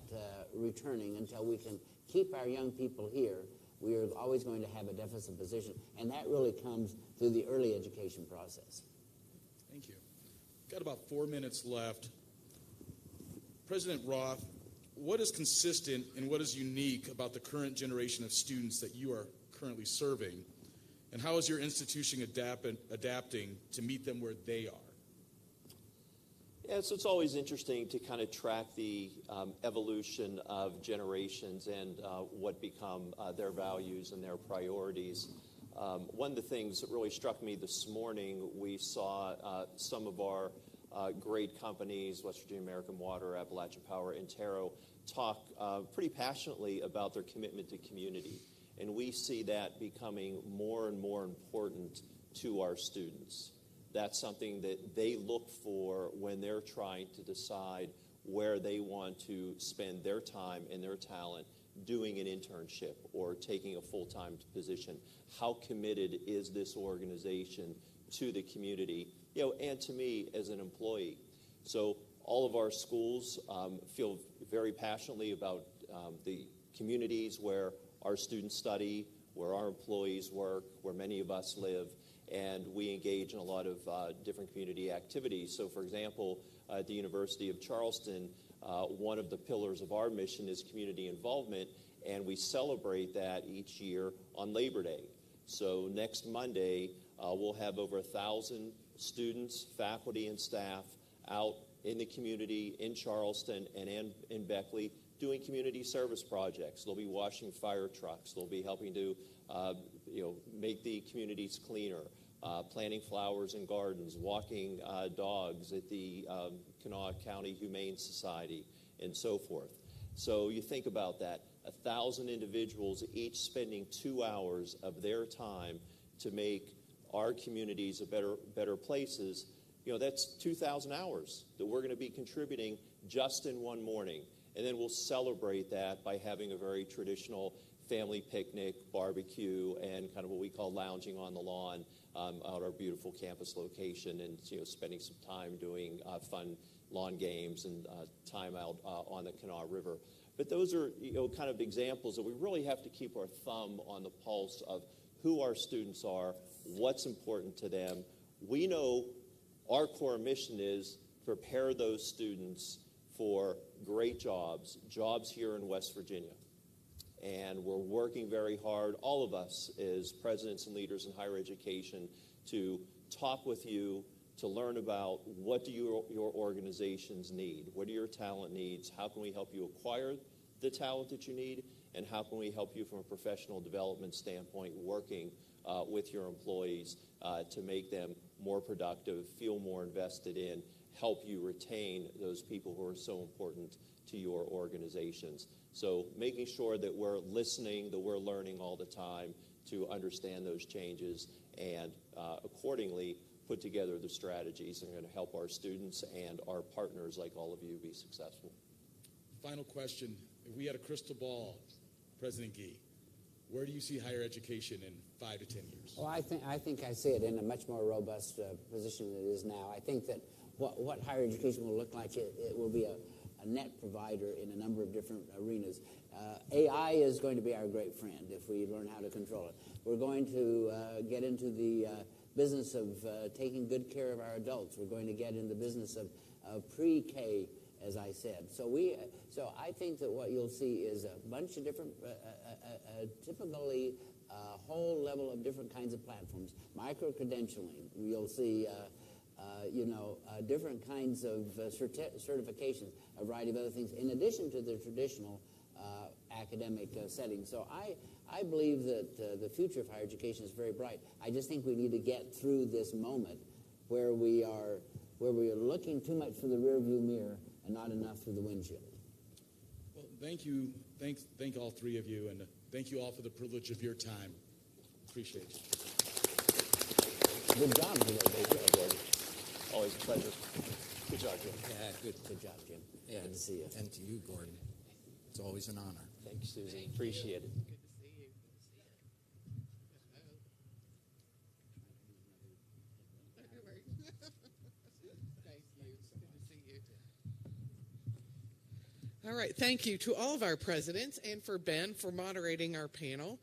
returning, until we can keep our young people here, we are always going to have a deficit position. And that really comes through the early education process. Thank you. Got about 4 minutes left. President Roth, what is consistent and what is unique about the current generation of students that you are currently serving? And how is your institution adapting to meet them where they are? Yeah, so it's always interesting to kind of track the evolution of generations and what become their values and their priorities. One of the things that really struck me this morning, we saw some of our great companies, West Virginia American Water, Appalachian Power, Antero, talk pretty passionately about their commitment to community. And we see that becoming more and more important to our students. That's something that they look for when they're trying to decide where they want to spend their time and their talent doing an internship or taking a full-time position. How committed is this organization to the community, and to me as an employee? So all of our schools feel very passionately about the communities where our students study, where our employees work, where many of us live, and we engage in a lot of different community activities. So, for example, at the University of Charleston, one of the pillars of our mission is community involvement, and we celebrate that each year on Labor Day. So next Monday, we'll have over 1,000 students, faculty, and staff out in the community in Charleston and in Beckley doing community service projects. They'll be washing fire trucks. They'll be helping to make the communities cleaner, planting flowers and gardens, walking dogs at the Kanawha County Humane Society, and so forth. So you think about that, 1,000 individuals each spending 2 hours of their time to make our communities better places. That's 2,000 hours that we're going to be contributing just in one morning. And then we'll celebrate that by having a very traditional family picnic, barbecue, and kind of what we call lounging on the lawn out our beautiful campus location, and spending some time doing fun lawn games and time out on the Kanawha River. But those are kind of examples that we really have to keep our thumb on the pulse of who our students are, what's important to them. We know our core mission is prepare those students for great jobs here in West Virginia. And we're working very hard, all of us as presidents and leaders in higher education, to talk with you, to learn about what do your organizations need, what are your talent needs, how can we help you acquire the talent that you need, and how can we help you from a professional development standpoint working with your employees to make them more productive, feel more invested in, help you retain those people who are so important to your organizations. So making sure that we're listening, that we're learning all the time to understand those changes and accordingly put together the strategies that are going to help our students and our partners like all of you be successful. Final question. If we had a crystal ball, President Gee, where do you see higher education in 5 to 10 years? Well, I think I see it in a much more robust position than it is now. I think that what higher education will look like, it will be a net provider in a number of different arenas. AI is going to be our great friend if we learn how to control it. We're going to get into the business of taking good care of our adults. We're going to get in the business of pre-K, as I said. So I think that what you'll see is a bunch of different, typically a whole level of different kinds of platforms. Micro-credentialing. You'll see, different kinds of certifications, a variety of other things, in addition to the traditional academic setting. So I believe that the future of higher education is very bright. I just think we need to get through this moment where we are looking too much through the rearview mirror and not enough through the windshield. Well, thank you. Thank all three of you, and thank you all for the privilege of your time. Appreciate it. Good job today. Always a pleasure. Good job, Jim. Yeah, good job, Jim. Yeah, good to see you. And to you, Gordon. It's always an honor. Thank you, Susie. Appreciate it. Good to see you. Thank you. Good to see you. All right. Thank you to all of our presidents and for Ben for moderating our panel.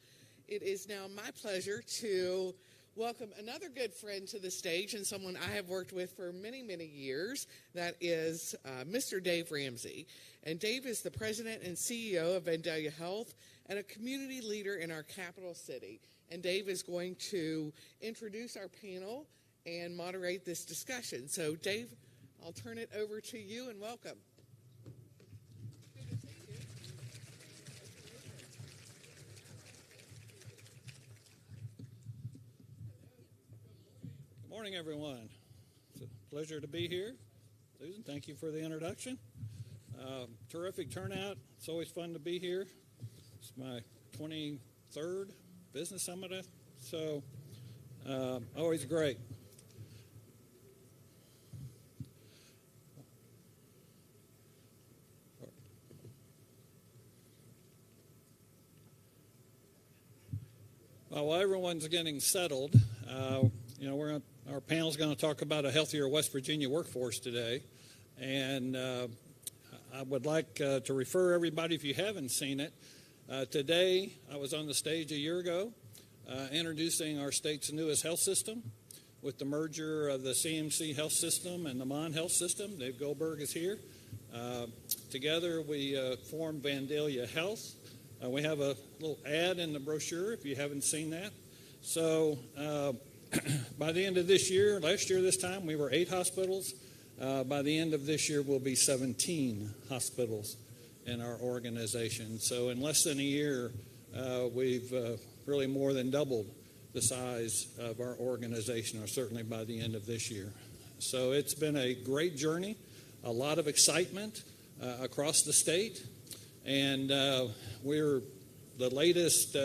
It is now my pleasure to welcome another good friend to the stage and someone I have worked with for many, many years. That is Mr. Dave Ramsey. And Dave is the president and CEO of Vandalia Health and a community leader in our capital city. And Dave is going to introduce our panel and moderate this discussion. So, Dave, I'll turn it over to you and welcome. Good morning, everyone. It's a pleasure to be here. Susan, thank you for the introduction. Terrific turnout. It's always fun to be here. It's my 23rd business summit, so always great. While everyone's getting settled, our panel's going to talk about a healthier West Virginia workforce today, and I would like to refer everybody, if you haven't seen it, today I was on the stage a year ago introducing our state's newest health system with the merger of the CMC Health System and the Mon Health System. Dave Goldberg is here. Together we formed Vandalia Health. We have a little ad in the brochure if you haven't seen that. So by the end of this year, last year this time we were 8 hospitals. By the end of this year we'll be 17 hospitals in our organization. So in less than a year we've really more than doubled the size of our organization, or certainly by the end of this year. So it's been a great journey, a lot of excitement across the state, and we're the latest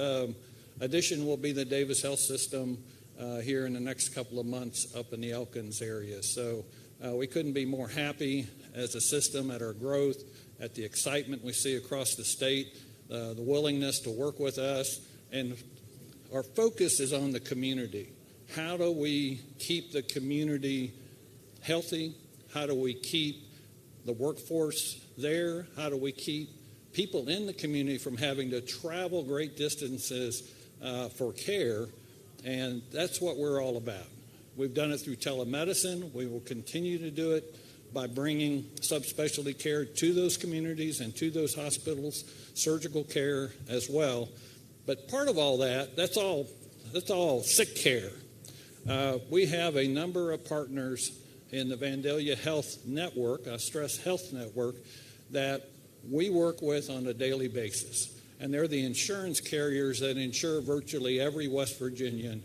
addition will be the Davis Health System here in the next couple of months up in the Elkins area. So we couldn't be more happy as a system at our growth, at the excitement we see across the state, the willingness to work with us, and our focus is on the community. How do we keep the community healthy? How do we keep the workforce there? How do we keep people in the community from having to travel great distances for care? And that's what we're all about. We've done it through telemedicine. We will continue to do it by bringing subspecialty care to those communities and to those hospitals, surgical care as well. But part of all that, that's all sick care. We have a number of partners in the Vandalia Health Network, I stress Health Network, that we work with on a daily basis. And they're the insurance carriers that insure virtually every West Virginian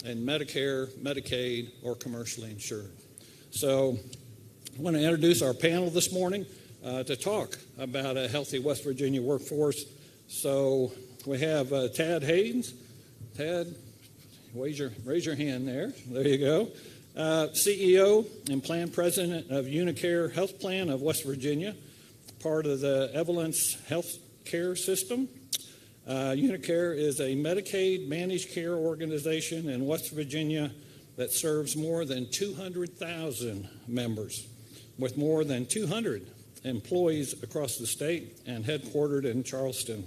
in Medicare, Medicaid, or commercially insured. So I want to introduce our panel this morning to talk about a healthy West Virginia workforce. So we have Tad Haynes. Tad, raise your hand there. There you go. CEO and plan president of Unicare Health Plan of West Virginia, part of the Evolence Health Care System. Unicare is a Medicaid managed care organization in West Virginia that serves more than 200,000 members with more than 200 employees across the state and headquartered in Charleston.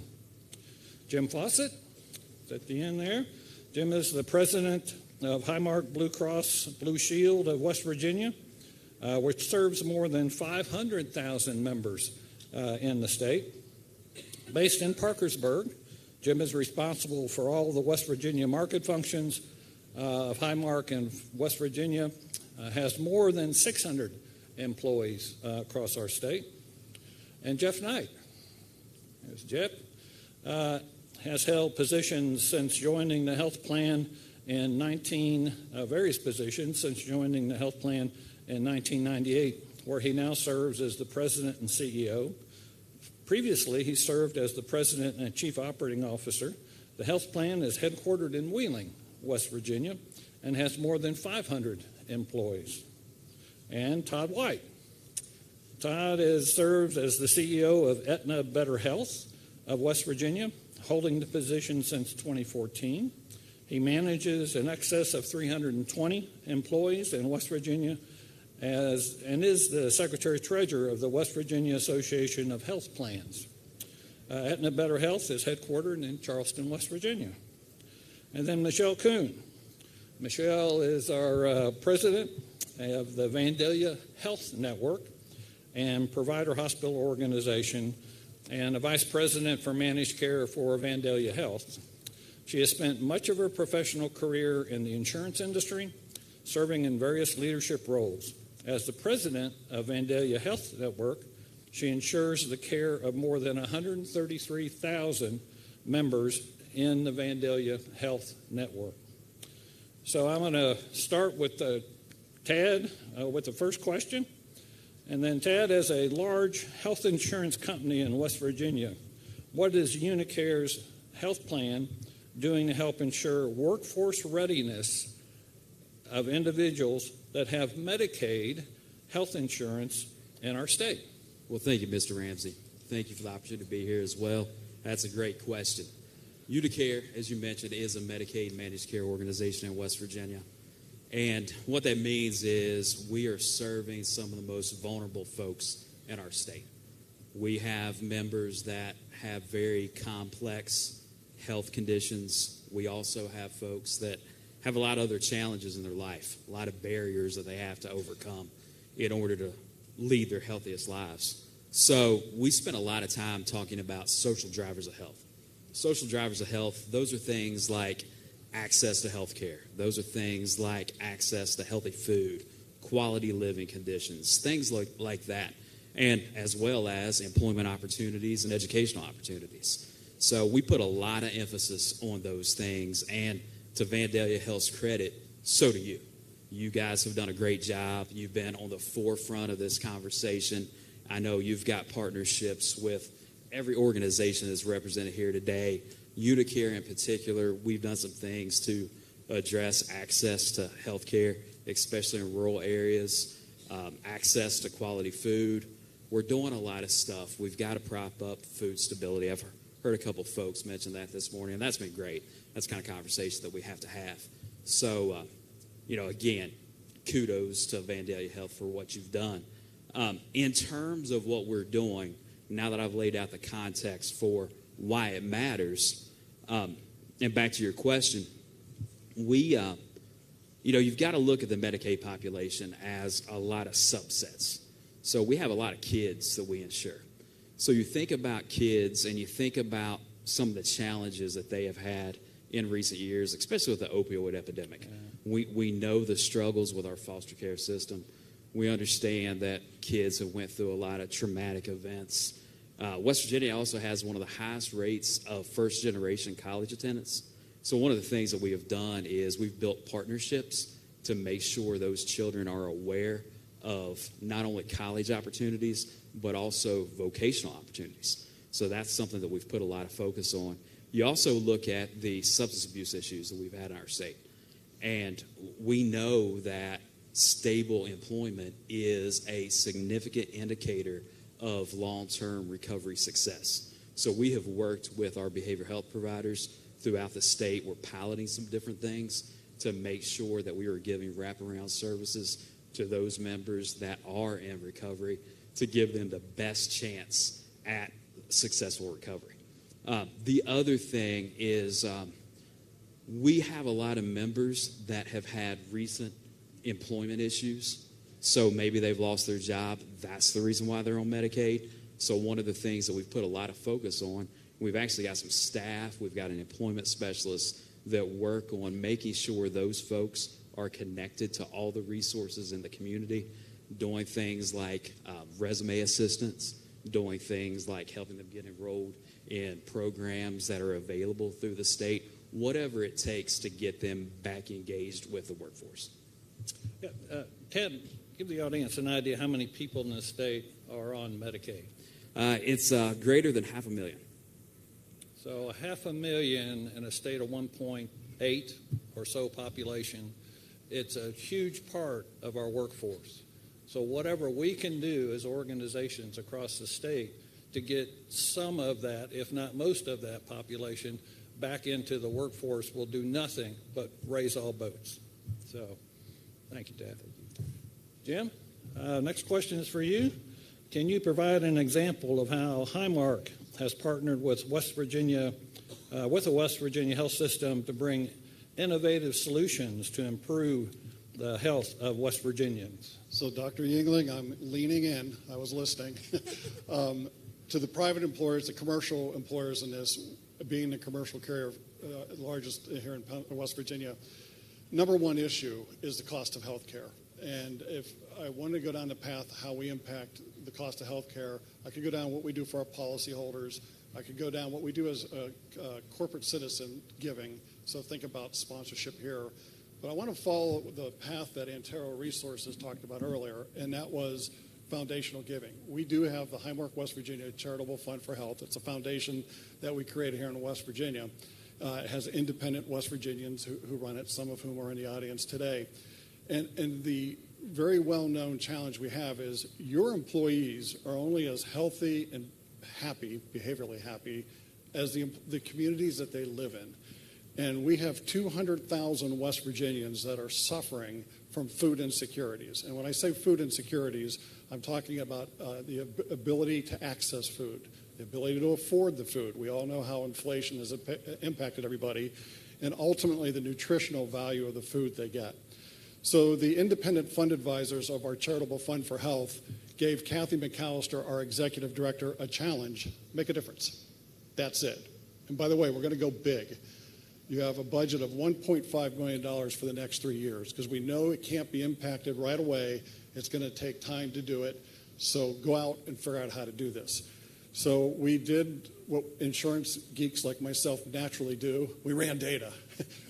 Jim Fawcett is at the end there. Jim is the president of Highmark Blue Cross Blue Shield of West Virginia, which serves more than 500,000 members in the state. Based in Parkersburg, Jim is responsible for all the West Virginia market functions of Highmark in West Virginia, has more than 600 employees across our state. And Jeff Knight, there's Jeff, has held positions since joining the health plan in various positions since joining the health plan in 1998, where he now serves as the president and CEO. Previously, he served as the president and chief operating officer. The health plan is headquartered in Wheeling, West Virginia, and has more than 500 employees. And Todd White. Todd serves as the CEO of Aetna Better Health of West Virginia, holding the position since 2014. He manages in excess of 320 employees in West Virginia and is the secretary-treasurer of the West Virginia Association of Health Plans. Aetna Better Health is headquartered in Charleston, West Virginia. And then Michelle Kuhn. Michelle is our president of the Vandalia Health Network and Provider Hospital Organization and a vice president for managed care for Vandalia Health. She has spent much of her professional career in the insurance industry, serving in various leadership roles. As the president of Vandalia Health Network, she ensures the care of more than 133,000 members in the Vandalia Health Network. So I'm going to start with Tad with the first question. And then Tad, as a large health insurance company in West Virginia, what is Unicare's health plan doing to help ensure workforce readiness of individuals that have Medicaid health insurance in our state? Well, thank you, Mr. Ramsey. Thank you for the opportunity to be here as well. That's a great question. Unicare, as you mentioned, is a Medicaid managed care organization in West Virginia. And what that means is we are serving some of the most vulnerable folks in our state. We have members that have very complex health conditions. We also have folks that have a lot of other challenges in their life, a lot of barriers that they have to overcome in order to lead their healthiest lives. So we spend a lot of time talking about social drivers of health. Social drivers of health, those are things like access to health care. Those are things like access to healthy food, quality living conditions, things like that, and as well as employment opportunities and educational opportunities. So we put a lot of emphasis on those things, and to Vandalia Health's credit, so do you. You guys have done a great job. You've been on the forefront of this conversation. I know you've got partnerships with every organization that's represented here today. Unicare in particular, we've done some things to address access to health care, especially in rural areas, access to quality food. We're doing a lot of stuff. We've got to prop up food stability. I've heard a couple folks mention that this morning, and that's been great. That's the kind of conversation that we have to have. So, again, kudos to Vandalia Health for what you've done. In terms of what we're doing, now that I've laid out the context for why it matters, and back to your question, you've got to look at the Medicaid population as a lot of subsets. So we have a lot of kids that we insure. So you think about kids and you think about some of the challenges that they have had in recent years, especially with the opioid epidemic. We know the struggles with our foster care system. We understand that kids have went through a lot of traumatic events. West Virginia also has one of the highest rates of first-generation college attendance. So one of the things that we have done is we've built partnerships to make sure those children are aware of not only college opportunities, but also vocational opportunities. So that's something that we've put a lot of focus on. You also look at the substance abuse issues that we've had in our state. And we know that stable employment is a significant indicator of long-term recovery success. So we have worked with our behavioral health providers throughout the state. We're piloting some different things to make sure that we are giving wraparound services to those members that are in recovery to give them the best chance at successful recovery. The other thing is we have a lot of members that have had recent employment issues. So maybe they've lost their job. That's the reason why they're on Medicaid. So one of the things that we've put a lot of focus on, we've actually got some staff, we've got an employment specialist that work on making sure those folks are connected to all the resources in the community, doing things like resume assistance, doing things like helping them get enrolled in programs that are available through the state, whatever it takes to get them back engaged with the workforce. Yeah, Ted, give the audience an idea how many people in the state are on Medicaid. It's greater than 500,000. So 500,000 in a state of 1.8 or so population, it's a huge part of our workforce. So whatever we can do as organizations across the state to get some of that, if not most of that population, back into the workforce will do nothing but raise all boats. So thank you, Dad. Jim, next question is for you. Can you provide an example of how Highmark has partnered with the West Virginia health system to bring innovative solutions to improve the health of West Virginians? So, Dr. Yingling, I'm leaning in. I was listening. To the private employers, the commercial employers in this, being the commercial carrier largest here in West Virginia, number one issue is the cost of health care. And if I want to go down the path how we impact the cost of health care, I could go down what we do for our policyholders. I could go down what we do as a corporate citizen giving. So think about sponsorship here. But I want to follow the path that Antero Resources talked about earlier, and that was foundational giving. We do have the Highmark West Virginia Charitable Fund for Health. It's a foundation that we created here in West Virginia. It has independent West Virginians who run it, some of whom are in the audience today. And the very well-known challenge we have is your employees are only as healthy and happy, behaviorally happy, as the communities that they live in. And we have 200,000 West Virginians that are suffering from food insecurities. And when I say food insecurities, I'm talking about the ability to access food, the ability to afford the food. We all know how inflation has impacted everybody, and ultimately the nutritional value of the food they get. So the independent fund advisors of our Charitable Fund for Health gave Kathy McAllister, our executive director, a challenge: make a difference. That's it. And by the way, we're going to go big. You have a budget of $1.5 million for the next 3 years because we know it can't be impacted right away. It's going to take time to do it. So go out and figure out how to do this. So we did what insurance geeks like myself naturally do. We ran data,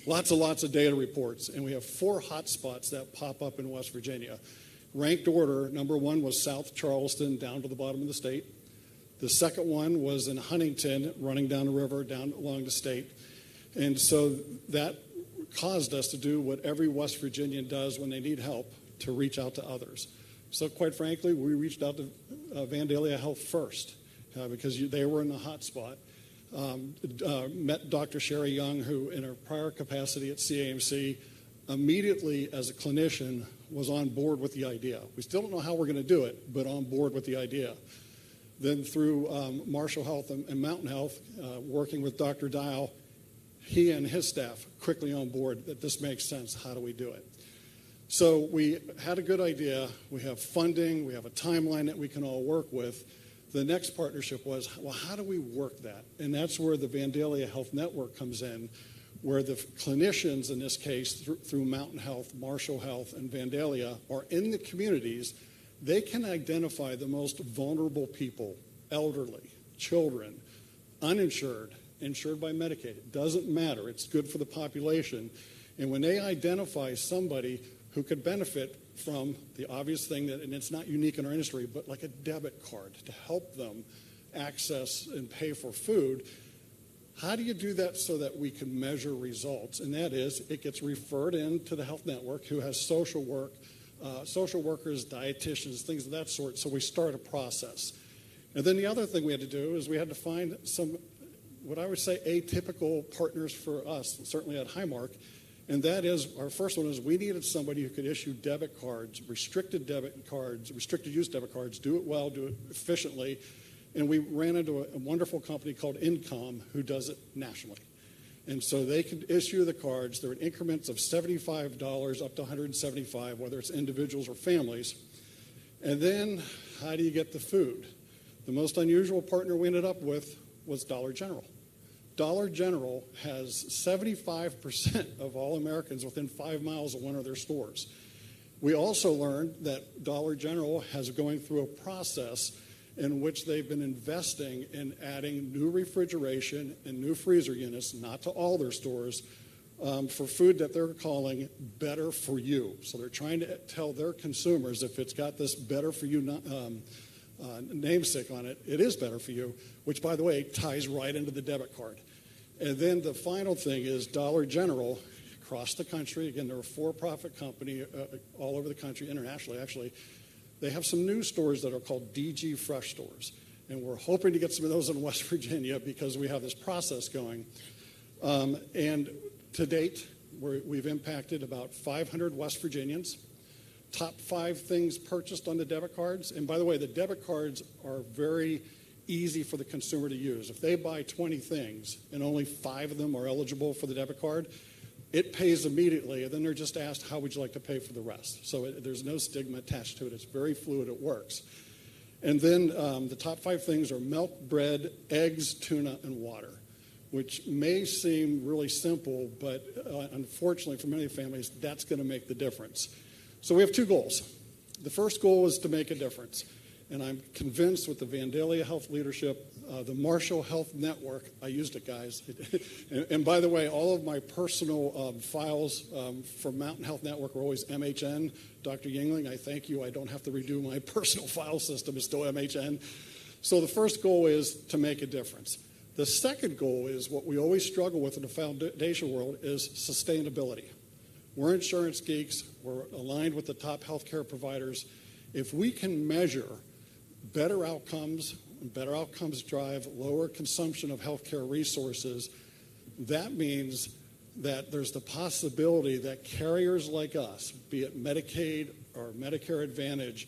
lots of data reports, and we have 4 hotspots that pop up in West Virginia. Ranked order, number 1 was South Charleston, down to the bottom of the state. The second one was in Huntington, running down the river, down along the state. And so that caused us to do what every West Virginian does when they need help, to reach out to others. So quite frankly, we reached out to Vandalia Health first because they were in the hot spot. Met Dr. Sherry Young, who in her prior capacity at CAMC immediately, as a clinician, was on board with the idea. We still don't know how we're going to do it, but on board with the idea. Then through Marshall Health and Mountain Health, working with Dr. Dial, he and his staff quickly on board that this makes sense. How do we do it? So we had a good idea. We have funding. We have a timeline that we can all work with. The next partnership was, well, how do we work that? And that's where the Vandalia Health Network comes in, where the clinicians, in this case, through Mountain Health, Marshall Health, and Vandalia, are in the communities. They can identify the most vulnerable people, elderly, children, uninsured, insured by Medicaid. It doesn't matter. It's good for the population. And when they identify somebody who could benefit from the obvious thing, that, and it's not unique in our industry, but like a debit card to help them access and pay for food, how do you do that so that we can measure results? And that is, it gets referred into the health network, who has social workers, dietitians, things of that sort. So we start a process. And then the other thing we had to do is we had to find some, what I would say, atypical partners for us, certainly at Highmark. And that is, our first one is we needed somebody who could issue debit cards, restricted use debit cards, do it well, do it efficiently. And we ran into a wonderful company called Incom who does it nationally. And so they could issue the cards. They're in increments of $75 up to $175, whether it's individuals or families. And then how do you get the food? The most unusual partner we ended up with was Dollar General. Dollar General has 75% of all Americans within 5 miles of one of their stores. We also learned that Dollar General has going through a process in which they've been investing in adding new refrigeration and new freezer units, not to all their stores, for food that they're calling better for you. So they're trying to tell their consumers, if it's got this better for you namesake on it, it is better for you, which, by the way, ties right into the debit card. And then the final thing is Dollar General, across the country, again, they're a for-profit company all over the country, internationally, actually. They have some new stores that are called DG Fresh stores. And we're hoping to get some of those in West Virginia because we have this process going. And to date, we've impacted about 500 West Virginians. Top 5 things purchased on the debit cards. And by the way, the debit cards are very easy for the consumer to use. If they buy 20 things and only 5 of them are eligible for the debit card, it pays immediately, and then they're just asked, how would you like to pay for the rest? So there's no stigma attached to it. It's very fluid. It works. And then the top 5 things are milk, bread, eggs, tuna, and water, which may seem really simple, but unfortunately for many families, that's going to make the difference. So we have 2 goals. The first goal is to make a difference. And I'm convinced with the Vandalia Health leadership, the Marshall Health Network, I used it, guys. and by the way, all of my personal files for Mountain Health Network are always MHN. Dr. Yingling, I thank you. I don't have to redo my personal file system. It's still MHN. So the first goal is to make a difference. The second goal is what we always struggle with in the foundation world is sustainability. We're insurance geeks. We're aligned with the top healthcare providers. If we can measure better outcomes drive lower consumption of healthcare resources, that means that there's the possibility that carriers like us, be it Medicaid or Medicare Advantage,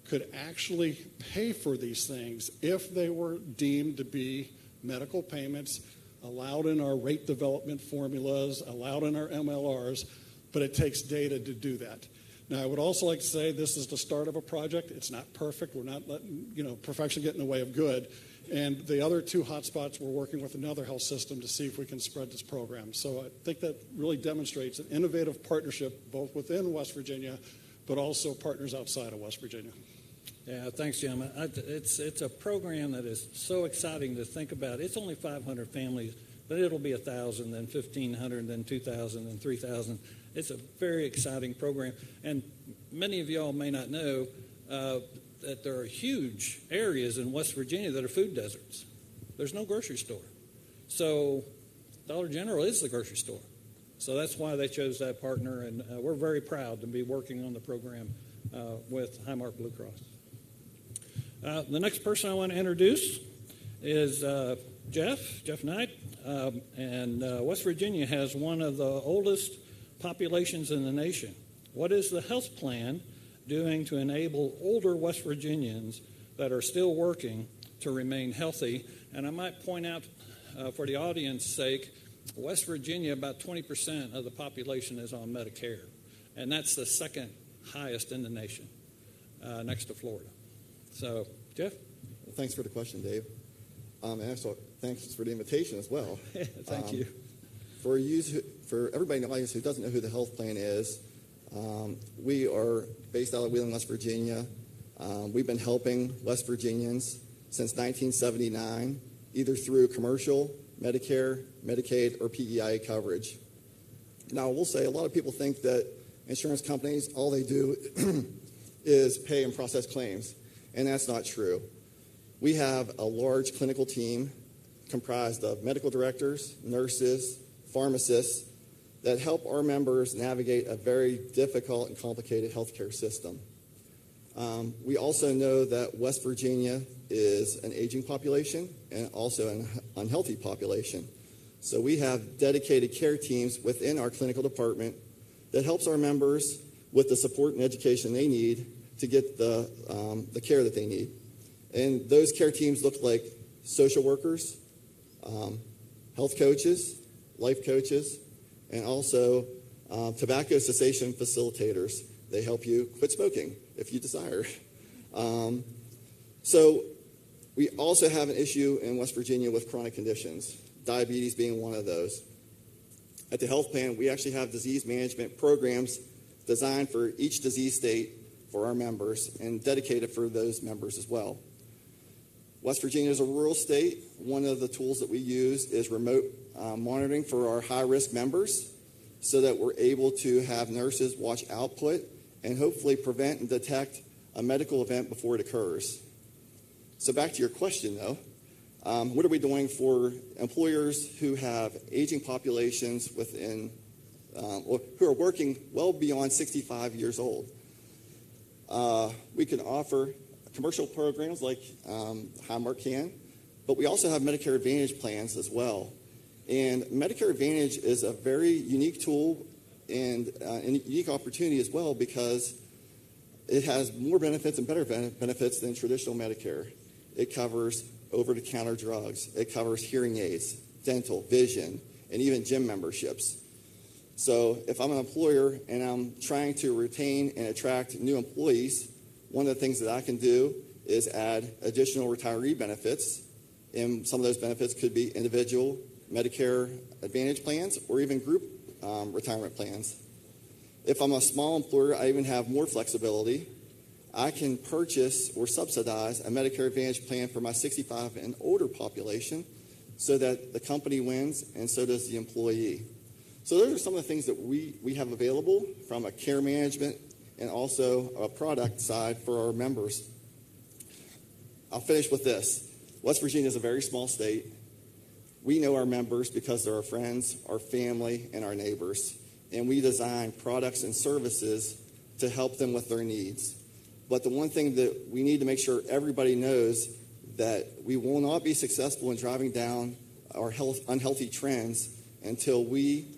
could actually pay for these things if they were deemed to be medical payments, allowed in our rate development formulas, allowed in our MLRs, but it takes data to do that. Now, I would also like to say this is the start of a project. It's not perfect. We're not letting perfection get in the way of good. And the other 2 hotspots, we're working with another health system to see if we can spread this program. So I think that really demonstrates an innovative partnership both within West Virginia, but also partners outside of West Virginia. Yeah, thanks, Jim. It's a program that is so exciting to think about. It's only 500 families, but it'll be 1,000, then 1,500, then 2,000, then 3,000. It's a very exciting program. And many of y'all may not know that there are huge areas in West Virginia that are food deserts. There's no grocery store. So Dollar General is the grocery store. So that's why they chose that partner, and we're very proud to be working on the program with Highmark Blue Cross. The next person I want to introduce is Jeff Knight. And West Virginia has one of the oldest populations in the nation. What is the health plan doing to enable older West Virginians that are still working to remain healthy? And I might point out, for the audience's sake, West Virginia, about 20% of the population is on Medicare, and that's the second highest in the nation, next to Florida. So, Jeff? Well, thanks for the question, Dave. And also, thanks for the invitation as well. Thank you. For everybody in the audience who doesn't know who the health plan is, we are based out of Wheeling, West Virginia. We've been helping West Virginians since 1979, either through commercial, Medicare, Medicaid, or PEI coverage. Now, I will say a lot of people think that insurance companies, all they do is pay and process claims, and that's not true. We have a large clinical team comprised of medical directors, nurses, pharmacists that help our members navigate a very difficult and complicated healthcare system. We also know that West Virginia is an aging population and also an unhealthy population. So we have dedicated care teams within our clinical department that helps our members with the support and education they need to get the care that they need. And those care teams look like social workers, health coaches, life coaches, and also tobacco cessation facilitators. They help you quit smoking if you desire. So we also have an issue in West Virginia with chronic conditions, diabetes being one of those. At the health plan, we actually have disease management programs designed for each disease state for our members and dedicated for those members as well. West Virginia is a rural state. One of the tools that we use is remote monitoring for our high-risk members so that we're able to have nurses watch output and hopefully prevent and detect a medical event before it occurs. So back to your question, though. What are we doing for employers who have aging populations within, who are working well beyond 65 years old? We can offer commercial programs like Highmark can, but we also have Medicare Advantage plans as well. And Medicare Advantage is a very unique tool and a unique opportunity as well because it has more benefits and better benefits than traditional Medicare. It covers over-the-counter drugs. It covers hearing aids, dental, vision, and even gym memberships. So if I'm an employer and I'm trying to retain and attract new employees, one of the things that I can do is add additional retiree benefits. And some of those benefits could be individual Medicare Advantage plans or even group retirement plans. If I'm a small employer, I even have more flexibility. I can purchase or subsidize a Medicare Advantage plan for my 65 and older population so that the company wins and so does the employee. So those are some of the things that we have available from a care management and also a product side for our members. I'll finish with this. West Virginia is a very small state. We know our members because they're our friends, our family, and our neighbors. And we design products and services to help them with their needs. But the one thing that we need to make sure everybody knows that we will not be successful in driving down our unhealthy trends until we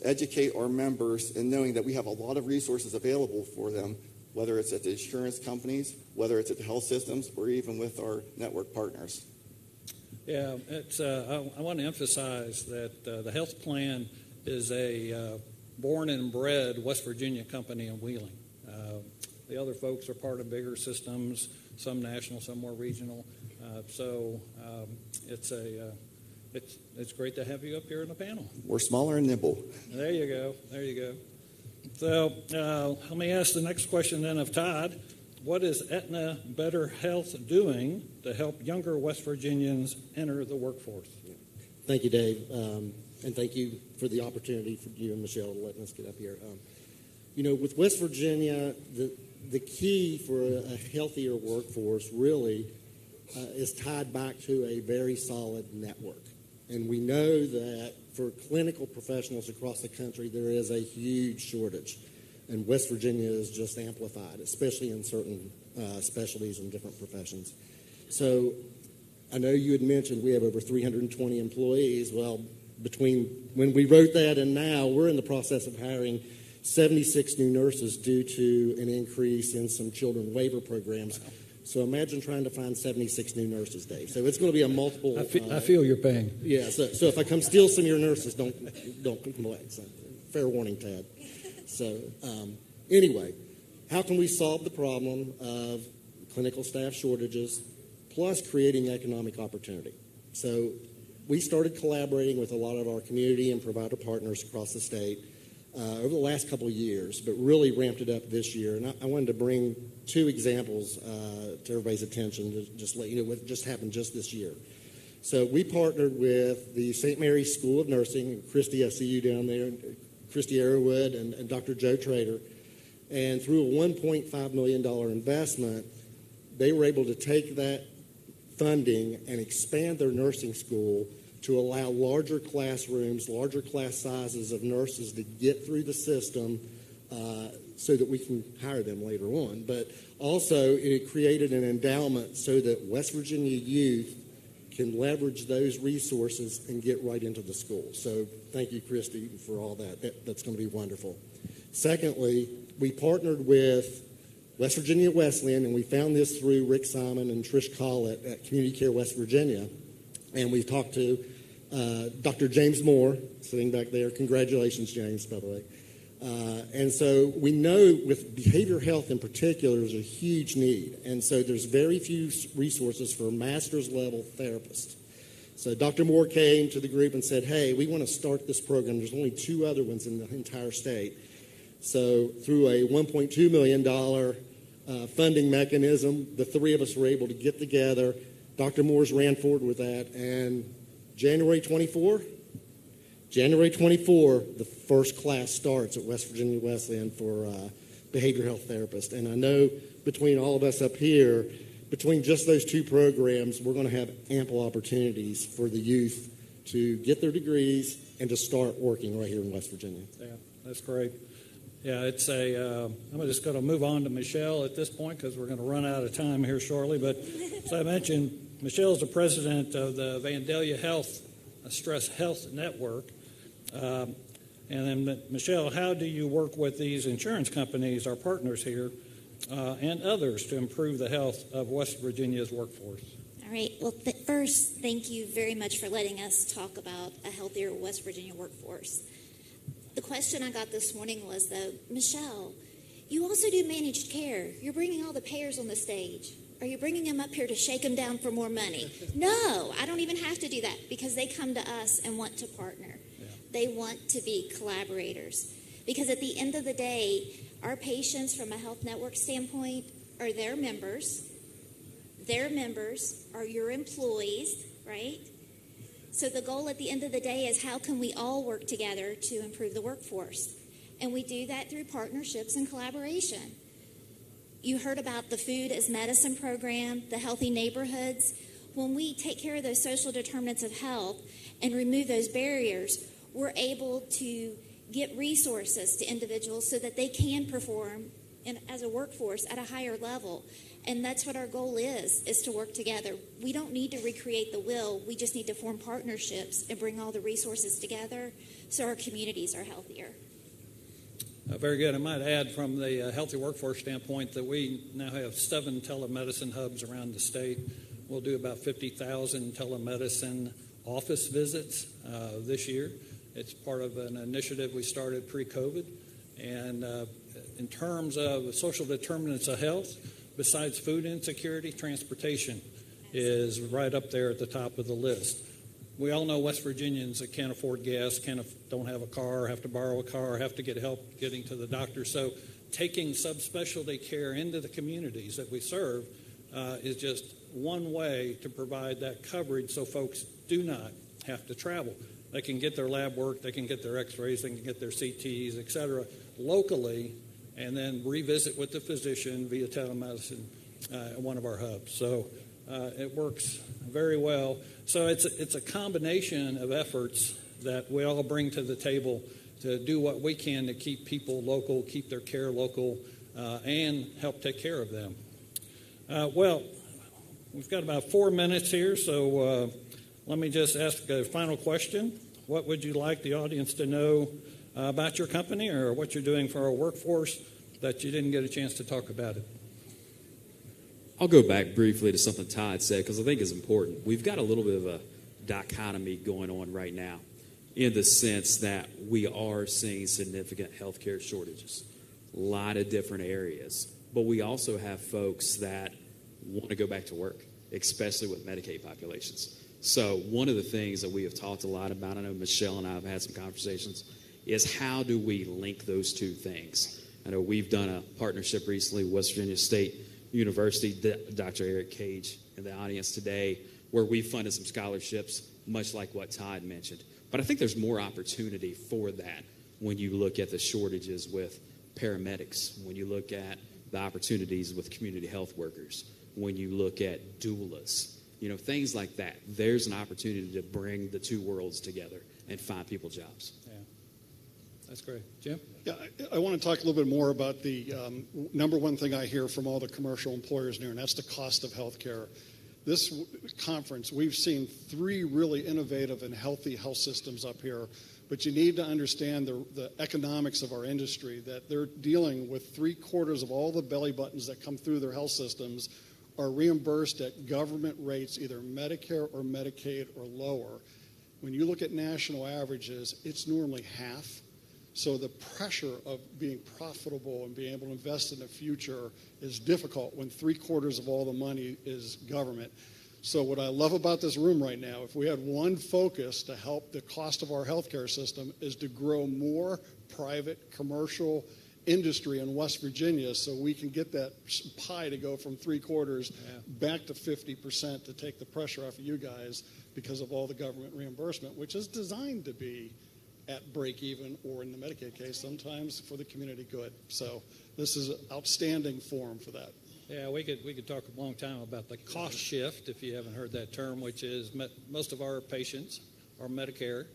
educate our members in knowing that we have a lot of resources available for them, whether it's at the insurance companies, whether it's at the health systems, or even with our network partners. Yeah, I want to emphasize that the health plan is a born and bred West Virginia company in Wheeling. The other folks are part of bigger systems, some national, some more regional. So it's great to have you up here in the panel. We're smaller and nimble. There you go. There you go. So let me ask the next question then of Todd. What is Aetna Better Health doing to help younger West Virginians enter the workforce? Thank you, Dave. And thank you for the opportunity for you and Michelle to letting us get up here. With West Virginia, the key for a healthier workforce really is tied back to a very solid network. And we know that for clinical professionals across the country, there is a huge shortage. And West Virginia is just amplified, especially in certain specialties and different professions. So I know you had mentioned we have over 320 employees. Well, Between when we wrote that and now, we're in the process of hiring 76 new nurses due to an increase in some children waiver programs. So imagine trying to find 76 new nurses, Dave. So it's going to be a multiple. I feel your pain. Yeah. So if I come steal some of your nurses, don't complain. So, fair warning, Tad. So anyway, how can we solve the problem of clinical staff shortages plus creating economic opportunity? So we started collaborating with a lot of our community and provider partners across the state over the last couple of years, but really ramped it up this year. And I wanted to bring two examples to everybody's attention to just let you know what just happened just this year. So we partnered with the St. Mary's School of Nursing, Christy, I see you down there, Christy Arrowwood and Dr. Joe Trader. And through a $1.5 million investment, they were able to take that funding and expand their nursing school to allow larger classrooms, larger class sizes of nurses to get through the system so that we can hire them later on. But also it created an endowment so that West Virginia youth can leverage those resources and get right into the school. So thank you, Christy, for all that. That's going to be wonderful. Secondly, we partnered with West Virginia Wesleyan, and we found this through Rick Simon and Trish Collett at Community Care West Virginia. And we've talked to Dr. James Moore, sitting back there. Congratulations, James, by the way. And so we know with behavioral health in particular, there's a huge need. And so there's very few resources for master's level therapists. So Dr. Moore came to the group and said, hey, we want to start this program. There's only 2 other ones in the entire state. So through a $1.2 million funding mechanism, the 3 of us were able to get together. Dr. Moore's ran forward with that. And January 24, the first class starts at West Virginia Wesleyan for behavioral health therapists. And I know between all of us up here, between just those 2 programs, we're going to have ample opportunities for the youth to get their degrees and to start working right here in West Virginia. Yeah, that's great. Yeah, it's I'm just going to move on to Michelle at this point because we're going to run out of time here shortly. But as I mentioned, Michelle is the president of the Vandalia Health Stress Health Network. And then, Michelle, how do you work with these insurance companies, our partners here, and others to improve the health of West Virginia's workforce? All right. Well, first, thank you very much for letting us talk about a healthier West Virginia workforce. The question I got this morning was, though, Michelle, you also do managed care. You're bringing all the payers on the stage. Are you bringing them up here to shake them down for more money? No, I don't even have to do that because they come to us and want to partner. Yeah. They want to be collaborators. Because at the end of the day, our patients from a health network standpoint are their members. Their members are your employees, right? So the goal at the end of the day is how can we all work together to improve the workforce? And we do that through partnerships and collaboration. You heard about the Food as Medicine program, the Healthy Neighborhoods. When we take care of those social determinants of health and remove those barriers, we're able to get resources to individuals so that they can perform as a workforce at a higher level. And that's what our goal is to work together. We don't need to recreate the wheel. We just need to form partnerships and bring all the resources together so our communities are healthier. Very good. I might add from the healthy workforce standpoint that we now have 7 telemedicine hubs around the state. We'll do about 50,000 telemedicine office visits this year. It's part of an initiative we started pre-COVID. And in terms of social determinants of health, besides food insecurity, transportation is right up there at the top of the list. We all know West Virginians that can't afford gas, don't have a car, have to borrow a car, have to get help getting to the doctor. So taking subspecialty care into the communities that we serve is just one way to provide that coverage so folks do not have to travel. They can get their lab work, they can get their x-rays, they can get their CTs, et cetera, locally, and then revisit with the physician via telemedicine at one of our hubs. So it works very well. So it's a combination of efforts that we all bring to the table to do what we can to keep people local, keep their care local, and help take care of them. Well, we've got about 4 minutes here, so let me just ask a final question. what would you like the audience to know about your company or what you're doing for our workforce that you didn't get a chance to talk about it? I'll go back briefly to something Todd said because I think it's important. We've got a little bit of a dichotomy going on right now in the sense that we are seeing significant healthcare shortages, a lot of different areas. But we also have folks that want to go back to work, especially with Medicaid populations. So one of the things that we have talked a lot about, I know Michelle and I have had some conversations, is how do we link those two things? I know we've done a partnership recently with West Virginia State University, Dr. Eric Cage in the audience today, where we funded some scholarships, much like what Todd mentioned. But I think there's more opportunity for that when you look at the shortages with paramedics, when you look at the opportunities with community health workers, when you look at doulas, things like that. There's an opportunity to bring the two worlds together and find people jobs. Yeah, that's great. Jim? Yeah, I want to talk a little bit more about the number one thing I hear from all the commercial employers here, and that's the cost of health care. This conference, we've seen 3 really innovative and healthy health systems up here, but you need to understand the economics of our industry, that they're dealing with 3/4 of all the belly buttons that come through their health systems are reimbursed at government rates, either Medicare or Medicaid or lower. When you look at national averages, it's normally half. So the pressure of being profitable and being able to invest in the future is difficult when 3/4 of all the money is government. So what I love about this room right now, if we had one focus to help the cost of our healthcare system, is to grow more private commercial industry in West Virginia so we can get that pie to go from 3/4 back to 50% to take the pressure off of you guys because of all the government reimbursement, which is designed to be at break even, or in the Medicaid case, sometimes for the community good. So this is an outstanding forum for that. Yeah, we could talk a long time about the cost shift, if you haven't heard that term, which is most of our patients are Medicare,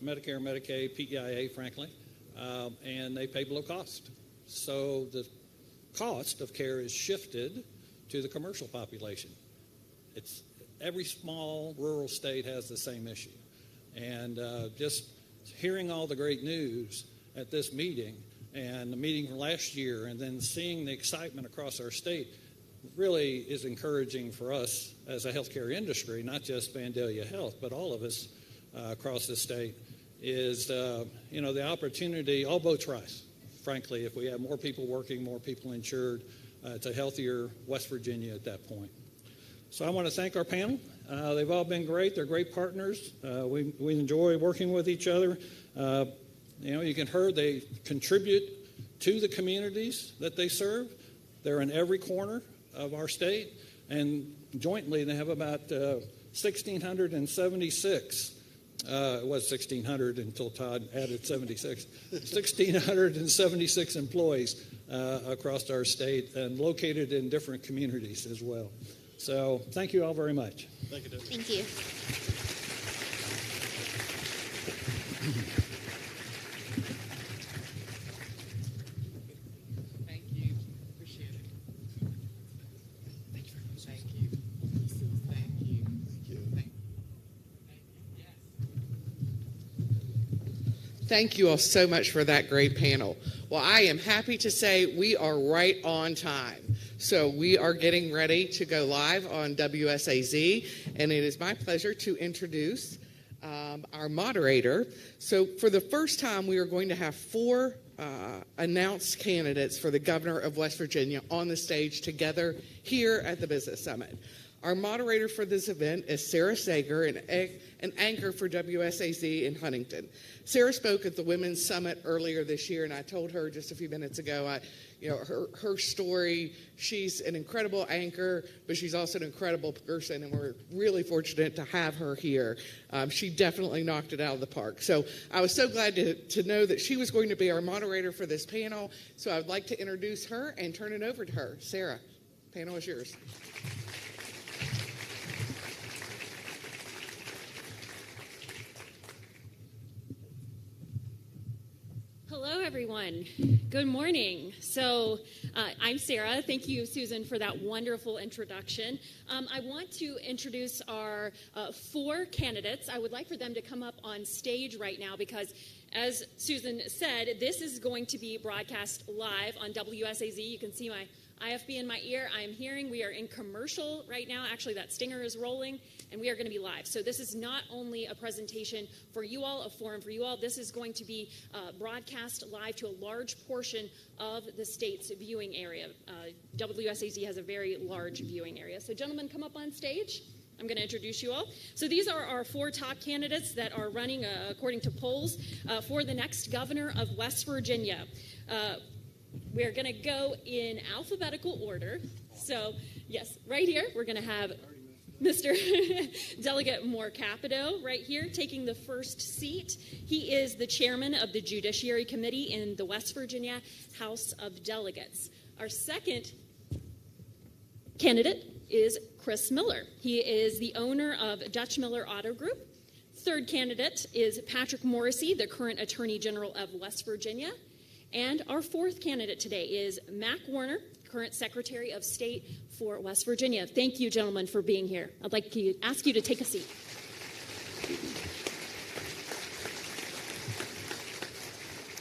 Medicaid, PEIA, frankly, and they pay below cost. So the cost of care is shifted to the commercial population. Every small rural state has the same issue. And just hearing all the great news at this meeting and the meeting from last year and then seeing the excitement across our state really is encouraging for us as a healthcare industry, not just Vandalia Health, but all of us across the state, is the opportunity, all boats rise, frankly, if we have more people working, more people insured. It's a healthier West Virginia at that point. So I want to thank our panel. They've all been great. They're great partners. We enjoy working with each other. You can hear they contribute to the communities that they serve. They're in every corner of our state. And jointly, they have about 1,676. It was 1,600 until Todd added 76. 1,676 employees across our state and located in different communities as well. So thank you all very much. Thank you, David. Thank you. Thank you. Appreciate it. Thank you very much. Thank you. Thank you. Thank you all so much for that great panel. Well, I am happy to say we are right on time. So we are getting ready to go live on WSAZ, and it is my pleasure to introduce our moderator. So for the first time, we are going to have 4 announced candidates for the governor of West Virginia on the stage together here at the Business Summit. Our moderator for this event is Sarah Sager, an anchor for WSAZ in Huntington. Sarah spoke at the Women's Summit earlier this year, and I told her just a few minutes ago, her story. She's an incredible anchor, but she's also an incredible person, and we're really fortunate to have her here. She definitely knocked it out of the park. So I was so glad to know that she was going to be our moderator for this panel. So I would like to introduce her and turn it over to her. Sarah, panel is yours. Hello, everyone. Good morning. So I'm Sarah. Thank you, Susan, for that wonderful introduction. I want to introduce our 4 candidates. I would like for them to come up on stage right now because, as Susan said, this is going to be broadcast live on WSAZ. You can see my IFB in my ear. I'm hearing we are in commercial right now. Actually, that stinger is rolling, and we are going to be live. So this is not only a presentation for you all, a forum for you all. This is going to be broadcast live to a large portion of the state's viewing area. WSAZ has a very large viewing area. So gentlemen, come up on stage. I'm going to introduce you all. So these are our 4 top candidates that are running, according to polls, for the next governor of West Virginia. We're going to go in alphabetical order. So, yes, right here, we're going to have Mr. Delegate Moore Capito right here taking the first seat. He is the chairman of the Judiciary Committee in the West Virginia House of Delegates. Our second candidate is Chris Miller. He is the owner of Dutch Miller Auto Group. Third candidate is Patrick Morrissey, the current Attorney General of West Virginia. And our fourth candidate today is Mac Warner, current Secretary of State for West Virginia. Thank you, gentlemen, for being here. I'd like to ask you to take a seat.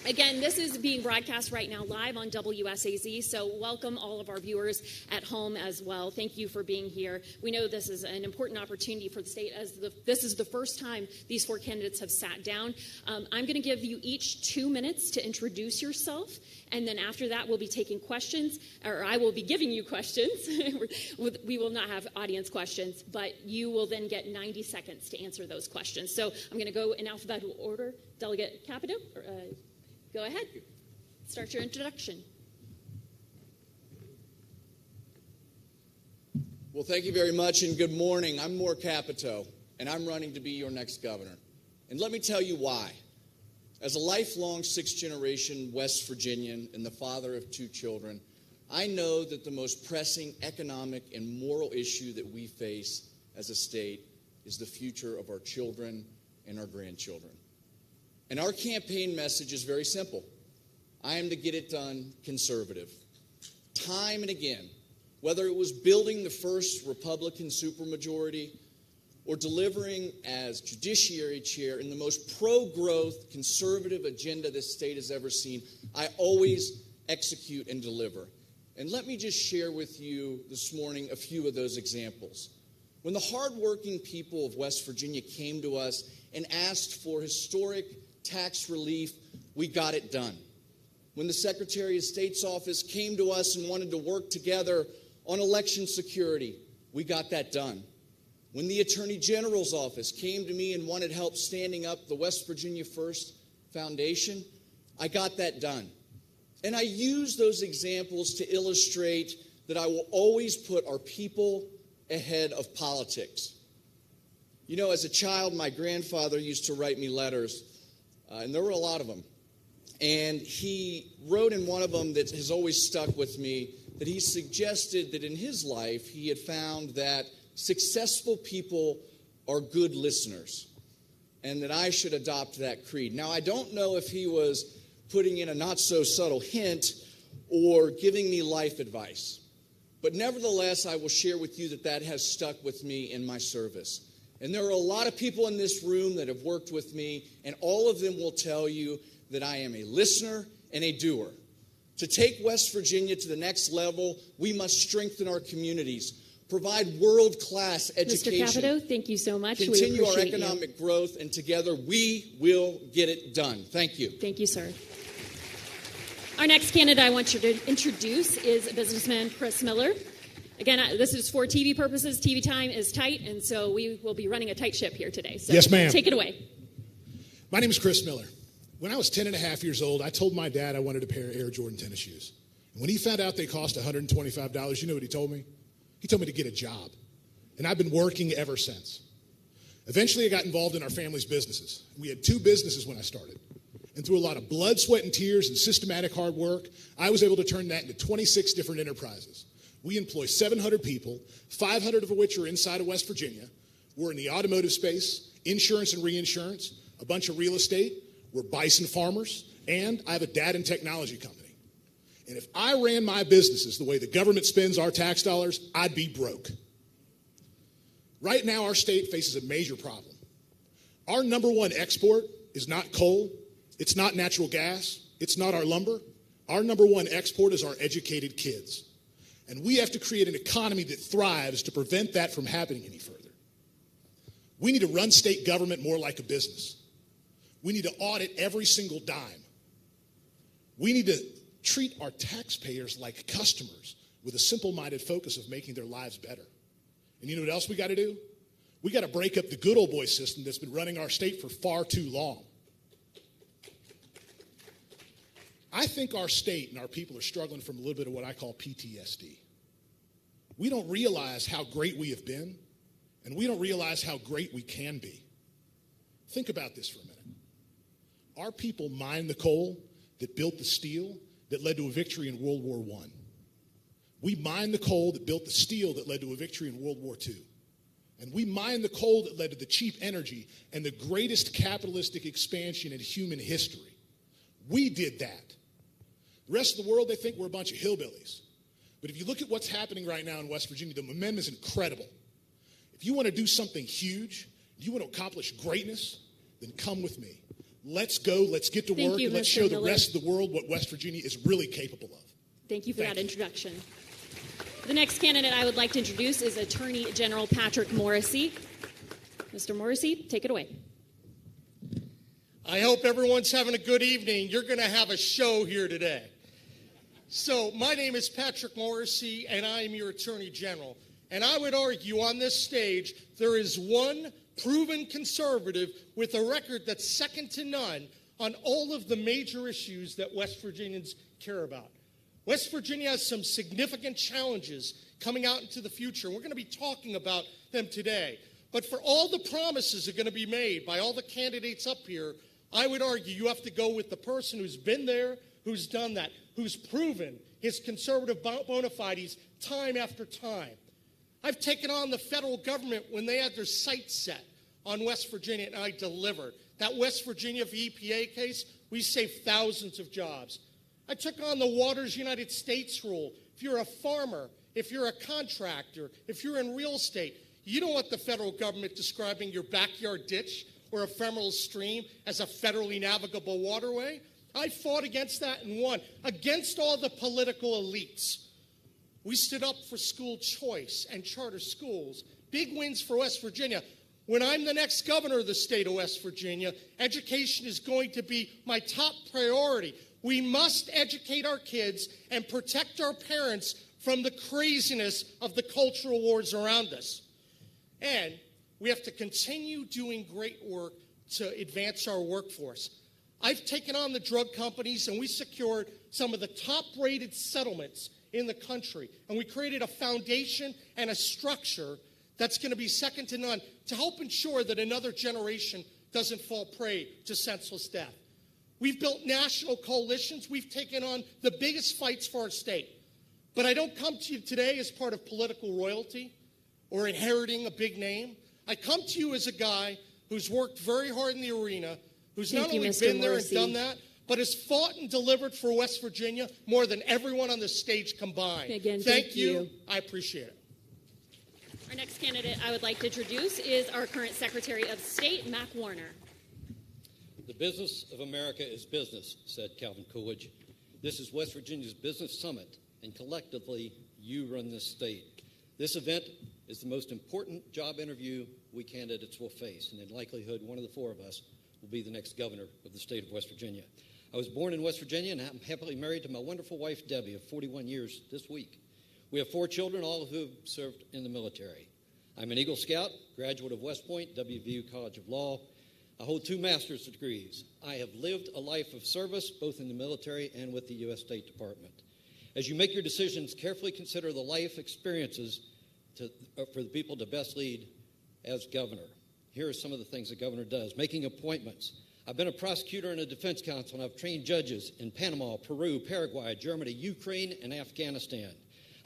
Again, this is being broadcast right now live on WSAZ, so welcome all of our viewers at home as well. Thank you for being here. We know this is an important opportunity for the state as this is the first time these 4 candidates have sat down. I'm going to give you each 2 minutes to introduce yourself, and then after that we'll be taking questions, or I will be giving you questions. We will not have audience questions, but you will then get 90 seconds to answer those questions. So I'm going to go in alphabetical order. Delegate Capito, go ahead. Start your introduction. Well, thank you very much, and good morning. I'm Moore Capito, and I'm running to be your next governor. And let me tell you why. As a lifelong 6th-generation West Virginian and the father of 2 children, I know that the most pressing economic and moral issue that we face as a state is the future of our children and our grandchildren. And our campaign message is very simple. I am the get it done conservative. Time and again, whether it was building the first Republican supermajority or delivering as Judiciary Chair in the most pro-growth conservative agenda this state has ever seen, I always execute and deliver. And let me just share with you this morning a few of those examples. When the hardworking people of West Virginia came to us and asked for historic tax relief, we got it done. When the Secretary of State's office came to us and wanted to work together on election security, we got that done. When the Attorney General's office came to me and wanted help standing up the West Virginia First Foundation, I got that done. And I use those examples to illustrate that I will always put our people ahead of politics. You know, as a child, my grandfather used to write me letters. And there were a lot of them. And he wrote in one of them that has always stuck with me that he suggested that in his life he had found that successful people are good listeners and that I should adopt that creed. Now, I don't know if he was putting in a not-so-subtle hint or giving me life advice. But nevertheless, I will share with you that that has stuck with me in my service. And there are a lot of people in this room that have worked with me, and all of them will tell you that I am a listener and a doer. To take West Virginia to the next level, we must strengthen our communities, provide world-class education. Mr. Capito, thank you so much. Continue our economic growth, and together we will get it done. Thank you. Thank you, sir. Our next candidate I want you to introduce is businessman Chris Miller. Again, this is for TV purposes. TV time is tight, and so we will be running a tight ship here today. So yes, ma'am. Take it away. My name is Chris Miller. When I was 10 and a half years old, I told my dad I wanted a pair of Air Jordan tennis shoes. And when he found out they cost $125, you know what he told me? He told me to get a job. And I've been working ever since. Eventually, I got involved in our family's businesses. We had 2 businesses when I started. And through a lot of blood, sweat, and tears and systematic hard work, I was able to turn that into 26 different enterprises. We employ 700 people, 500 of which are inside of West Virginia. We're in the automotive space, insurance and reinsurance, a bunch of real estate. We're bison farmers, And I have a data and technology company. And if I ran my businesses the way the government spends our tax dollars, I'd be broke. Right now, our state faces a major problem. Our number one export is not coal, it's not natural gas, it's not our lumber. Our number one export is our educated kids. And we have to create an economy that thrives to prevent that from happening any further. We need to run state government more like a business. We need to audit every single dime. We need to treat our taxpayers like customers with a simple-minded focus of making their lives better. And you know what else we got to do? We got to break up the good old boy system that's been running our state for far too long. I think our state and our people are struggling from a little bit of what I call PTSD. We don't realize how great we have been, and we don't realize how great we can be. Think about this for a minute. Our people mined the coal that built the steel that led to a victory in World War I. We mined the coal that built the steel that led to a victory in World War II. And we mined the coal that led to the cheap energy and the greatest capitalistic expansion in human history. We did that. The rest of the world, they think we're a bunch of hillbillies. But if you look at what's happening right now in West Virginia, the momentum is incredible. If you want to do something huge, if you want to accomplish greatness, then come with me. Let's go, let's get to work, and let's show the rest of the world what West Virginia is really capable of. Thank you for that introduction. The next candidate I would like to introduce is Attorney General Patrick Morrisey. Mr. Morrisey, take it away. I hope everyone's having a good evening. You're going to have a show here today. So, my name is Patrick Morrisey, and I am your Attorney General. And I would argue on this stage, there is one proven conservative with a record that's second to none on all of the major issues that West Virginians care about. West Virginia has some significant challenges coming out into the future. We're going to be talking about them today. But for all the promises that are going to be made by all the candidates up here, I would argue you have to go with the person who's been there, who's done that, who's proven his conservative bona fides time after time. I've taken on the federal government when they had their sights set on West Virginia, and I delivered. That West Virginia EPA case, we saved thousands of jobs. I took on the Waters United States rule. If you're a farmer, if you're a contractor, if you're in real estate, you don't want the federal government describing your backyard ditch or ephemeral stream as a federally navigable waterway. I fought against that and won, against all the political elites. We stood up for school choice and charter schools. Big wins for West Virginia. When I'm the next governor of the state of West Virginia, education is going to be my top priority. We must educate our kids and protect our parents from the craziness of the cultural wars around us. And we have to continue doing great work to advance our workforce. I've taken on the drug companies, and we secured some of the top-rated settlements in the country. And we created a foundation and a structure that's going to be second to none to help ensure that another generation doesn't fall prey to senseless death. We've built national coalitions. We've taken on the biggest fights for our state. But I don't come to you today as part of political royalty or inheriting a big name. I come to you as a guy who's worked very hard in the arena, who's not only been there and done that, but has fought and delivered for West Virginia more than everyone on this stage combined. Again, thank you. I appreciate it. Our next candidate I would like to introduce is our current Secretary of State, Mac Warner. The business of America is business, said Calvin Coolidge. This is West Virginia's Business Summit, and collectively, you run this state. This event is the most important job interview we candidates will face, and in likelihood, one of the four of us will be the next governor of the state of West Virginia. I was born in West Virginia, and I'm happily married to my wonderful wife, Debbie, of 41 years this week. We have 4 children, all of whom served in the military. I'm an Eagle Scout, graduate of West Point, WVU College of Law. I hold 2 master's degrees. I have lived a life of service, both in the military and with the U.S. State Department. As you make your decisions, carefully consider the life experiences for the people to best lead as governor. Here are some of the things the governor does. Making appointments. I've been a prosecutor and a defense counsel, and I've trained judges in Panama, Peru, Paraguay, Germany, Ukraine, and Afghanistan.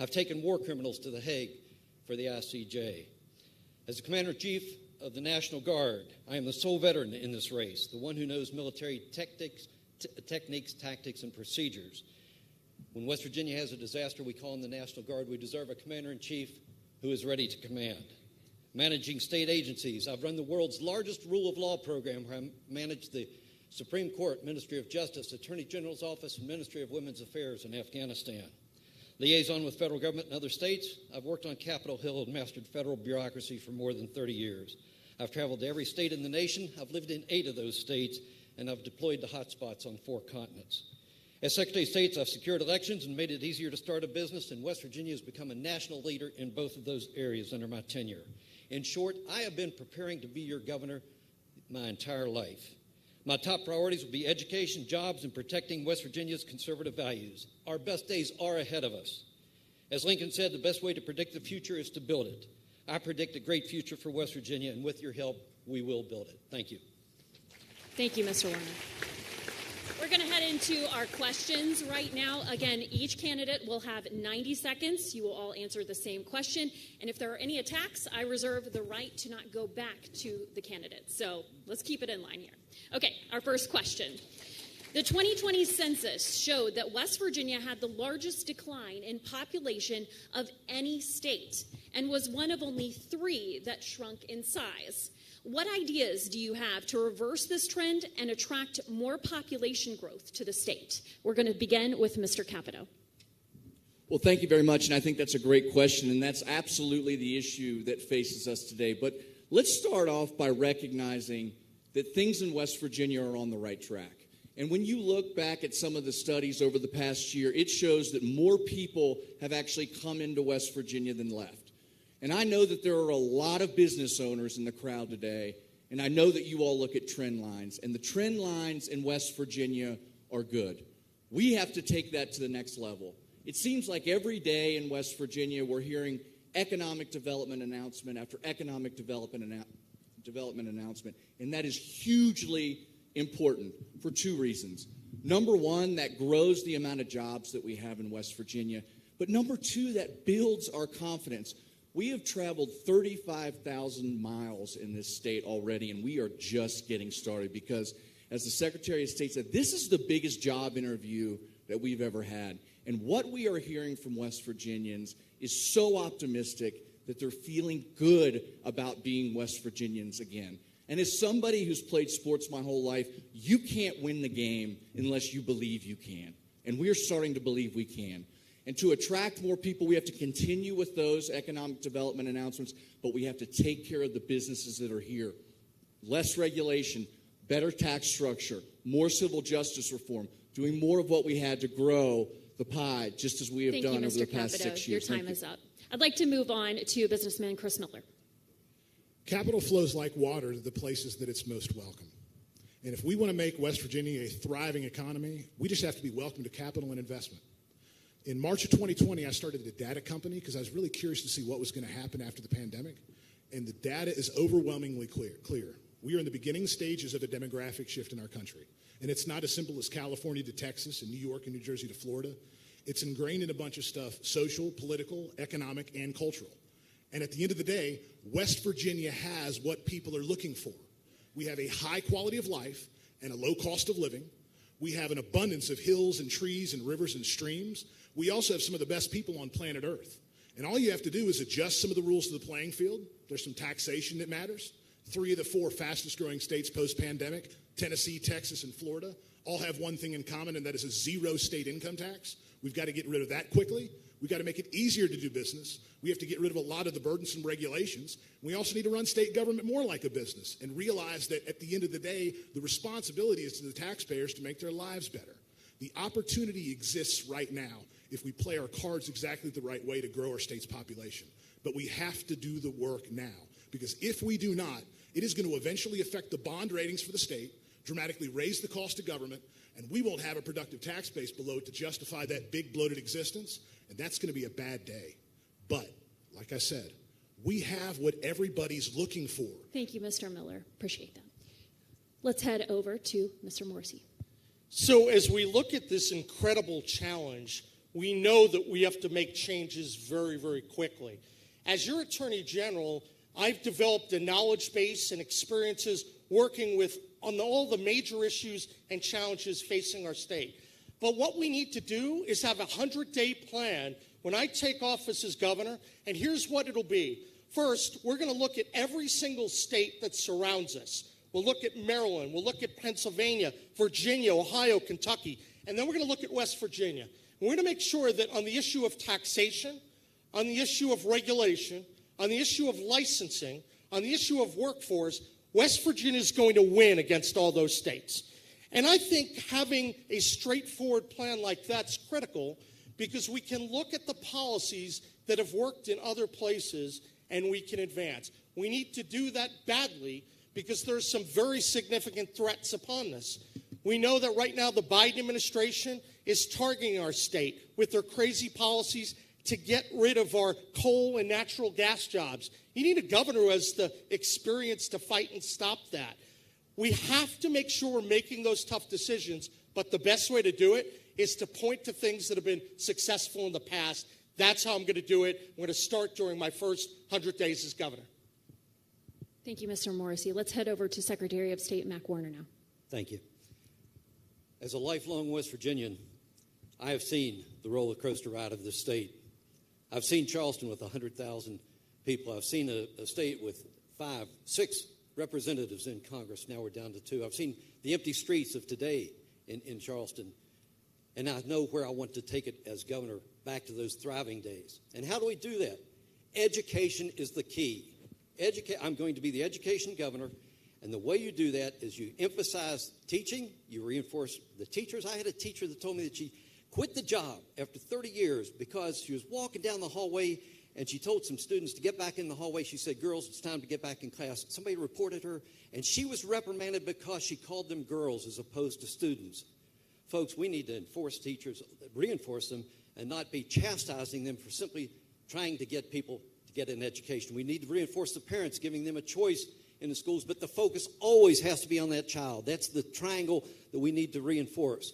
I've taken war criminals to The Hague for the ICJ. As the Commander-in-Chief of the National Guard, I am the sole veteran in this race, the one who knows military tactics techniques, tactics, and procedures. When West Virginia has a disaster, we call in the National Guard. We deserve a commander-in-chief who is ready to command. Managing state agencies, I've run the world's largest rule of law program where I managed the Supreme Court, Ministry of Justice, Attorney General's Office, and Ministry of Women's Affairs in Afghanistan. Liaison with federal government in other states, I've worked on Capitol Hill and mastered federal bureaucracy for more than 30 years. I've traveled to every state in the nation. I've lived in 8 of those states, and I've deployed to hotspots on 4 continents. As Secretary of State, I've secured elections and made it easier to start a business, and West Virginia has become a national leader in both of those areas under my tenure. In short, I have been preparing to be your governor my entire life. My top priorities will be education, jobs, and protecting West Virginia's conservative values. Our best days are ahead of us. As Lincoln said, the best way to predict the future is to build it. I predict a great future for West Virginia, and with your help, we will build it. Thank you. Thank you, Mr. Warner. We're going to head into our questions right now. Again, each candidate will have 90 seconds. You will all answer the same question. And if there are any attacks, I reserve the right to not go back to the candidates. So let's keep it in line here. Okay, our first question. The 2020 census showed that West Virginia had the largest decline in population of any state and was one of only 3 that shrunk in size. What ideas do you have to reverse this trend and attract more population growth to the state? We're going to begin with Mr. Capito. Well, thank you very much, and I think that's a great question, and that's absolutely the issue that faces us today. But let's start off by recognizing that things in West Virginia are on the right track. And when you look back at some of the studies over the past year, it shows that more people have actually come into West Virginia than left. And I know that there are a lot of business owners in the crowd today, and I know that you all look at trend lines, and the trend lines in West Virginia are good. We have to take that to the next level. It seems like every day in West Virginia we're hearing economic development announcement after economic development announcement, and that is hugely important for 2 reasons. Number one, that grows the amount of jobs that we have in West Virginia, but number 2, that builds our confidence. We have traveled 35,000 miles in this state already, and we are just getting started because, as the Secretary of State said, this is the biggest job interview that we've ever had. And what we are hearing from West Virginians is so optimistic that they're feeling good about being West Virginians again. And as somebody who's played sports my whole life, you can't win the game unless you believe you can. And we're starting to believe we can. And to attract more people, we have to continue with those economic development announcements, but we have to take care of the businesses that are here. Less regulation, better tax structure, more civil justice reform, doing more of what we had to grow the pie, just as we have done over the past 6 years. Your time is up. I'd like to move on to businessman Chris Miller. Capital flows like water to the places that it's most welcome. And if we want to make West Virginia a thriving economy, we just have to be welcome to capital and investment. In March of 2020, I started a data company because I was really curious to see what was going to happen after the pandemic. And the data is overwhelmingly clear. We are in the beginning stages of a demographic shift in our country. And it's not as simple as California to Texas and New York and New Jersey to Florida. It's ingrained in a bunch of stuff, social, political, economic, and cultural. And at the end of the day, West Virginia has what people are looking for. We have a high quality of life and a low cost of living. We have an abundance of hills and trees and rivers and streams. We also have some of the best people on planet Earth. And all you have to do is adjust some of the rules to the playing field. There's some taxation that matters. 3 of the 4 fastest growing states post-pandemic, Tennessee, Texas, and Florida, all have one thing in common, and that is a 0 state income tax. We've got to get rid of that quickly. We've got to make it easier to do business. We have to get rid of a lot of the burdensome regulations. We also need to run state government more like a business and realize that at the end of the day, the responsibility is to the taxpayers to make their lives better. The opportunity exists right now if we play our cards exactly the right way to grow our state's population. But we have to do the work now, because if we do not, it is going to eventually affect the bond ratings for the state, dramatically raise the cost of government, and we won't have a productive tax base below it to justify that big bloated existence, and that's going to be a bad day. But, like I said, we have what everybody's looking for. Thank you, Mr. Miller. Appreciate that. Let's head over to Mr. Morrissey. So as we look at this incredible challenge, we know that we have to make changes very, very quickly. As your Attorney General, I've developed a knowledge base and experiences working with on all the major issues and challenges facing our state. But what we need to do is have a 100-day plan when I take office as governor, and here's what it'll be. First, we're going to look at every single state that surrounds us. We'll look at Maryland, we'll look at Pennsylvania, Virginia, Ohio, Kentucky, and then we're going to look at West Virginia. And we're going to make sure that on the issue of taxation, on the issue of regulation, on the issue of licensing, on the issue of workforce, West Virginia is going to win against all those states. And I think having a straightforward plan like that's critical because we can look at the policies that have worked in other places and we can advance. We need to do that badly because there's some very significant threats upon us. We know that right now the Biden administration is targeting our state with their crazy policies to get rid of our coal and natural gas jobs. You need a governor who has the experience to fight and stop that. We have to make sure we're making those tough decisions, but the best way to do it is to point to things that have been successful in the past. That's how I'm going to do it. I'm going to start during my first 100 days as governor. Thank you, Mr. Morrissey. Let's head over to Secretary of State Mac Warner now. Thank you. As a lifelong West Virginian, I have seen the roller coaster ride of this state. I've seen Charleston with 100,000 people. I've seen a state with 5, 6 representatives in Congress. Now we're down to 2. I've seen the empty streets of today in Charleston. And I know where I want to take it as governor, back to those thriving days. And how do we do that? Education is the key. I'm going to be the education governor. And the way you do that is you emphasize teaching, you reinforce the teachers. I had a teacher that told me that she quit the job after 30 years because she was walking down the hallway and she told some students to get back in the hallway. She said, girls, it's time to get back in class. Somebody reported her, and she was reprimanded because she called them girls as opposed to students. Folks, we need to enforce teachers, reinforce them, and not be chastising them for simply trying to get people to get an education. We need to reinforce the parents, giving them a choice in the schools, but the focus always has to be on that child. That's the triangle that we need to reinforce.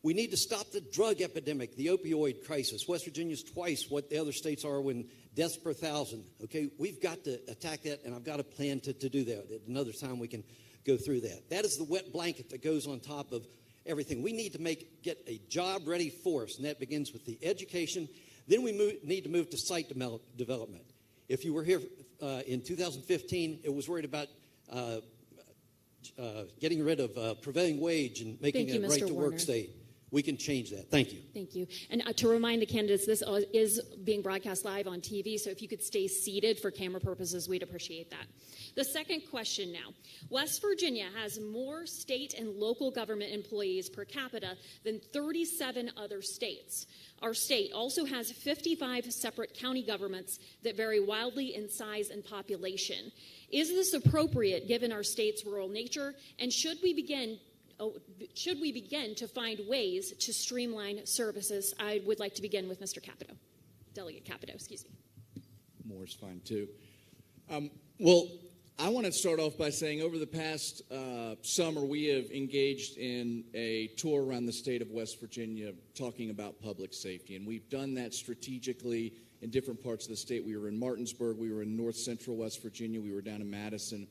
We need to stop the drug epidemic, the opioid crisis. West Virginia's twice what the other states are when deaths per 1,000. Okay, we've got to attack that, and I've got a plan to do that. At another time, we can go through that. That is the wet blanket that goes on top of everything. We need to get a job-ready force, and that begins with the education. Then we need to move to site development. If you were here in 2015, it was worried about getting rid of prevailing wage and making it a right-to-work state. We can change that. Thank you. Thank you. And to remind the candidates, this is being broadcast live on TV, so if you could stay seated for camera purposes, we'd appreciate that. The second question now. West Virginia has more state and local government employees per capita than 37 other states. Our state also has 55 separate county governments that vary wildly in size and population. Is this appropriate given our state's rural nature, and should we begin to find ways to streamline services? I would like to begin with Mr. Capito. Delegate Capito, excuse me. Moore's fine, too. Well, I want to start off by saying over the past summer, we have engaged in a tour around the state of West Virginia talking about public safety, and we've done that strategically in different parts of the state. We were in Martinsburg, we were in north central West Virginia, we were down in Madison,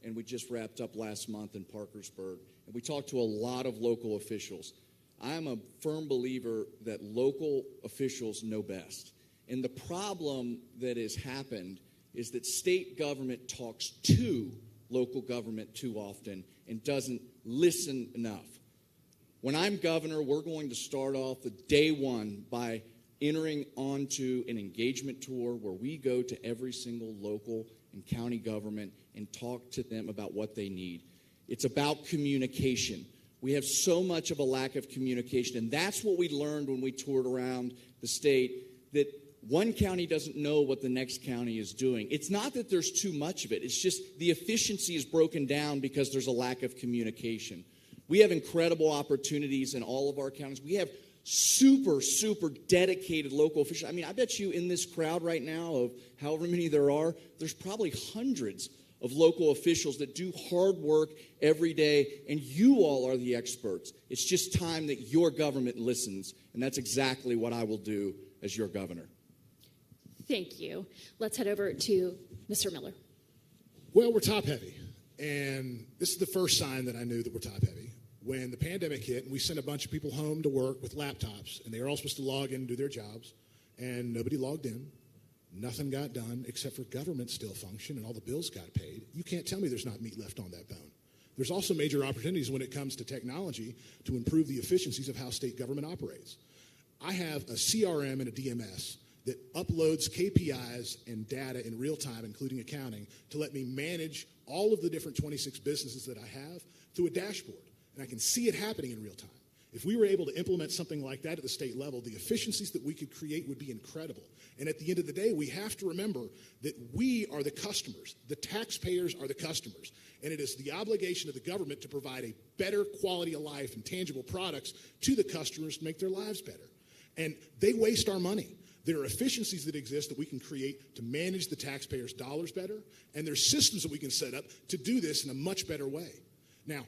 and we just wrapped up last month in Parkersburg. And we talked to a lot of local officials. I'm a firm believer that local officials know best. And the problem that has happened is that state government talks to local government too often and doesn't listen enough. When I'm governor, we're going to start off the day one by entering onto an engagement tour where we go to every single local and county government and talk to them about what they need. It's about communication. We have so much of a lack of communication, and that's what we learned when we toured around the state, that one county doesn't know what the next county is doing. It's not that there's too much of it. It's just the efficiency is broken down because there's a lack of communication. We have incredible opportunities in all of our counties. We have super, super dedicated local officials. I mean, I bet you in this crowd right now of however many there are, there's probably hundreds of local officials that do hard work every day, and you all are the experts. It's just time that your government listens, and that's exactly what I will do as your governor. Thank you. Let's head over to Mr. Miller. Well, we're top heavy. And this is the first sign that I knew that we're top heavy. When the pandemic hit and we sent a bunch of people home to work with laptops, and they were all supposed to log in and do their jobs, and nobody logged in, nothing got done except for government still functioned and all the bills got paid. You can't tell me there's not meat left on that bone. There's also major opportunities when it comes to technology to improve the efficiencies of how state government operates. I have a CRM and a DMS that uploads KPIs and data in real time, including accounting, to let me manage all of the different 26 businesses that I have through a dashboard. And I can see it happening in real time. If we were able to implement something like that at the state level, the efficiencies that we could create would be incredible. And at the end of the day, we have to remember that we are the customers. The taxpayers are the customers. And it is the obligation of the government to provide a better quality of life and tangible products to the customers to make their lives better. And they waste our money. There are efficiencies that exist that we can create to manage the taxpayers' dollars better, and there's systems that we can set up to do this in a much better way. Now,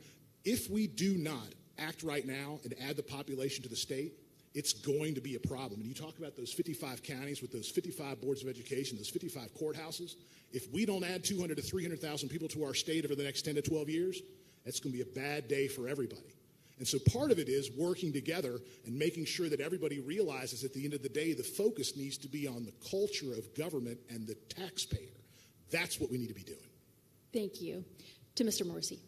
if we do not act right now and add the population to the state, it's going to be a problem. And you talk about those 55 counties with those 55 boards of education, those 55 courthouses. If we don't add 200 to 300,000 people to our state over the next 10 to 12 years, that's going to be a bad day for everybody. And so part of it is working together and making sure that everybody realizes at the end of the day, the focus needs to be on the culture of government and the taxpayer. That's what we need to be doing. Thank you. To Mr. Morrissey.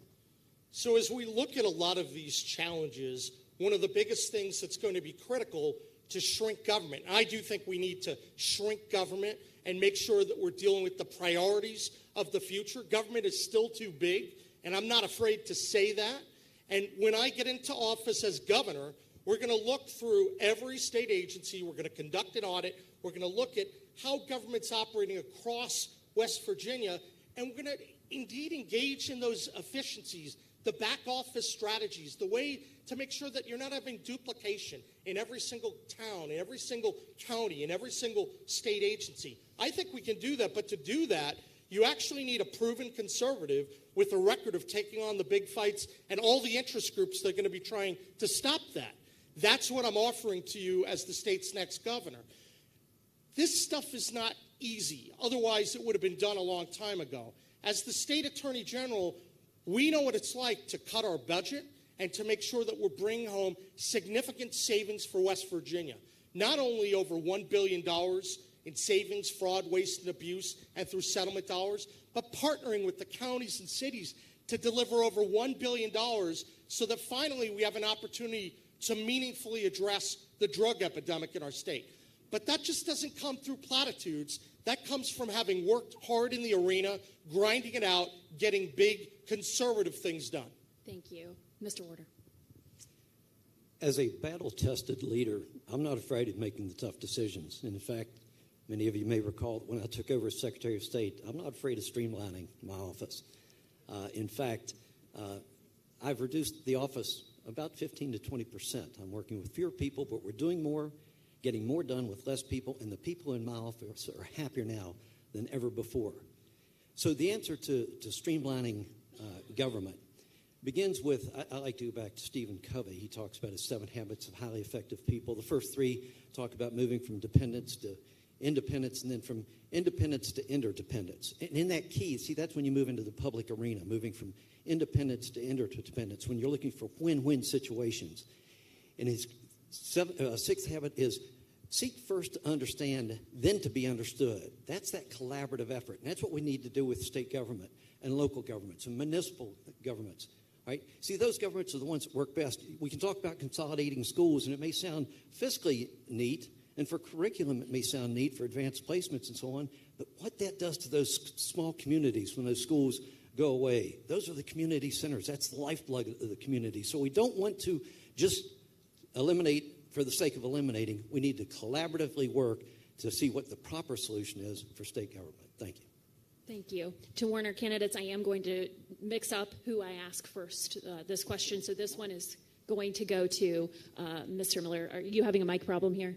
So as we look at a lot of these challenges, one of the biggest things that's going to be critical to shrink government, and I do think we need to shrink government and make sure that we're dealing with the priorities of the future. Government is still too big, and I'm not afraid to say that. And when I get into office as governor, we're going to look through every state agency. We're going to conduct an audit. We're going to look at how government's operating across West Virginia, and we're going to indeed engage in those efficiencies, the back office strategies, the way to make sure that you're not having duplication in every single town, in every single county, in every single state agency. I think we can do that, but to do that, you actually need a proven conservative with a record of taking on the big fights and all the interest groups that are going to be trying to stop that. That's what I'm offering to you as the state's next governor. This stuff is not easy. Otherwise, it would have been done a long time ago. As the state attorney general, we know what it's like to cut our budget and to make sure that we're bringing home significant savings for West Virginia. Not only over $1 billion in savings, fraud, waste, and abuse, and through settlement dollars, but partnering with the counties and cities to deliver over $1 billion so that finally we have an opportunity to meaningfully address the drug epidemic in our state. But that just doesn't come through platitudes. That comes from having worked hard in the arena, grinding it out, getting big, conservative things done. Thank you. Mr. Warder. As a battle-tested leader, I'm not afraid of making the tough decisions. And in fact, many of you may recall that when I took over as Secretary of State, I'm not afraid of streamlining my office. In fact, I've reduced the office about 15 to 20%. I'm working with fewer people, but we're doing more, getting more done with less people, and the people in my office are happier now than ever before. So the answer to streamlining government begins with, I like to go back to Stephen Covey. He talks about his 7 habits of highly effective people. The first 3 talk about moving from dependence to independence, and then from independence to interdependence. And in that key, see, that's when you move into the public arena, moving from independence to interdependence, when you're looking for win-win situations. And his 6th habit is seek first to understand, then to be understood. That's that collaborative effort. And that's what we need to do with state government and local governments and municipal governments. Right? See, those governments are the ones that work best. We can talk about consolidating schools, and it may sound fiscally neat, and for curriculum it may sound neat for advanced placements and so on, but what that does to those small communities when those schools go away, those are the community centers. That's the lifeblood of the community. So we don't want to just eliminate for the sake of eliminating. We need to collaboratively work to see what the proper solution is for state government. Thank you. Thank you. To Warner candidates, I am going to mix up who I ask first this question. So this one is going to go to Mr. Miller. Are you having a mic problem here?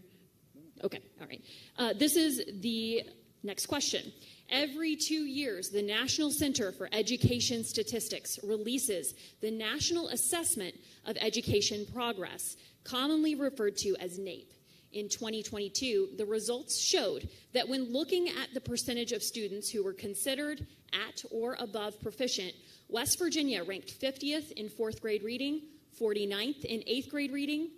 Okay, all right. This is the next question. Every 2 years, the National Center for Education Statistics releases the National Assessment of Education Progress, commonly referred to as NAEP. in 2022, the results showed that when looking at the percentage of students who were considered at or above proficient, West Virginia ranked 50th in 4th grade reading, 49th in 8th grade reading,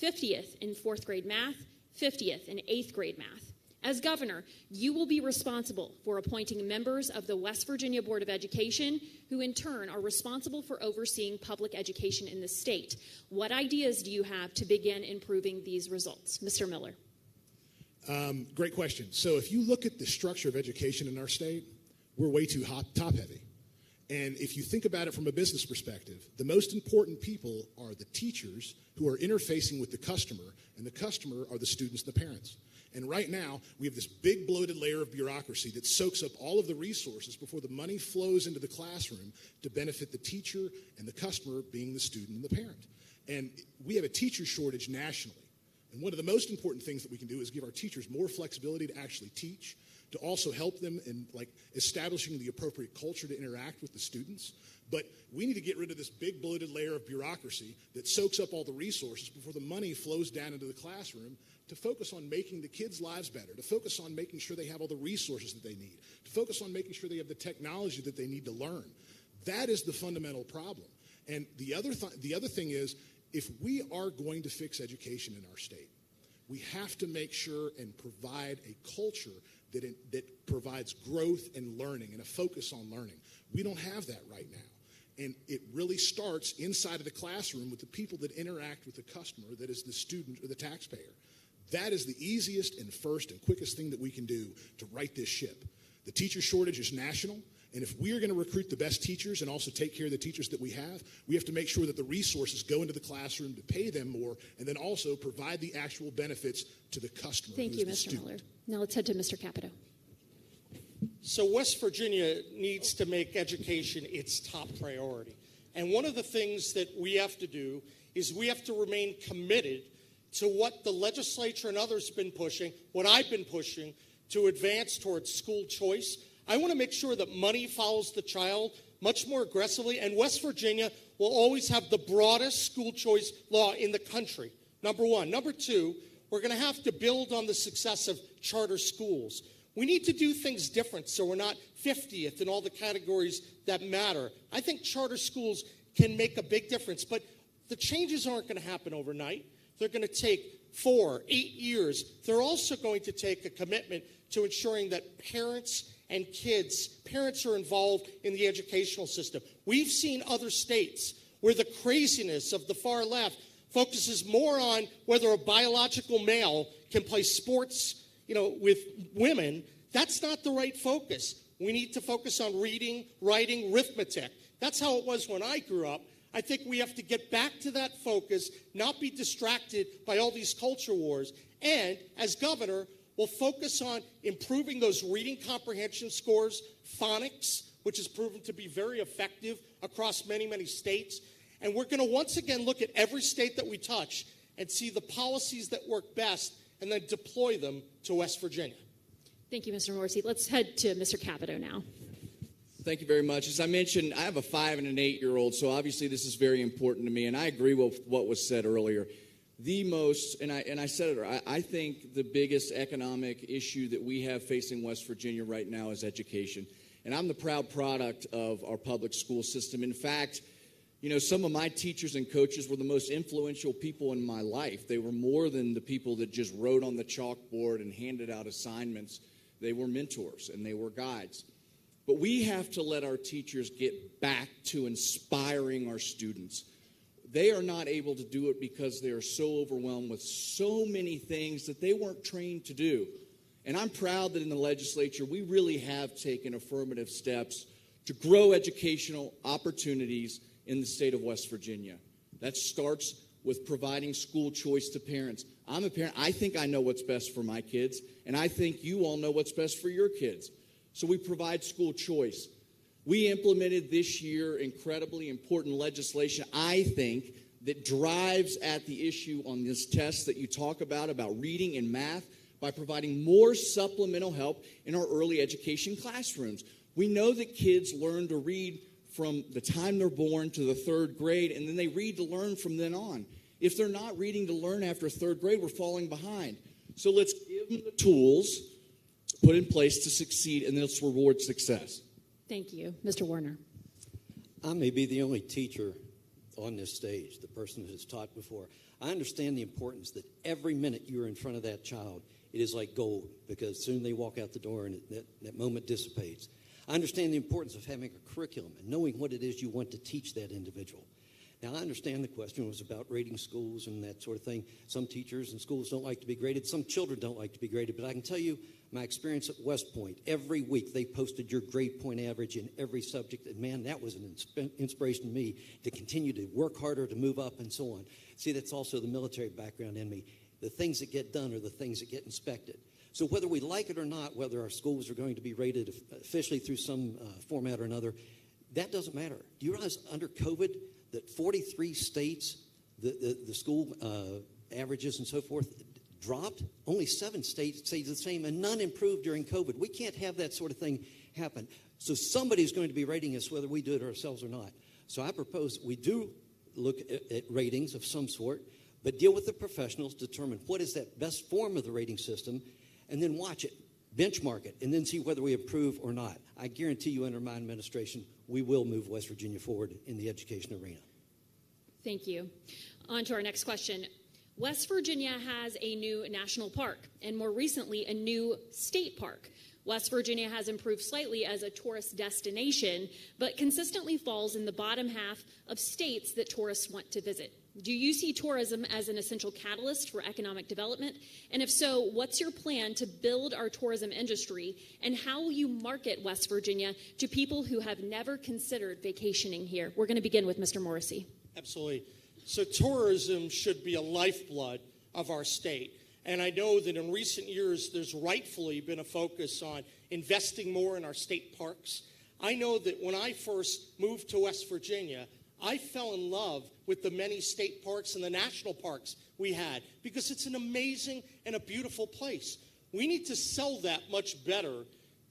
50th in 4th grade math, 50th in 8th grade math. As governor, you will be responsible for appointing members of the West Virginia Board of Education, who in turn are responsible for overseeing public education in the state. What ideas do you have to begin improving these results? Mr. Miller. Great question. So if you look at the structure of education in our state, we're way too top-heavy. And if you think about it from a business perspective, the most important people are the teachers who are interfacing with the customer, and the customer are the students and the parents. And right now, we have this big bloated layer of bureaucracy that soaks up all of the resources before the money flows into the classroom to benefit the teacher and the customer being the student and the parent. And we have a teacher shortage nationally. And one of the most important things that we can do is give our teachers more flexibility to actually teach, to also help them in establishing the appropriate culture to interact with the students. But we need to get rid of this big bloated layer of bureaucracy that soaks up all the resources before the money flows down into the classroom, to focus on making the kids' lives better, to focus on making sure they have all the resources that they need, to focus on making sure they have the technology that they need to learn. That is the fundamental problem. And the other thing is, if we are going to fix education in our state, we have to make sure and provide a culture that provides growth and learning and a focus on learning. We don't have that right now. And it really starts inside of the classroom with the people that interact with the customer, that is the student or the taxpayer. That is the easiest and first and quickest thing that we can do to right this ship. The teacher shortage is national, and if we are going to recruit the best teachers and also take care of the teachers that we have to make sure that the resources go into the classroom to pay them more, and then also provide the actual benefits to the customer. Thank you, Mr. Miller. Now let's head to Mr. Capito. So West Virginia needs to make education its top priority. And one of the things that we have to do is we have to remain committed to what the legislature and others have been pushing, what I've been pushing, to advance towards school choice. I want to make sure that money follows the child much more aggressively, and West Virginia will always have the broadest school choice law in the country, number one. Number two, we're going to have to build on the success of charter schools. We need to do things different so we're not 50th in all the categories that matter. I think charter schools can make a big difference, but the changes aren't going to happen overnight. They're going to take 4, 8 years. They're also going to take a commitment to ensuring that parents are involved in the educational system. We've seen other states where the craziness of the far left focuses more on whether a biological male can play sports, with women. That's not the right focus. We need to focus on reading, writing, arithmetic. That's how it was when I grew up. I think we have to get back to that focus, not be distracted by all these culture wars. And as governor, we'll focus on improving those reading comprehension scores, phonics, which has proven to be very effective across many, many states. And we're going to once again look at every state that we touch and see the policies that work best and then deploy them to West Virginia. Thank you, Mr. Morrissey. Let's head to Mr. Capito now. Thank you very much. As I mentioned, I have a 5- and an 8-year-old, so obviously this is very important to me, and I agree with what was said earlier. The most, and I said it, I think the biggest economic issue that we have facing West Virginia right now is education. And I'm the proud product of our public school system. In fact, some of my teachers and coaches were the most influential people in my life. They were more than the people that just wrote on the chalkboard and handed out assignments. They were mentors and they were guides. But we have to let our teachers get back to inspiring our students. They are not able to do it because they are so overwhelmed with so many things that they weren't trained to do. And I'm proud that in the legislature, we really have taken affirmative steps to grow educational opportunities in the state of West Virginia. That starts with providing school choice to parents. I'm a parent. I think I know what's best for my kids, and I think you all know what's best for your kids. So we provide school choice. We implemented this year incredibly important legislation, I think, that drives at the issue on this test that you talk about reading and math, by providing more supplemental help in our early education classrooms. We know that kids learn to read from the time they're born to the 3rd grade, and then they read to learn from then on. If they're not reading to learn after third grade, we're falling behind. So let's give them the tools to put in place to succeed, and let's reward success. Thank you. Mr. Warner. I may be the only teacher on this stage, the person that has taught before. I understand the importance that every minute you're in front of that child, it is like gold, because soon they walk out the door and that moment dissipates. I understand the importance of having a curriculum and knowing what it is you want to teach that individual. Now, I understand the question was about rating schools and that sort of thing. Some teachers and schools don't like to be graded. Some children don't like to be graded. But I can tell you my experience at West Point, every week they posted your grade point average in every subject. And, man, that was an inspiration to me to continue to work harder, to move up, and so on. See, that's also the military background in me. The things that get done are the things that get inspected. So whether we like it or not, whether our schools are going to be rated officially through some format or another, that doesn't matter. Do you realize under COVID that 43 states, the school averages and so forth dropped? Only 7 states stayed the same, and none improved during COVID. We can't have that sort of thing happen. So somebody's going to be rating us whether we do it ourselves or not. So I propose we do look at ratings of some sort, but deal with the professionals, determine what is that best form of the rating system, and then watch it, benchmark it, and then see whether we improve or not. I guarantee you under my administration, we will move West Virginia forward in the education arena. Thank you. On to our next question. West Virginia has a new national park, and more recently, a new state park. West Virginia has improved slightly as a tourist destination, but consistently falls in the bottom half of states that tourists want to visit. Do you see tourism as an essential catalyst for economic development? And if so, what's your plan to build our tourism industry, and how will you market West Virginia to people who have never considered vacationing here? We're going to begin with Mr. Morrissey. Absolutely. So tourism should be a lifeblood of our state. And I know that in recent years, there's rightfully been a focus on investing more in our state parks. I know that when I first moved to West Virginia, I fell in love with the many state parks and the national parks we had because it's an amazing and a beautiful place. We need to sell that much better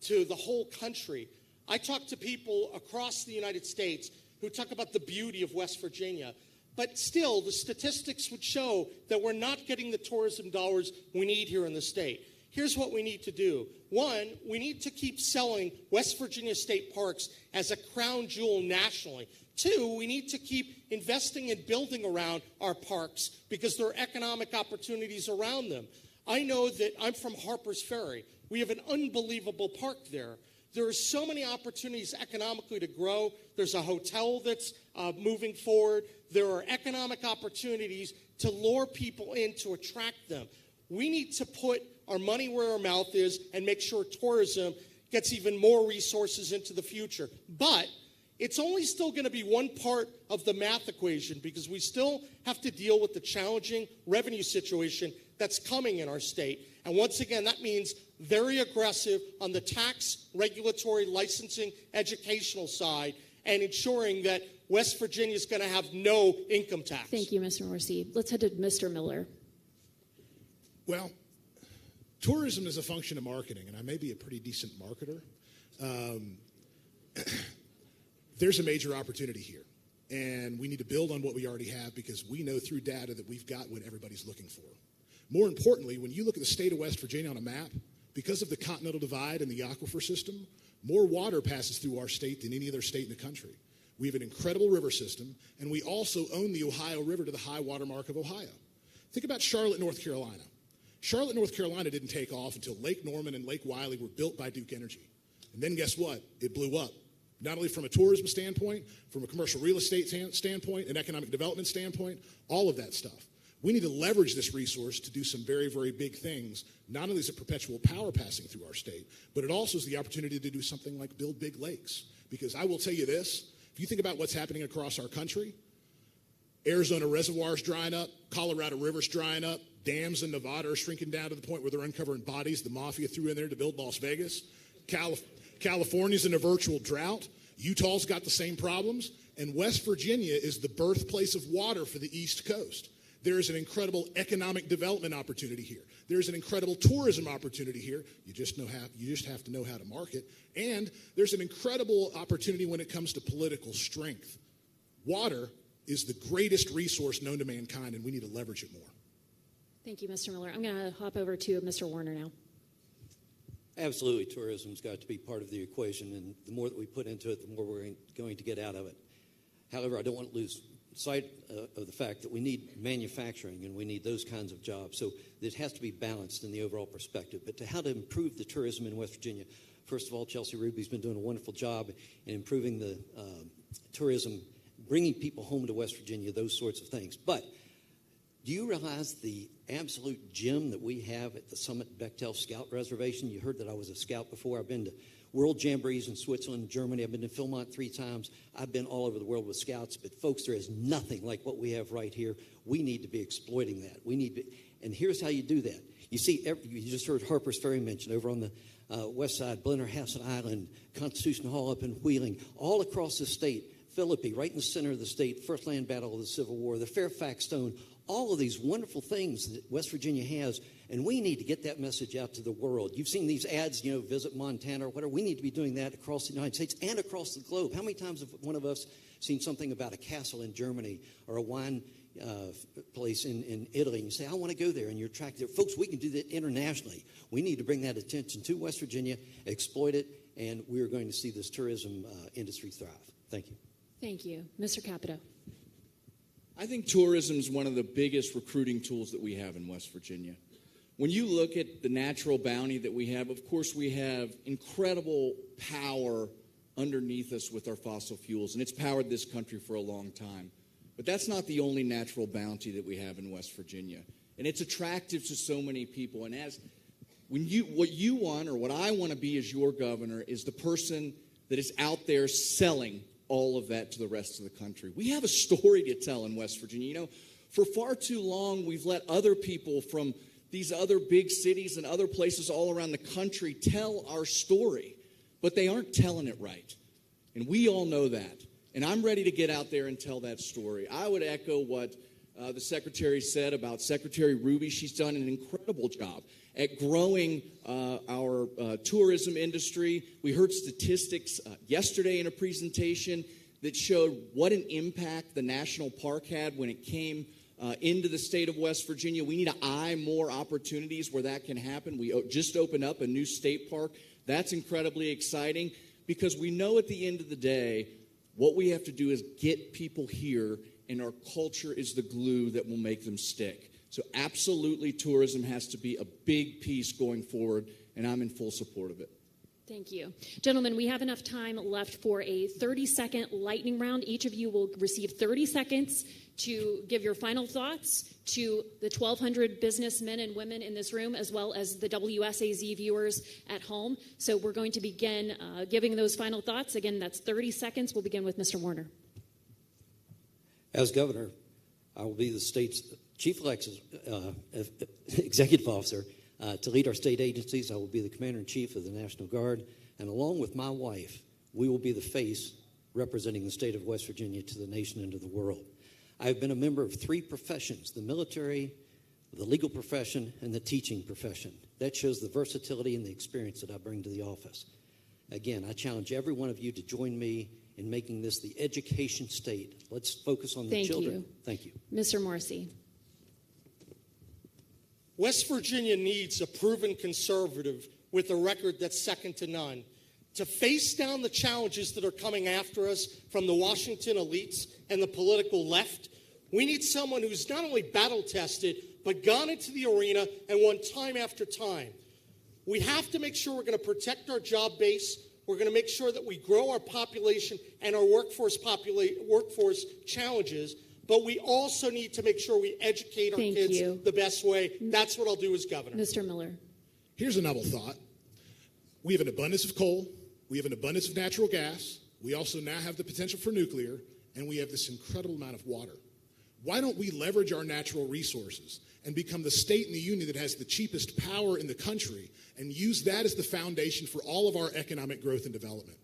to the whole country. I talk to people across the United States who talk about the beauty of West Virginia. But still, the statistics would show that we're not getting the tourism dollars we need here in the state. Here's what we need to do. One, we need to keep selling West Virginia state parks as a crown jewel nationally. Two, we need to keep investing and building around our parks because there are economic opportunities around them. I know that I'm from Harper's Ferry. We have an unbelievable park there. There are so many opportunities economically to grow. There's a hotel that's moving forward. There are economic opportunities to lure people in, to attract them. We need to put our money where our mouth is and make sure tourism gets even more resources into the future. But it's only still going to be one part of the math equation because we still have to deal with the challenging revenue situation that's coming in our state. And once again, that means very aggressive on the tax, regulatory, licensing, educational side, and ensuring that West Virginia is going to have no income tax. Thank you, Mr. Morrissey. Let's head to Mr. Miller. Well, tourism is a function of marketing, and I may be a pretty decent marketer. There's a major opportunity here, and we need to build on what we already have because we know through data that we've got what everybody's looking for. More importantly, when you look at the state of West Virginia on a map, because of the continental divide and the aquifer system, more water passes through our state than any other state in the country. We have an incredible river system, and we also own the Ohio River to the high water mark of Ohio. Think about Charlotte, North Carolina. Charlotte, North Carolina didn't take off until Lake Norman and Lake Wylie were built by Duke Energy. And then guess what? It blew up. Not only from a tourism standpoint, from a commercial real estate standpoint, an economic development standpoint, all of that stuff. We need to leverage this resource to do some very, very big things. Not only is it perpetual power passing through our state, but it also is the opportunity to do something like build big lakes. Because I will tell you this, if you think about what's happening across our country, Arizona reservoirs drying up, Colorado rivers drying up, dams in Nevada are shrinking down to the point where they're uncovering bodies the mafia threw in there to build Las Vegas. California's in a virtual drought. Utah's got the same problems. And West Virginia is the birthplace of water for the East Coast. There is an incredible economic development opportunity here. There's an incredible tourism opportunity here. You just have to know how to market. And there's an incredible opportunity when it comes to political strength. Water is the greatest resource known to mankind, and we need to leverage it more. Thank you, Mr. Miller. I'm going to hop over to Mr. Warner now. Absolutely, tourism's got to be part of the equation, and the more that we put into it, the more we're going to get out of it. However, I don't want to lose sight of the fact that we need manufacturing and we need those kinds of jobs. So it has to be balanced in the overall perspective. But to how to improve the tourism in West Virginia, first of all, Chelsea Ruby's been doing a wonderful job in improving the tourism, bringing people home to West Virginia, those sorts of things. But do you realize the absolute gem that we have at the Summit Bechtel Scout Reservation? You heard that I was a scout before. I've been to World Jamborees in Switzerland, Germany. I've been to Philmont 3 times. I've been all over the world with scouts. But, folks, there is nothing like what we have right here. We need to be exploiting that. And here's how you do that. You see, you just heard Harper's Ferry mentioned over on the west side, Blennerhassett Island, Constitution Hall up in Wheeling, all across the state, Philippi, right in the center of the state, First Land Battle of the Civil War, the Fairfax Stone, all of these wonderful things that West Virginia has, and we need to get that message out to the world. You've seen these ads, visit Montana or whatever. We need to be doing that across the United States and across the globe. How many times have one of us seen something about a castle in Germany or a wine place in Italy, and you say, I want to go there, and you're attracted there. Folks, we can do that internationally. We need to bring that attention to West Virginia, exploit it, and we're going to see this tourism industry thrive. Thank you. Thank you. Mr. Capito. I think tourism is one of the biggest recruiting tools that we have in West Virginia. When you look at the natural bounty that we have, of course we have incredible power underneath us with our fossil fuels, and it's powered this country for a long time. But that's not the only natural bounty that we have in West Virginia. And it's attractive to so many people. And what you want, or what I want to be as your governor, is the person that is out there selling all of that to the rest of the country. We have a story to tell in West Virginia. For far too long, we've let other people from these other big cities and other places all around the country tell our story, but they aren't telling it right. And we all know that. And I'm ready to get out there and tell that story. I would echo what the Secretary said about Secretary Ruby. She's done an incredible job at growing our tourism industry. We heard statistics yesterday in a presentation that showed what an impact the national park had when it came into the state of West Virginia. We need to eye more opportunities where that can happen. We just opened up a new state park. That's incredibly exciting because we know at the end of the day, what we have to do is get people here, and our culture is the glue that will make them stick. So absolutely, tourism has to be a big piece going forward, and I'm in full support of it. Thank you. Gentlemen, we have enough time left for a 30-second lightning round. Each of you will receive 30 seconds to give your final thoughts to the 1,200 businessmen and women in this room, as well as the WSAZ viewers at home. So we're going to begin giving those final thoughts. Again, that's 30 seconds. We'll begin with Mr. Warner. As governor, I will be the state's chief executive officer. To lead our state agencies, I will be the commander-in-chief of the National Guard, and along with my wife, we will be the face representing the state of West Virginia to the nation and to the world. I have been a member of 3 professions: the military, the legal profession, and the teaching profession. That shows the versatility and the experience that I bring to the office. Again, I challenge every one of you to join me in making this the education state. Let's focus on the children. Thank you. Mr. Morrissey. West Virginia needs a proven conservative with a record that's second to none to face down the challenges that are coming after us from the Washington elites and the political left. We need someone who's not only battle-tested, but gone into the arena and won time after time. We have to make sure we're going to protect our job base. We're going to make sure that we grow our population and our workforce challenges. But we also need to make sure we educate our kids the best way. That's what I'll do as governor. Mr. Miller. Here's a novel thought. We have an abundance of coal. We have an abundance of natural gas. We also now have the potential for nuclear. And we have this incredible amount of water. Why don't we leverage our natural resources and become the state in the union that has the cheapest power in the country and use that as the foundation for all of our economic growth and development?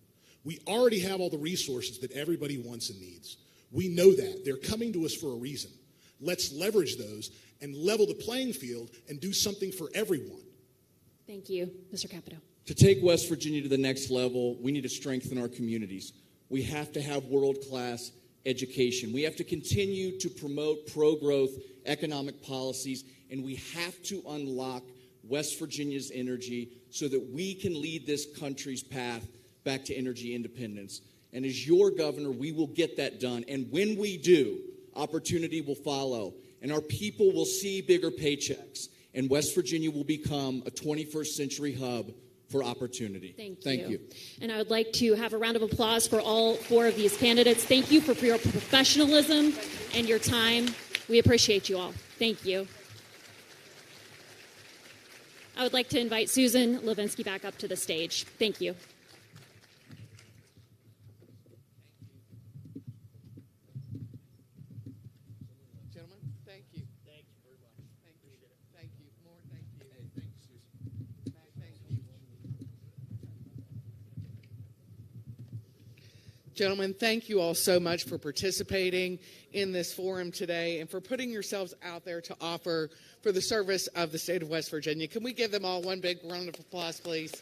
We already have all the resources that everybody wants and needs. We know that. They're coming to us for a reason. Let's leverage those and level the playing field and do something for everyone. Thank you. Mr. Capito. To take West Virginia to the next level, we need to strengthen our communities. We have to have world-class education. We have to continue to promote pro-growth economic policies, and we have to unlock West Virginia's energy so that we can lead this country's path back to energy independence. And as your governor, we will get that done. And when we do, opportunity will follow, and our people will see bigger paychecks, and West Virginia will become a 21st century hub for opportunity. Thank you. And I would like to have a round of applause for all 4 of these candidates. Thank you for your professionalism and your time. We appreciate you all. Thank you. I would like to invite Susan Levinsky back up to the stage. Thank you. Gentlemen, thank you. Thank you very much. Thank you. Thank you. More thank you. Hey, thank you, Susan. Thank you. Gentlemen, thank you all so much for participating in this forum today and for putting yourselves out there to offer for the service of the state of West Virginia. Can we give them all one big round of applause, please?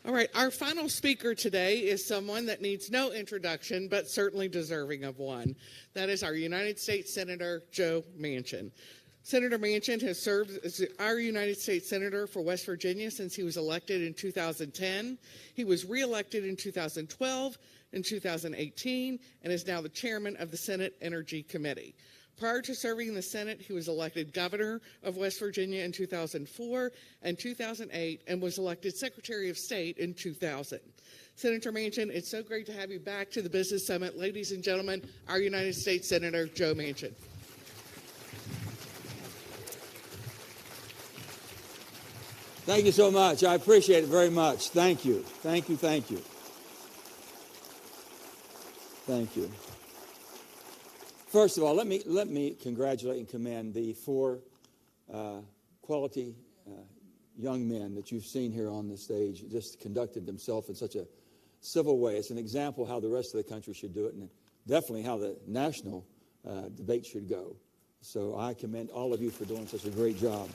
All right, our final speaker today is someone that needs no introduction, but certainly deserving of one. That is our United States Senator, Joe Manchin. Senator Manchin has served as our United States Senator for West Virginia since he was elected in 2010. He was reelected in 2012 and 2018 and is now the chairman of the Senate Energy Committee. Prior to serving in the Senate, he was elected governor of West Virginia in 2004 and 2008 and was elected Secretary of State in 2000. Senator Manchin, it's so great to have you back to the Business Summit. Ladies and gentlemen, our United States Senator, Joe Manchin. Thank you so much. I appreciate it very much. Thank you. Thank you. Thank you. Thank you. First of all, let me congratulate and commend the 4 quality young men that you've seen here on the stage. Just conducted themselves in such a civil way. It's an example how the rest of the country should do it, and definitely how the national debate should go. So I commend all of you for doing such a great job.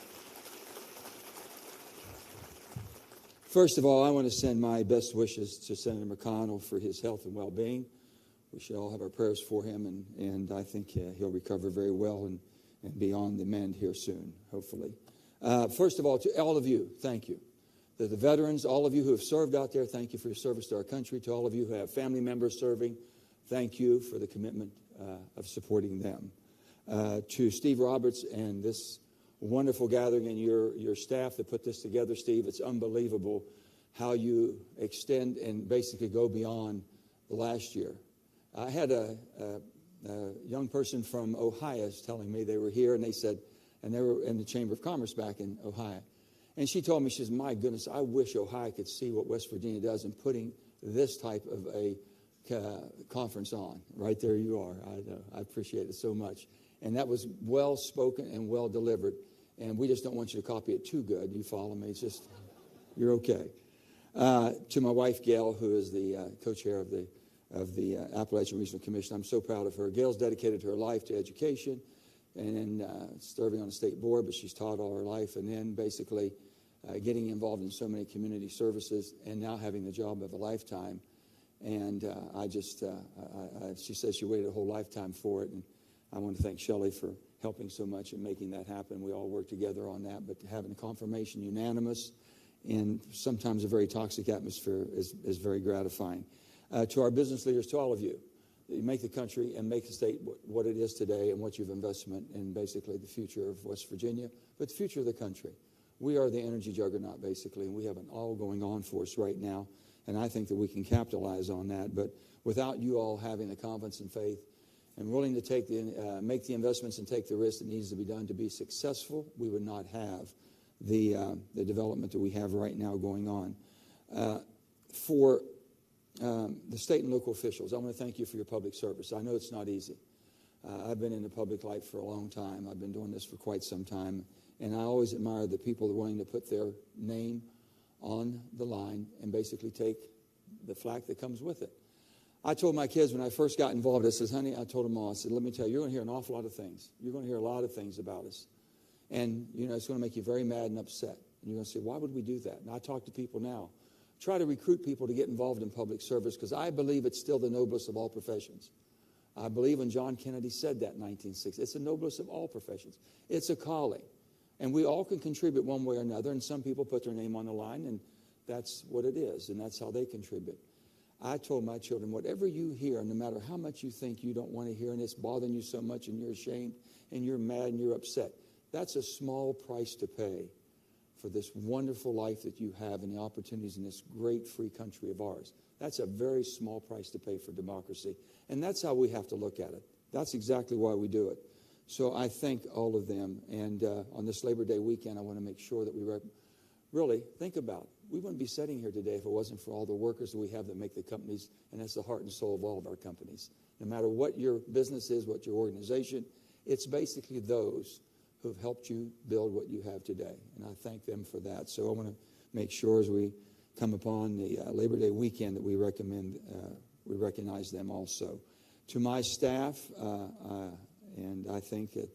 First of all, I want to send my best wishes to Senator McConnell for his health and well-being. We should all have our prayers for him, and I think he'll recover very well and be on the mend here soon, hopefully. First of all, to all of you, thank you. To the veterans, all of you who have served out there, thank you for your service to our country. To all of you who have family members serving, thank you for the commitment of supporting them. To Steve Roberts and this wonderful gathering and your staff that put this together, Steve, it's unbelievable how you extend and basically go beyond the last year. I had a young person from Ohio telling me they were here, and they said, and they were in the Chamber of Commerce back in Ohio. And she told me, she says, my goodness, I wish Ohio could see what West Virginia does in putting this type of a conference on. Right there you are. I appreciate it so much. And that was well spoken and well delivered. And we just don't want you to copy it too good. You follow me? It's just, you're okay. To my wife, Gail, who is the co-chair of the Appalachian Regional Commission, I'm so proud of her. Gail's dedicated her life to education and serving on the state board, but she's taught all her life, and then basically getting involved in so many community services and now having the job of a lifetime. And she says she waited a whole lifetime for it, and I want to thank Shelley for helping so much and making that happen. We all work together on that, but having a confirmation unanimous in sometimes a very toxic atmosphere is very gratifying. To our business leaders, to all of you, you make the country and make the state what it is today and what you've investment in basically the future of West Virginia, but the future of the country. We are the energy juggernaut, basically, and we have it all going on for us right now, and I think that we can capitalize on that. But without you all having the confidence and faith and willing to make the investments and take the risk that needs to be done to be successful, we would not have the development that we have right now going on. For the state and local officials, I want to thank you for your public service. I know it's not easy. I've been in the public life for a long time. I've been doing this for quite some time, and I always admire the people that are willing to put their name on the line and basically take the flack that comes with it. I told my kids when I first got involved, I said, honey, I told them all, I said, let me tell you, you're going to hear an awful lot of things. You're going to hear a lot of things about us. And, it's going to make you very mad and upset. And you're going to say, why would we do that? And I talk to people now try to recruit people to get involved in public service, because I believe it's still the noblest of all professions. I believe when John Kennedy said that in 1960, it's the noblest of all professions. It's a calling. And we all can contribute one way or another, and some people put their name on the line, and that's what it is, and that's how they contribute. I told my children, whatever you hear, no matter how much you think you don't want to hear, and it's bothering you so much, and you're ashamed, and you're mad, and you're upset, that's a small price to pay for this wonderful life that you have and the opportunities in this great free country of ours. That's a very small price to pay for democracy. And that's how we have to look at it. That's exactly why we do it. So I thank all of them. And on this Labor Day weekend, I want to make sure that we really think about it. We wouldn't be sitting here today if it wasn't for all the workers that we have that make the companies, and that's the heart and soul of all of our companies. No matter what your business is, what your organization, it's basically those who have helped you build what you have today. And I thank them for that. So I want to make sure as we come upon the Labor Day weekend that we recognize them also. To my staff, and I think that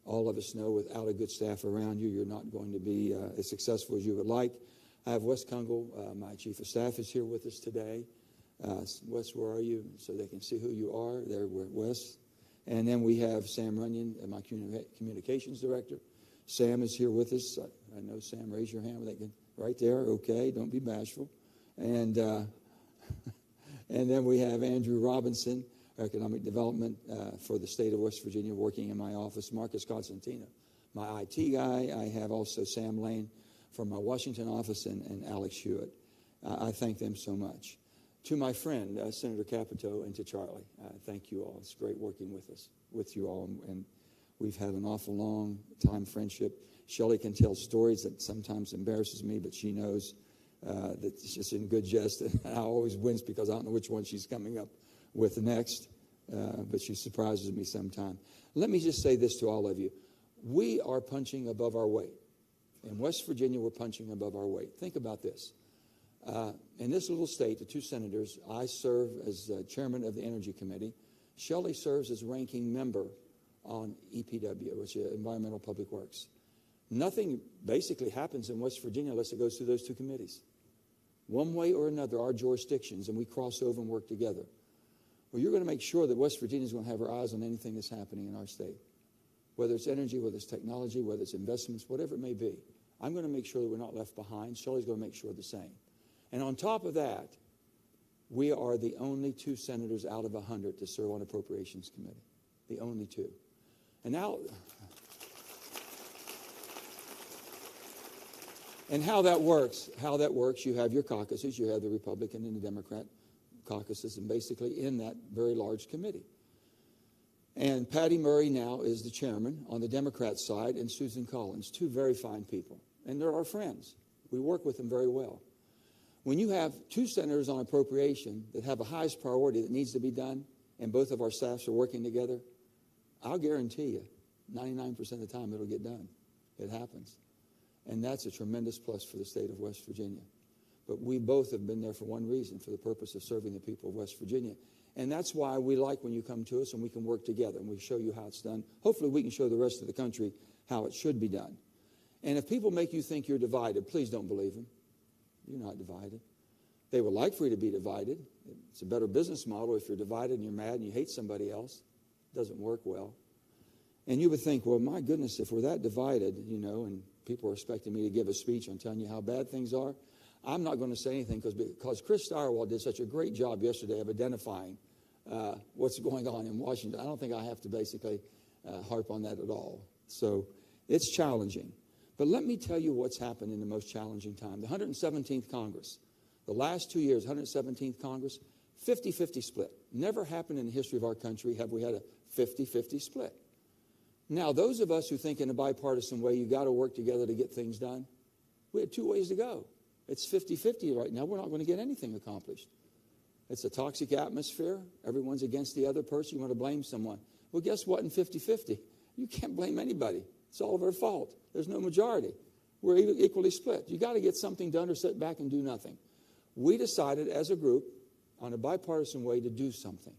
all of us know without a good staff around you, you're not going to be as successful as you would like. I have Wes Kungle, my chief of staff, is here with us today. Wes, where are you? So they can see who you are. There, Wes. And then we have Sam Runyon, my communications director. Sam is here with us. I know Sam. Raise your hand. They can, right there. Okay. Don't be bashful. And and then we have Andrew Robinson, economic development for the state of West Virginia, working in my office. Marcus Constantino, my IT guy. I have also Sam Lane from my Washington office, and Alex Hewitt. I thank them so much. To my friend, Senator Capito, and to Charlie, thank you all. It's great working with you all, and we've had an awful long time friendship. Shelley can tell stories that sometimes embarrasses me, but she knows that it's just in good jest. And I always wince because I don't know which one she's coming up with next, but she surprises me sometimes. Let me just say this to all of you. We are punching above our weight. In West Virginia, we're punching above our weight. Think about this. In this little state, the two senators, I serve as chairman of the Energy Committee. Shelley serves as ranking member on EPW, which is Environmental Public Works. Nothing basically happens in West Virginia unless it goes through those two committees. One way or another, our jurisdictions, and we cross over and work together. Well, you're going to make sure that West Virginia is going to have her eyes on anything that's happening in our state, whether it's energy, whether it's technology, whether it's investments, whatever it may be. I'm going to make sure that we're not left behind. Shelley's going to make sure the same. And on top of that, we are the only two senators out of 100 to serve on Appropriations Committee. The only two. And now, and how that works, you have your caucuses, you have the Republican and the Democrat caucuses, and basically in that very large committee. And Patty Murray now is the chairman on the Democrat side, and Susan Collins, two very fine people. And they're our friends. We work with them very well. When you have two senators on appropriation that have a highest priority that needs to be done, and both of our staffs are working together, I'll guarantee you 99% of the time it'll get done. It happens. And that's a tremendous plus for the state of West Virginia. But we both have been there for one reason, for the purpose of serving the people of West Virginia. And that's why we like when you come to us and we can work together and we show you how it's done. Hopefully we can show the rest of the country how it should be done. And if people make you think you're divided, please don't believe them. You're not divided. They would like for you to be divided. It's a better business model if you're divided and you're mad and you hate somebody else. It doesn't work well. And you would think, well, my goodness, if we're that divided, and people are expecting me to give a speech on telling you how bad things are, I'm not going to say anything because Chris Stirewall did such a great job yesterday of identifying what's going on in Washington. I don't think I have to basically harp on that at all. So it's challenging. But let me tell you what's happened in the most challenging time. The 117th Congress, the last 2 years, 117th Congress, 50-50 split. Never happened in the history of our country have we had a 50-50 split. Now, those of us who think in a bipartisan way, you got to work together to get things done, we had two ways to go. It's 50-50 right now. We're not going to get anything accomplished. It's a toxic atmosphere. Everyone's against the other person. You want to blame someone. Well, guess what in 50-50? You can't blame anybody. It's all their fault. There's no majority. We're equally split. You got to get something done or sit back and do nothing. We decided as a group on a bipartisan way to do something.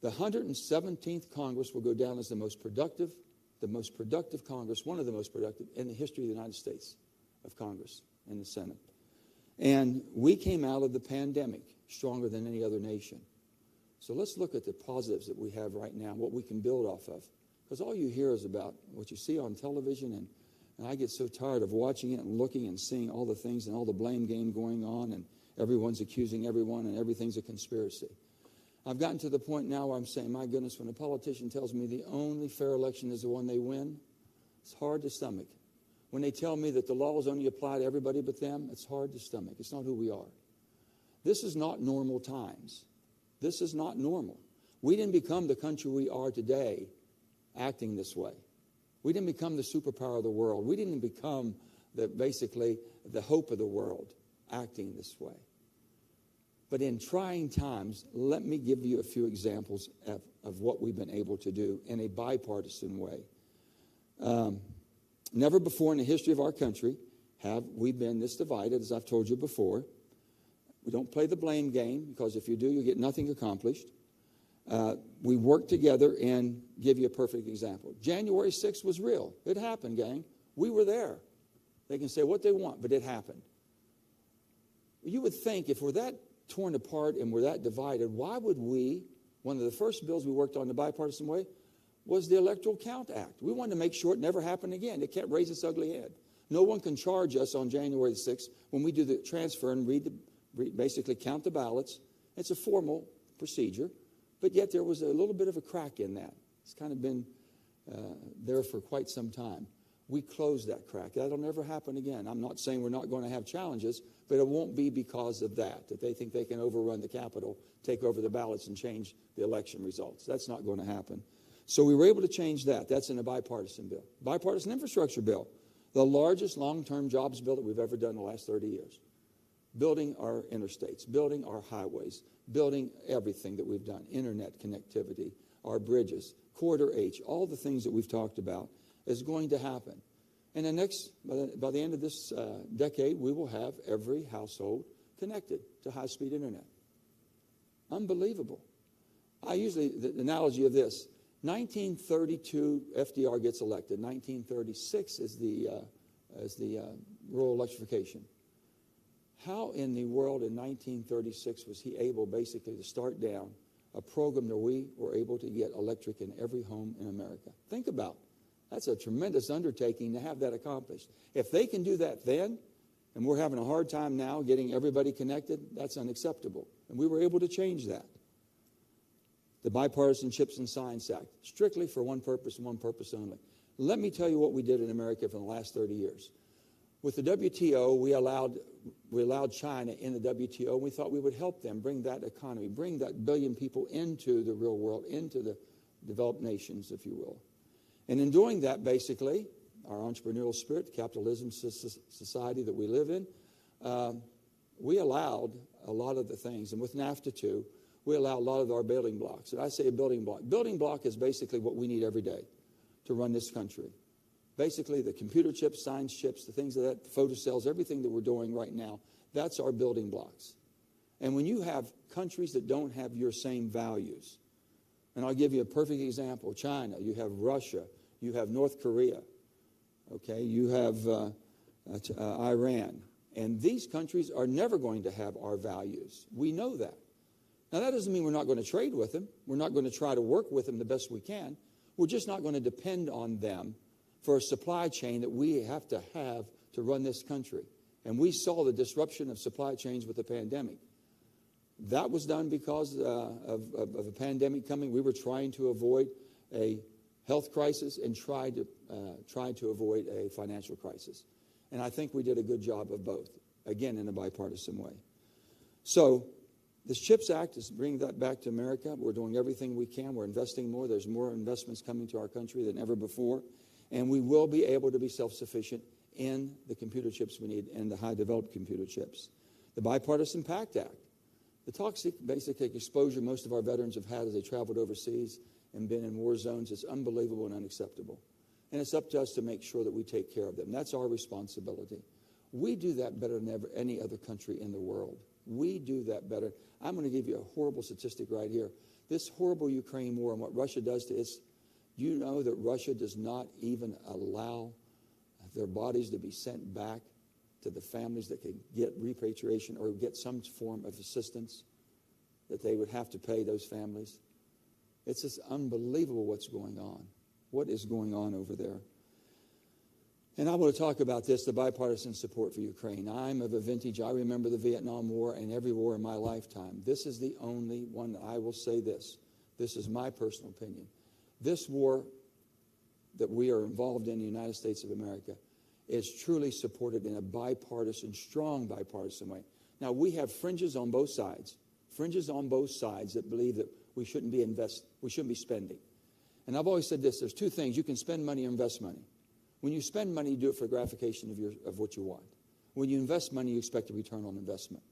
The 117th Congress will go down as the most productive Congress, one of the most productive in the history of the United States of Congress and the Senate. And we came out of the pandemic stronger than any other nation. So let's look at the positives that we have right now, what we can build off of. Because all you hear is about what you see on television, and I get so tired of watching it and looking and seeing all the things and all the blame game going on, and everyone's accusing everyone and everything's a conspiracy. I've gotten to the point now where I'm saying, my goodness, when a politician tells me the only fair election is the one they win, it's hard to stomach. When they tell me that the laws only apply to everybody but them, it's hard to stomach. It's not who we are. This is not normal times. This is not normal. We didn't become the country we are today acting this way. We didn't become the superpower of the world. We didn't become basically the hope of the world acting this way. But in trying times, let me give you a few examples of what we've been able to do in a bipartisan way. Never before in the history of our country have we been this divided, as I've told you before. We don't play the blame game, because if you do, you get nothing accomplished. We work together, and give you a perfect example. January 6th was real. It happened, gang. We were there. They can say what they want, but it happened. You would think if we're that torn apart and we're that divided, why would one of the first bills we worked on in the bipartisan way was the Electoral Count Act. We wanted to make sure it never happened again. It can't raise its ugly head. No one can charge us on January 6th when we do the transfer and basically count the ballots. It's a formal procedure, but yet there was a little bit of a crack in that. It's kind of been there for quite some time. We closed that crack. That'll never happen again. I'm not saying we're not going to have challenges, but it won't be because of that they think they can overrun the Capitol, take over the ballots, and change the election results. That's not going to happen. So we were able to change that. That's in a bipartisan bill. Bipartisan infrastructure bill, the largest long-term jobs bill that we've ever done in the last 30 years. Building our interstates, building our highways, building everything that we've done, internet connectivity, our bridges, Corridor H, all the things that we've talked about is going to happen. And by the end of this decade, we will have every household connected to high-speed internet. Unbelievable. The analogy of this, 1932, FDR gets elected. 1936 is the rural electrification. How in the world in 1936 was he able basically to start down a program that we were able to get electric in every home in America? Think about it. That's a tremendous undertaking to have that accomplished. If they can do that then, and we're having a hard time now getting everybody connected, that's unacceptable. And we were able to change that. The Bipartisan Chips and Science Act, strictly for one purpose and one purpose only. Let me tell you what we did in America for the last 30 years. With the WTO, we allowed China in the WTO, and we thought we would help them bring that economy, bring that billion people into the real world, into the developed nations, if you will. And in doing that, basically, our entrepreneurial spirit, the capitalism society that we live in, we allowed a lot of the things. And with NAFTA, too, we allow a lot of our building blocks. And I say a building block. Building block is basically what we need every day to run this country. Basically, the computer chips, science chips, the things of that, photocells, everything that we're doing right now, that's our building blocks. And when you have countries that don't have your same values, and I'll give you a perfect example, China, you have Russia, you have North Korea, okay, you have Iran, and these countries are never going to have our values. We know that. Now, that doesn't mean we're not going to trade with them. We're not going to try to work with them the best we can. We're just not going to depend on them for a supply chain that we have to run this country. And we saw the disruption of supply chains with the pandemic. That was done because of a pandemic coming. We were trying to avoid a health crisis and tried to avoid a financial crisis. And I think we did a good job of both, again, in a bipartisan way. So this CHIPS Act is bringing that back to America. We're doing everything we can. We're investing more. There's more investments coming to our country than ever before. And we will be able to be self-sufficient in the computer chips we need and the high-developed computer chips. The Bipartisan PACT Act. The toxic basic exposure most of our veterans have had as they traveled overseas and been in war zones is unbelievable and unacceptable. And it's up to us to make sure that we take care of them. That's our responsibility. We do that better than any other country in the world. We do that better. I'm going to give you a horrible statistic right here. This horrible Ukraine war and what Russia does to its, you know that Russia does not even allow their bodies to be sent back to the families that can get repatriation or get some form of assistance that they would have to pay those families. It's just unbelievable what's going on. What is going on over there? And I want to talk about this, the bipartisan support for Ukraine. I'm of a vintage. I remember the Vietnam War and every war in my lifetime. This is the only one that I will say this. This is my personal opinion. This war that we are involved in the United States of America is truly supported in a bipartisan, strong bipartisan way. Now, we have fringes on both sides that believe that we shouldn't be spending. And I've always said this, there's two things. You can spend money or invest money. When you spend money, you do it for gratification of what you want. When you invest money, you expect a return on investment.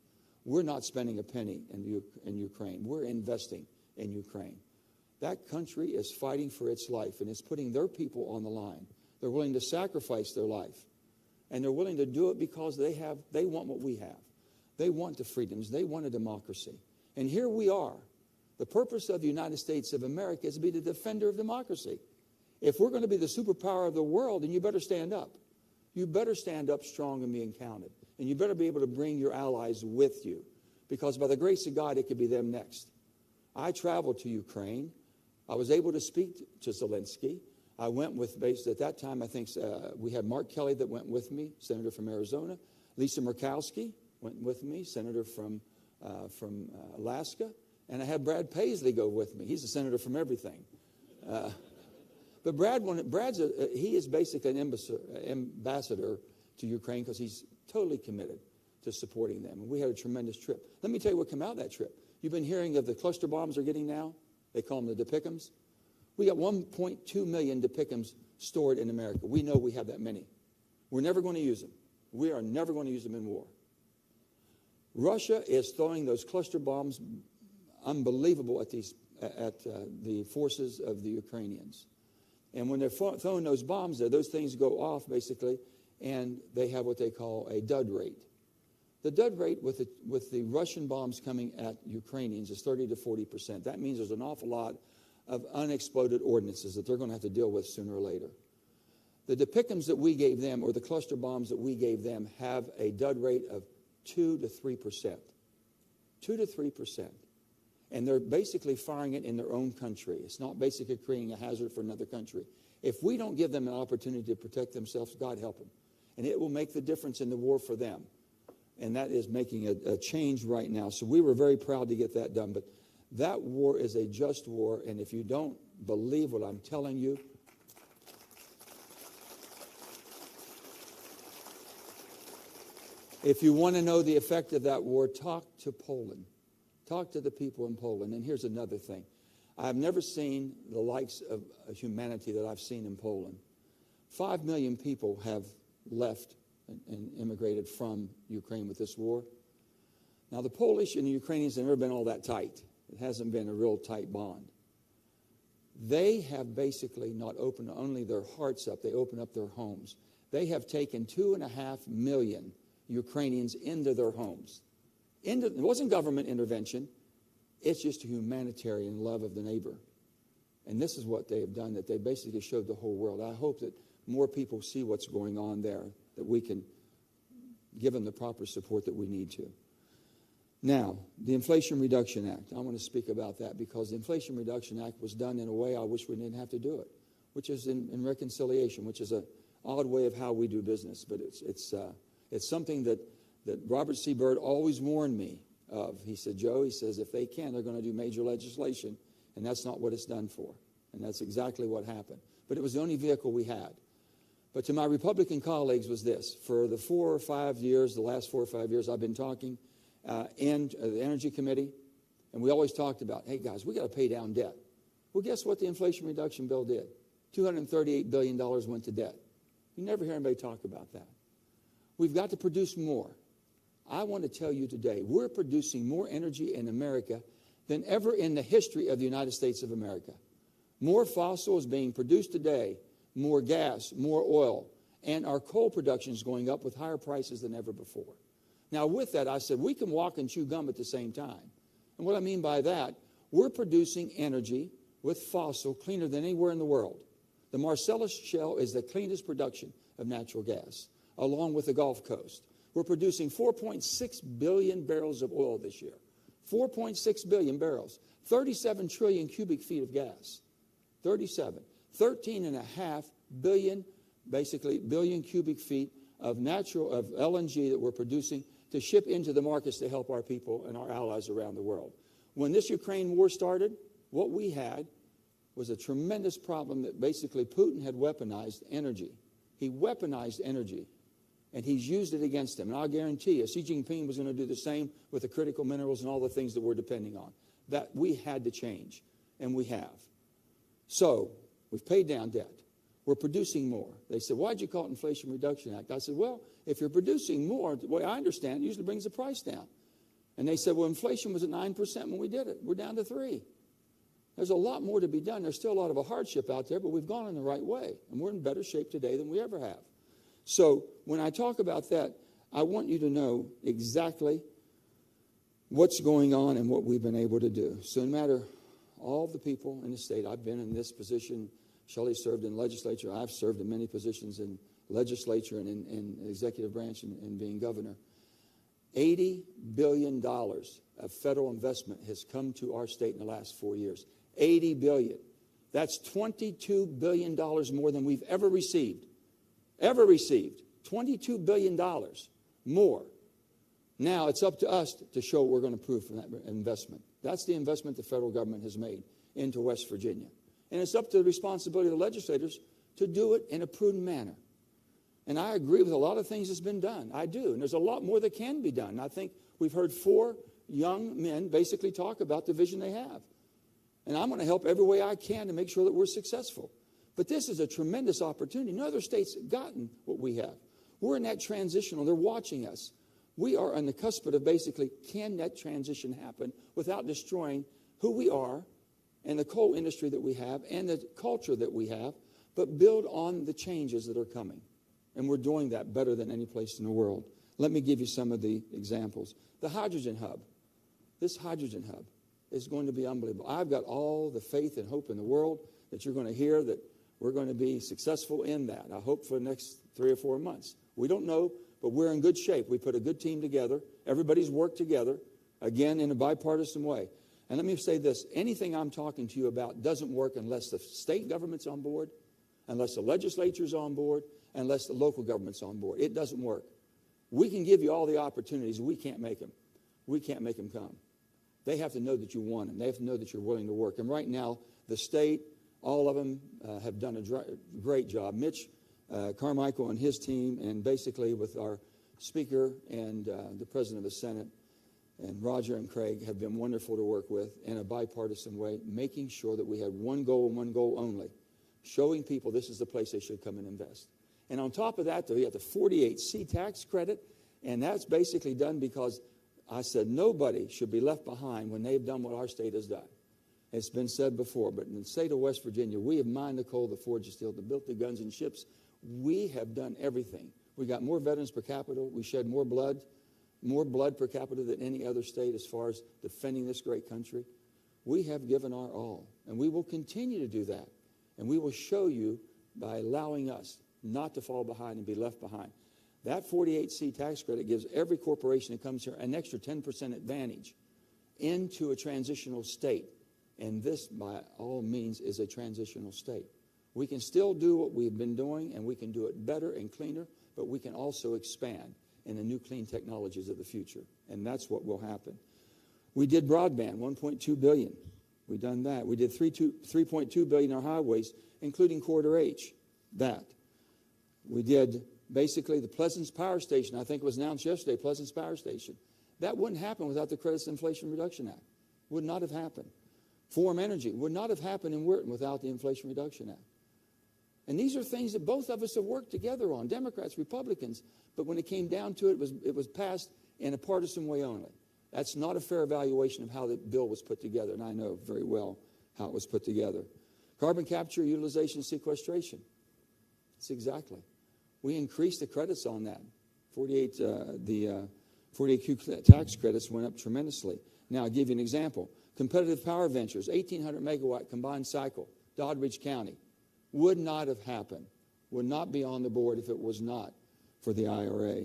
We're not spending a penny in Ukraine. We're investing in Ukraine. That country is fighting for its life, and it's putting their people on the line. They're willing to sacrifice their life, and they're willing to do it because they want what we have. They want the freedoms. They want a democracy. And here we are. The purpose of the United States of America is to be the defender of democracy. If we're going to be the superpower of the world, then you better stand up. You better stand up strong and being counted. And you better be able to bring your allies with you, because by the grace of God, it could be them next. I traveled to Ukraine. I was able to speak to Zelensky. I went with, at that time, I think we had Mark Kelly that went with me, senator from Arizona. Lisa Murkowski went with me, senator from Alaska. And I had Brad Paisley go with me. He's a senator from everything. But he is basically an ambassador to Ukraine because he's totally committed to supporting them. And we had a tremendous trip. Let me tell you what came out of that trip. You've been hearing of the cluster bombs they're getting now. They call them the Depicums. We got 1.2 million Depicums stored in America. We know we have that many. We're never going to use them. We are never going to use them in war. Russia is throwing those cluster bombs, unbelievable, at the forces of the Ukrainians. And when they're throwing those bombs there, those things go off basically, and they have what they call a dud rate. The dud rate with the Russian bombs coming at Ukrainians is 30 to 40%. That means there's an awful lot of unexploded ordnances that they're going to have to deal with sooner or later. The Depicums that we gave them, or the cluster bombs that we gave them, have a dud rate of 2 to 3%. 2 to 3%. And they're basically firing it in their own country. It's not basically creating a hazard for another country. If we don't give them an opportunity to protect themselves, God help them. And it will make the difference in the war for them. And that is making a change right now. So we were very proud to get that done. But that war is a just war. And if you don't believe what I'm telling you, if you want to know the effect of that war, talk to Poland. Talk to the people in Poland. And here's another thing. I've never seen the likes of humanity that I've seen in Poland. 5 million people have left and immigrated from Ukraine with this war. Now, the Polish and the Ukrainians have never been all that tight. It hasn't been a real tight bond. They have basically not opened only their hearts up, they opened up their homes. They have taken 2.5 million Ukrainians into their homes. It wasn't government intervention. It's just a humanitarian love of the neighbor. And this is what they have done, that they basically showed the whole world. I hope that more people see what's going on there, that we can give them the proper support that we need to. Now, the Inflation Reduction Act. I want to speak about that because the Inflation Reduction Act was done in a way I wish we didn't have to do it, which is in reconciliation, which is an odd way of how we do business. But it's something that Robert C. Byrd always warned me of. He said, Joe, he says, if they can, they're going to do major legislation, and that's not what it's done for. And that's exactly what happened. But it was the only vehicle we had. But to my Republican colleagues was this. For the 4 or 5 years, the last 4 or 5 years, I've been talking in the Energy Committee, and we always talked about, hey, guys, we got to pay down debt. Well, guess what the Inflation Reduction Bill did? $238 billion went to debt. You never hear anybody talk about that. We've got to produce more. I want to tell you today, we're producing more energy in America than ever in the history of the United States of America. More fossil is being produced today, more gas, more oil, and our coal production is going up with higher prices than ever before. Now, with that, I said we can walk and chew gum at the same time. And what I mean by that, we're producing energy with fossil cleaner than anywhere in the world. The Marcellus Shale is the cleanest production of natural gas, along with the Gulf Coast. We're producing 4.6 billion barrels of oil this year. 4.6 billion barrels. 37 trillion cubic feet of gas. 37. 13.5 billion, basically, billion cubic feet of LNG that we're producing to ship into the markets to help our people and our allies around the world. When this Ukraine war started, what we had was a tremendous problem that basically Putin had weaponized energy. He weaponized energy, and he's used it against him. And I'll guarantee you, Xi Jinping was going to do the same with the critical minerals and all the things that we're depending on. That we had to change, and we have. So we've paid down debt. We're producing more. They said, why'd you call it Inflation Reduction Act? I said, well, if you're producing more, the way I understand it, usually brings the price down. And they said, well, inflation was at 9% when we did it. We're down to 3%. There's a lot more to be done. There's still a lot of a hardship out there, but we've gone in the right way, and we're in better shape today than we ever have. So when I talk about that, I want you to know exactly what's going on and what we've been able to do. So no matter all the people in the state, I've been in this position. Shelley served in legislature. I've served in many positions in legislature and in executive branch and being governor. $80 billion of federal investment has come to our state in the last 4 years. $80 billion. That's $22 billion more than we've ever received. Ever received. $22 billion more. Now it's up to us to show what we're going to prove from that investment. That's the investment the federal government has made into West Virginia. And it's up to the responsibility of the legislators to do it in a prudent manner. And I agree with a lot of things that's been done. I do. And there's a lot more that can be done. I think we've heard 4 young men basically talk about the vision they have. And I'm going to help every way I can to make sure that we're successful. But this is a tremendous opportunity. No other state's gotten what we have. We're in that transitional. They're watching us. We are on the cusp of basically, can that transition happen without destroying who we are and the coal industry that we have and the culture that we have, but build on the changes that are coming. And we're doing that better than any place in the world. Let me give you some of the examples. The hydrogen hub. This hydrogen hub is going to be unbelievable. I've got all the faith and hope in the world that you're going to hear that we're going to be successful in that. I hope for the next 3 or 4 months. We don't know, but we're in good shape. We put a good team together. Everybody's worked together, again, in a bipartisan way. And let me say this. Anything I'm talking to you about doesn't work unless the state government's on board, unless the legislature's on board, unless the local government's on board. It doesn't work. We can give you all the opportunities. We can't make them. We can't make them come. They have to know that you want them. They have to know that you're willing to work. And right now, the state, all of them have done a great job. Mitch Carmichael and his team, and basically with our Speaker and the President of the Senate, and Roger and Craig have been wonderful to work with in a bipartisan way, making sure that we had one goal and one goal only, showing people this is the place they should come and invest. And on top of that, though, you have the 48C tax credit, and that's basically done because I said nobody should be left behind when they've done what our state has done. It's been said before, but in the state of West Virginia, we have mined the coal, the forged the steel, built the guns and ships. We have done everything. We got more veterans per capita. We shed more blood per capita than any other state as far as defending this great country. We have given our all, and we will continue to do that. And we will show you by allowing us not to fall behind and be left behind. That 48C tax credit gives every corporation that comes here an extra 10% advantage into a transitional state. And this, by all means, is a transitional state. We can still do what we've been doing, and we can do it better and cleaner, but we can also expand in the new clean technologies of the future. And that's what will happen. We did broadband, $1.2 billion. We've done that. We did $3.2 billion in our highways, including Corridor H. That. We did basically the Pleasance Power Station. I think it was announced yesterday, Pleasance Power Station. That wouldn't happen without the Credits Inflation Reduction Act. Would not have happened. Forum Energy would not have happened in Weirton without the Inflation Reduction Act. And these are things that both of us have worked together on, Democrats, Republicans, but when it came down to it, it was passed in a partisan way only. That's not a fair evaluation of how the bill was put together, and I know very well how it was put together. Carbon capture, utilization, sequestration. That's exactly. We increased the credits on that. 48Q tax credits went up tremendously. Now, I'll give you an example. Competitive Power Ventures, 1,800 megawatt combined cycle, Doddridge County. Would not have happened, would not be on the board if it was not for the IRA.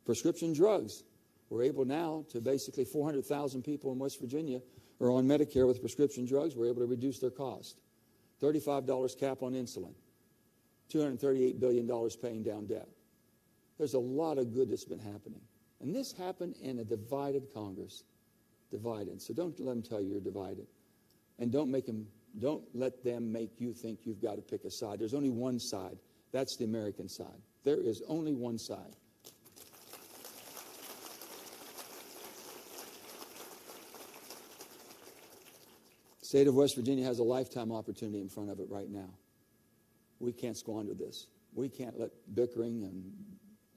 Prescription drugs. We're able now to basically 400,000 people in West Virginia are on Medicare with prescription drugs. We're able to reduce their cost. $35 cap on insulin. $238 billion paying down debt. There's a lot of good that's been happening. And this happened in a divided Congress. Divided. So don't let them tell you you're divided. And don't let them make you think you've got to pick a side. There's only one side. That's the American side. There is only one side. The state of West Virginia has a lifetime opportunity in front of it right now. We can't squander this. We can't let bickering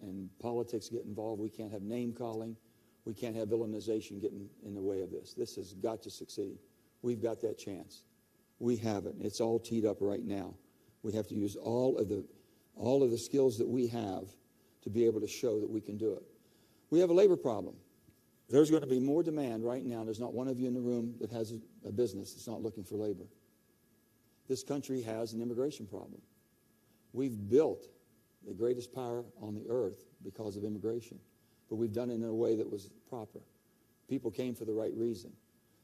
and politics get involved. We can't have name-calling. We can't have villainization getting in the way of this. This has got to succeed. We've got that chance. We have it. It's all teed up right now. We have to use all of the skills that we have to be able to show that we can do it. We have a labor problem. There's going to be more demand right now. There's not one of you in the room that has a business that's not looking for labor. This country has an immigration problem. We've built the greatest power on the earth because of immigration, but we've done it in a way that was proper. People came for the right reason.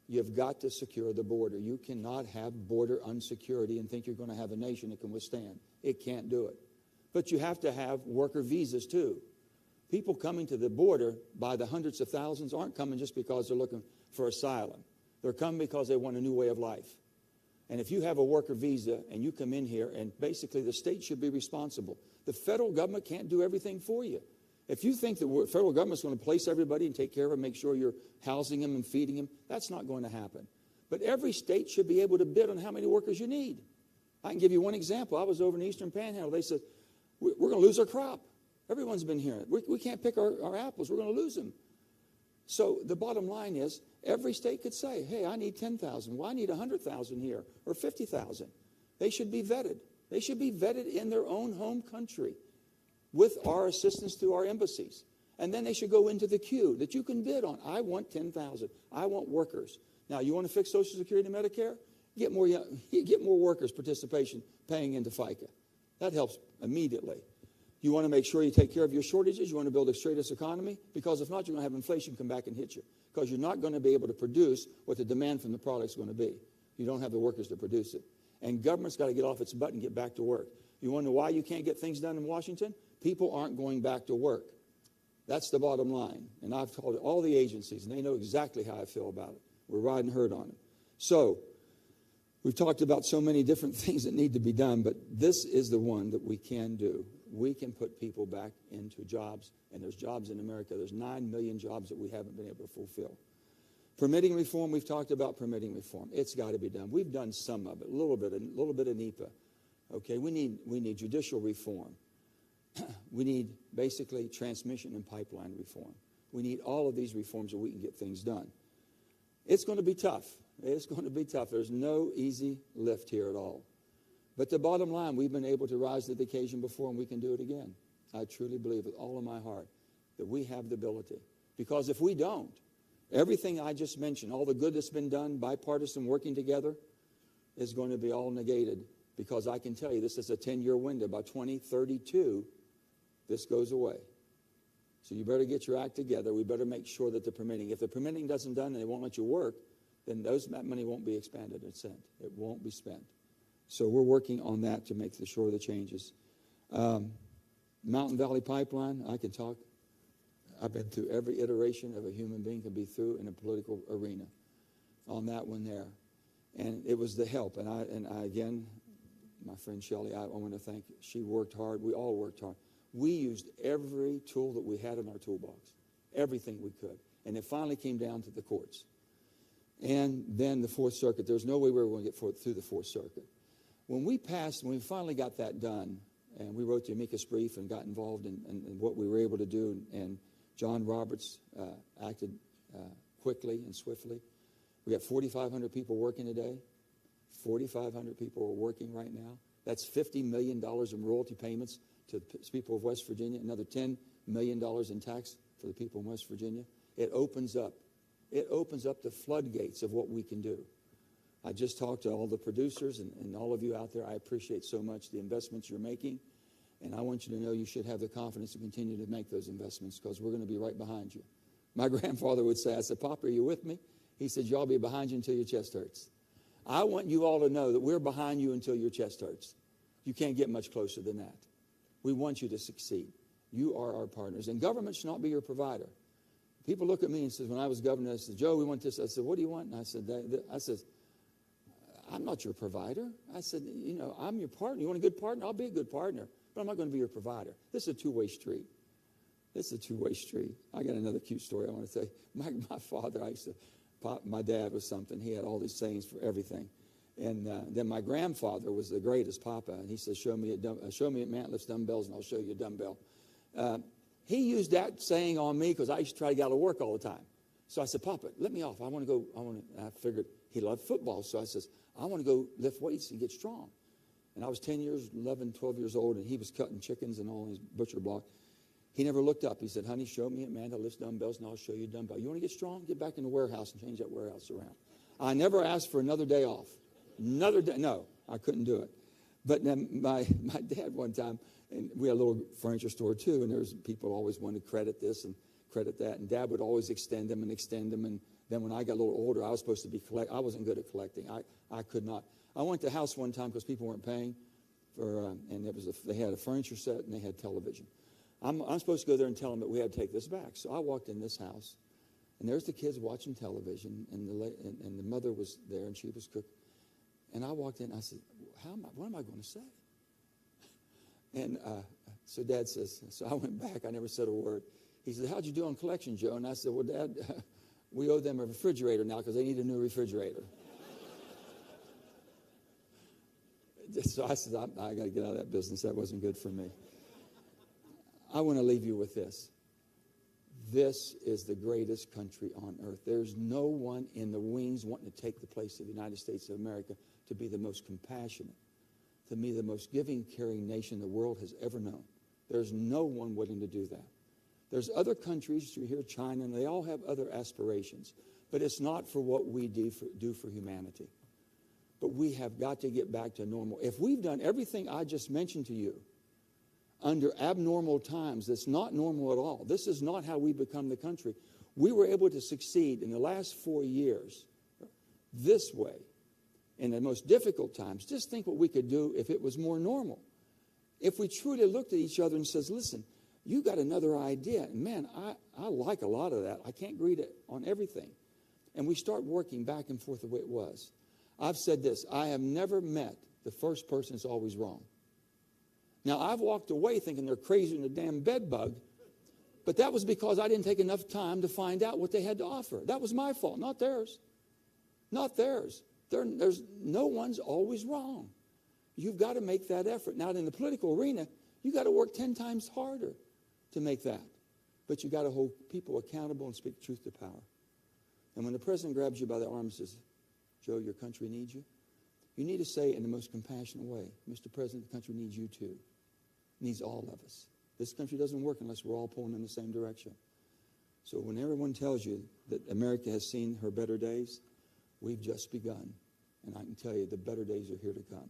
You've got to secure the border. You cannot have border unsecurity and think you're going to have a nation that can withstand. It can't do it. But you have to have worker visas too. People coming to the border by the hundreds of thousands aren't coming just because they're looking for asylum. They're coming because they want a new way of life. And if you have a worker visa and you come in here, and basically the state should be responsible. The federal government can't do everything for you. If you think the federal government's going to place everybody and take care of them, make sure you're housing them and feeding them, that's not going to happen. But every state should be able to bid on how many workers you need. I can give you one example. I was over in the Eastern Panhandle. They said, we're going to lose our crop. Everyone's been hearing it. We can't pick our apples. We're going to lose them. So the bottom line is, every state could say, hey, I need 10,000. Well, I need 100,000 here, or 50,000. They should be vetted. They should be vetted in their own home country with our assistance through our embassies. And then they should go into the queue that you can bid on. I want 10,000. I want workers. Now, you want to fix Social Security and Medicare? Get more workers' participation paying into FICA. That helps immediately. You want to make sure you take care of your shortages. You want to build a straightest economy, because if not, you're going to have inflation come back and hit you, because you're not going to be able to produce what the demand from the product is going to be. You don't have the workers to produce it. And government's got to get off its butt and get back to work. You wonder why you can't get things done in Washington? People aren't going back to work. That's the bottom line. And I've told all the agencies, and they know exactly how I feel about it. We're riding herd on it. So we've talked about so many different things that need to be done, but this is the one that we can do. We can put people back into jobs, and there's jobs in America. There's 9 million jobs that we haven't been able to fulfill. Permitting reform, we've talked about permitting reform. It's got to be done. We've done some of it, a little bit of NEPA. Okay, we need judicial reform. We need basically transmission and pipeline reform. We need all of these reforms so we can get things done. It's going to be tough. It's going to be tough. There's no easy lift here at all. But the bottom line, we've been able to rise to the occasion before, and we can do it again. I truly believe with all of my heart that we have the ability. Because if we don't, everything I just mentioned, all the good that's been done, bipartisan working together, is going to be all negated. Because I can tell you, this is a 10-year window. By 2032, this goes away. So you better get your act together. We better make sure that the permitting, if the permitting doesn't done and they won't let you work, then that money won't be expanded and sent. It won't be spent. So we're working on that to make sure the changes. Mountain Valley Pipeline, I can talk. I've been through every iteration of a human being can be through in a political arena on that one there. And it was the help. And I again, my friend Shelley, I want to thank you. She worked hard. We all worked hard. We used every tool that we had in our toolbox, everything we could. And it finally came down to the courts. And then the Fourth Circuit. There's no way we were going to get through the Fourth Circuit. When we finally got that done, and we wrote the amicus brief and got involved in what we were able to do, and John Roberts acted quickly and swiftly. We got 4,500 people working today. 4,500 people are working right now. That's $50 million in royalty payments to the people of West Virginia, another $10 million in tax for the people in West Virginia. It opens up the floodgates of what we can do. I just talked to all the producers and all of you out there. I appreciate so much the investments you're making. And I want you to know you should have the confidence to continue to make those investments because we're going to be right behind you. My grandfather would say, I said, Papa, are you with me? He said, y'all be behind you until your chest hurts. I want you all to know that we're behind you until your chest hurts. You can't get much closer than that. We want you to succeed. You are our partners. And government should not be your provider. People look at me and say, when I was governor, I said, Joe, we want this. I said, what do you want? And I said, I'm not your provider. I said, I'm your partner. You want a good partner? I'll be a good partner. But I'm not going to be your provider. This is a two-way street. This is a two-way street. I got another cute story I want to tell you. My father, my dad was something. He had all these sayings for everything. And then my grandfather was the greatest, Papa. And he said, show me a man lifts dumbbells and I'll show you a dumbbell. He used that saying on me because I used to try to get out of work all the time. So I said, Papa, let me off. I figured he loved football. So I says, I want to go lift weights and get strong. And I was 10 years, 11, 12 years old, and he was cutting chickens and all in his butcher block. He never looked up. He said, honey, show me a man that lifts dumbbells, and I'll show you a dumbbell. You want to get strong? Get back in the warehouse and change that warehouse around. I never asked for another day off. Another day. No, I couldn't do it. But then my dad one time, and we had a little furniture store too, and there's people always wanted to credit this and credit that, and Dad would always extend them. And then when I got a little older, I was supposed to be I wasn't good at collecting. I could not. I went to the house one time because people weren't paying for, and they had a furniture set and they had television. I'm supposed to go there and tell them that we had to take this back. So I walked in this house, and there's the kids watching television, and the mother was there, and she was cooking. And I walked in, and I said, what am I going to say? And so Dad says, so I went back. I never said a word. He said, how'd you do on collection, Joe? And I said, well, Dad, we owe them a refrigerator now because they need a new refrigerator. So I said, I got to get out of that business. That wasn't good for me. I want to leave you with this. This is the greatest country on earth. There's no one in the wings wanting to take the place of the United States of America to be the most compassionate, to be the most giving, caring nation the world has ever known. There's no one willing to do that. There's other countries, you hear China, and they all have other aspirations. But it's not for what we do for humanity. But we have got to get back to normal. If we've done everything I just mentioned to you under abnormal times, that's not normal at all. This is not how we become the country. We were able to succeed in the last 4 years this way in the most difficult times. Just think what we could do if it was more normal. If we truly looked at each other and says, listen, you got another idea. And man, I like a lot of that. I can't agree on everything. And we start working back and forth the way it was. I've said this, I have never met the first person that's always wrong. Now, I've walked away thinking they're crazy in a damn bed bug, but that was because I didn't take enough time to find out what they had to offer. That was my fault, not theirs. Not theirs. There's no one's always wrong. You've got to make that effort. Now, in the political arena, you've got to work 10 times harder to make that. But you've got to hold people accountable and speak truth to power. And when the president grabs you by the arm and says, Joe, your country needs you, you need to say in the most compassionate way, Mr. President, the country needs you too. It needs all of us. This country doesn't work unless we're all pulling in the same direction. So when everyone tells you that America has seen her better days, we've just begun. And I can tell you the better days are here to come.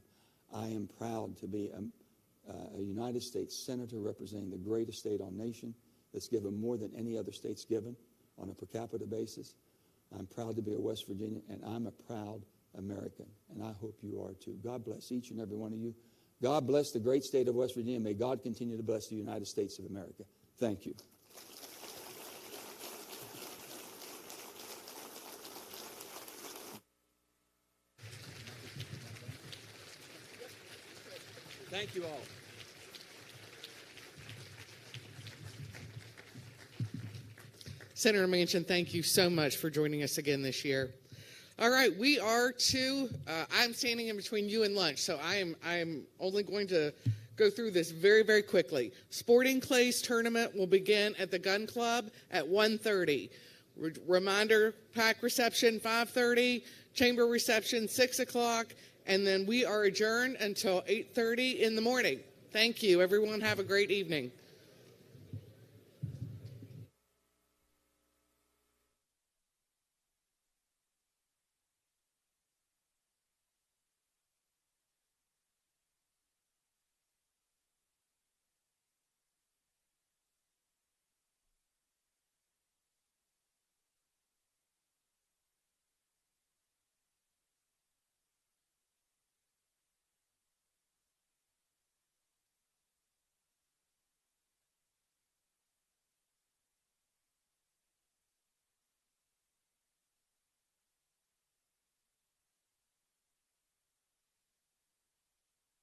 I am proud to be a United States Senator representing the greatest state on nation that's given more than any other state's given on a per capita basis. I'm proud to be a West Virginian, and I'm a proud American, and I hope you are too. God bless each and every one of you. God bless the great state of West Virginia. May God continue to bless the United States of America. Thank you. Thank you all. Senator Manchin, thank you so much for joining us again this year. All right, we are I'm standing in between you and lunch, so I am only going to go through this very, very quickly. Sporting Clays tournament will begin at the Gun Club at 1:30. Reminder, pack reception 5:30, chamber reception 6 o'clock, and then we are adjourned until 8:30 in the morning. Thank you. Everyone have a great evening.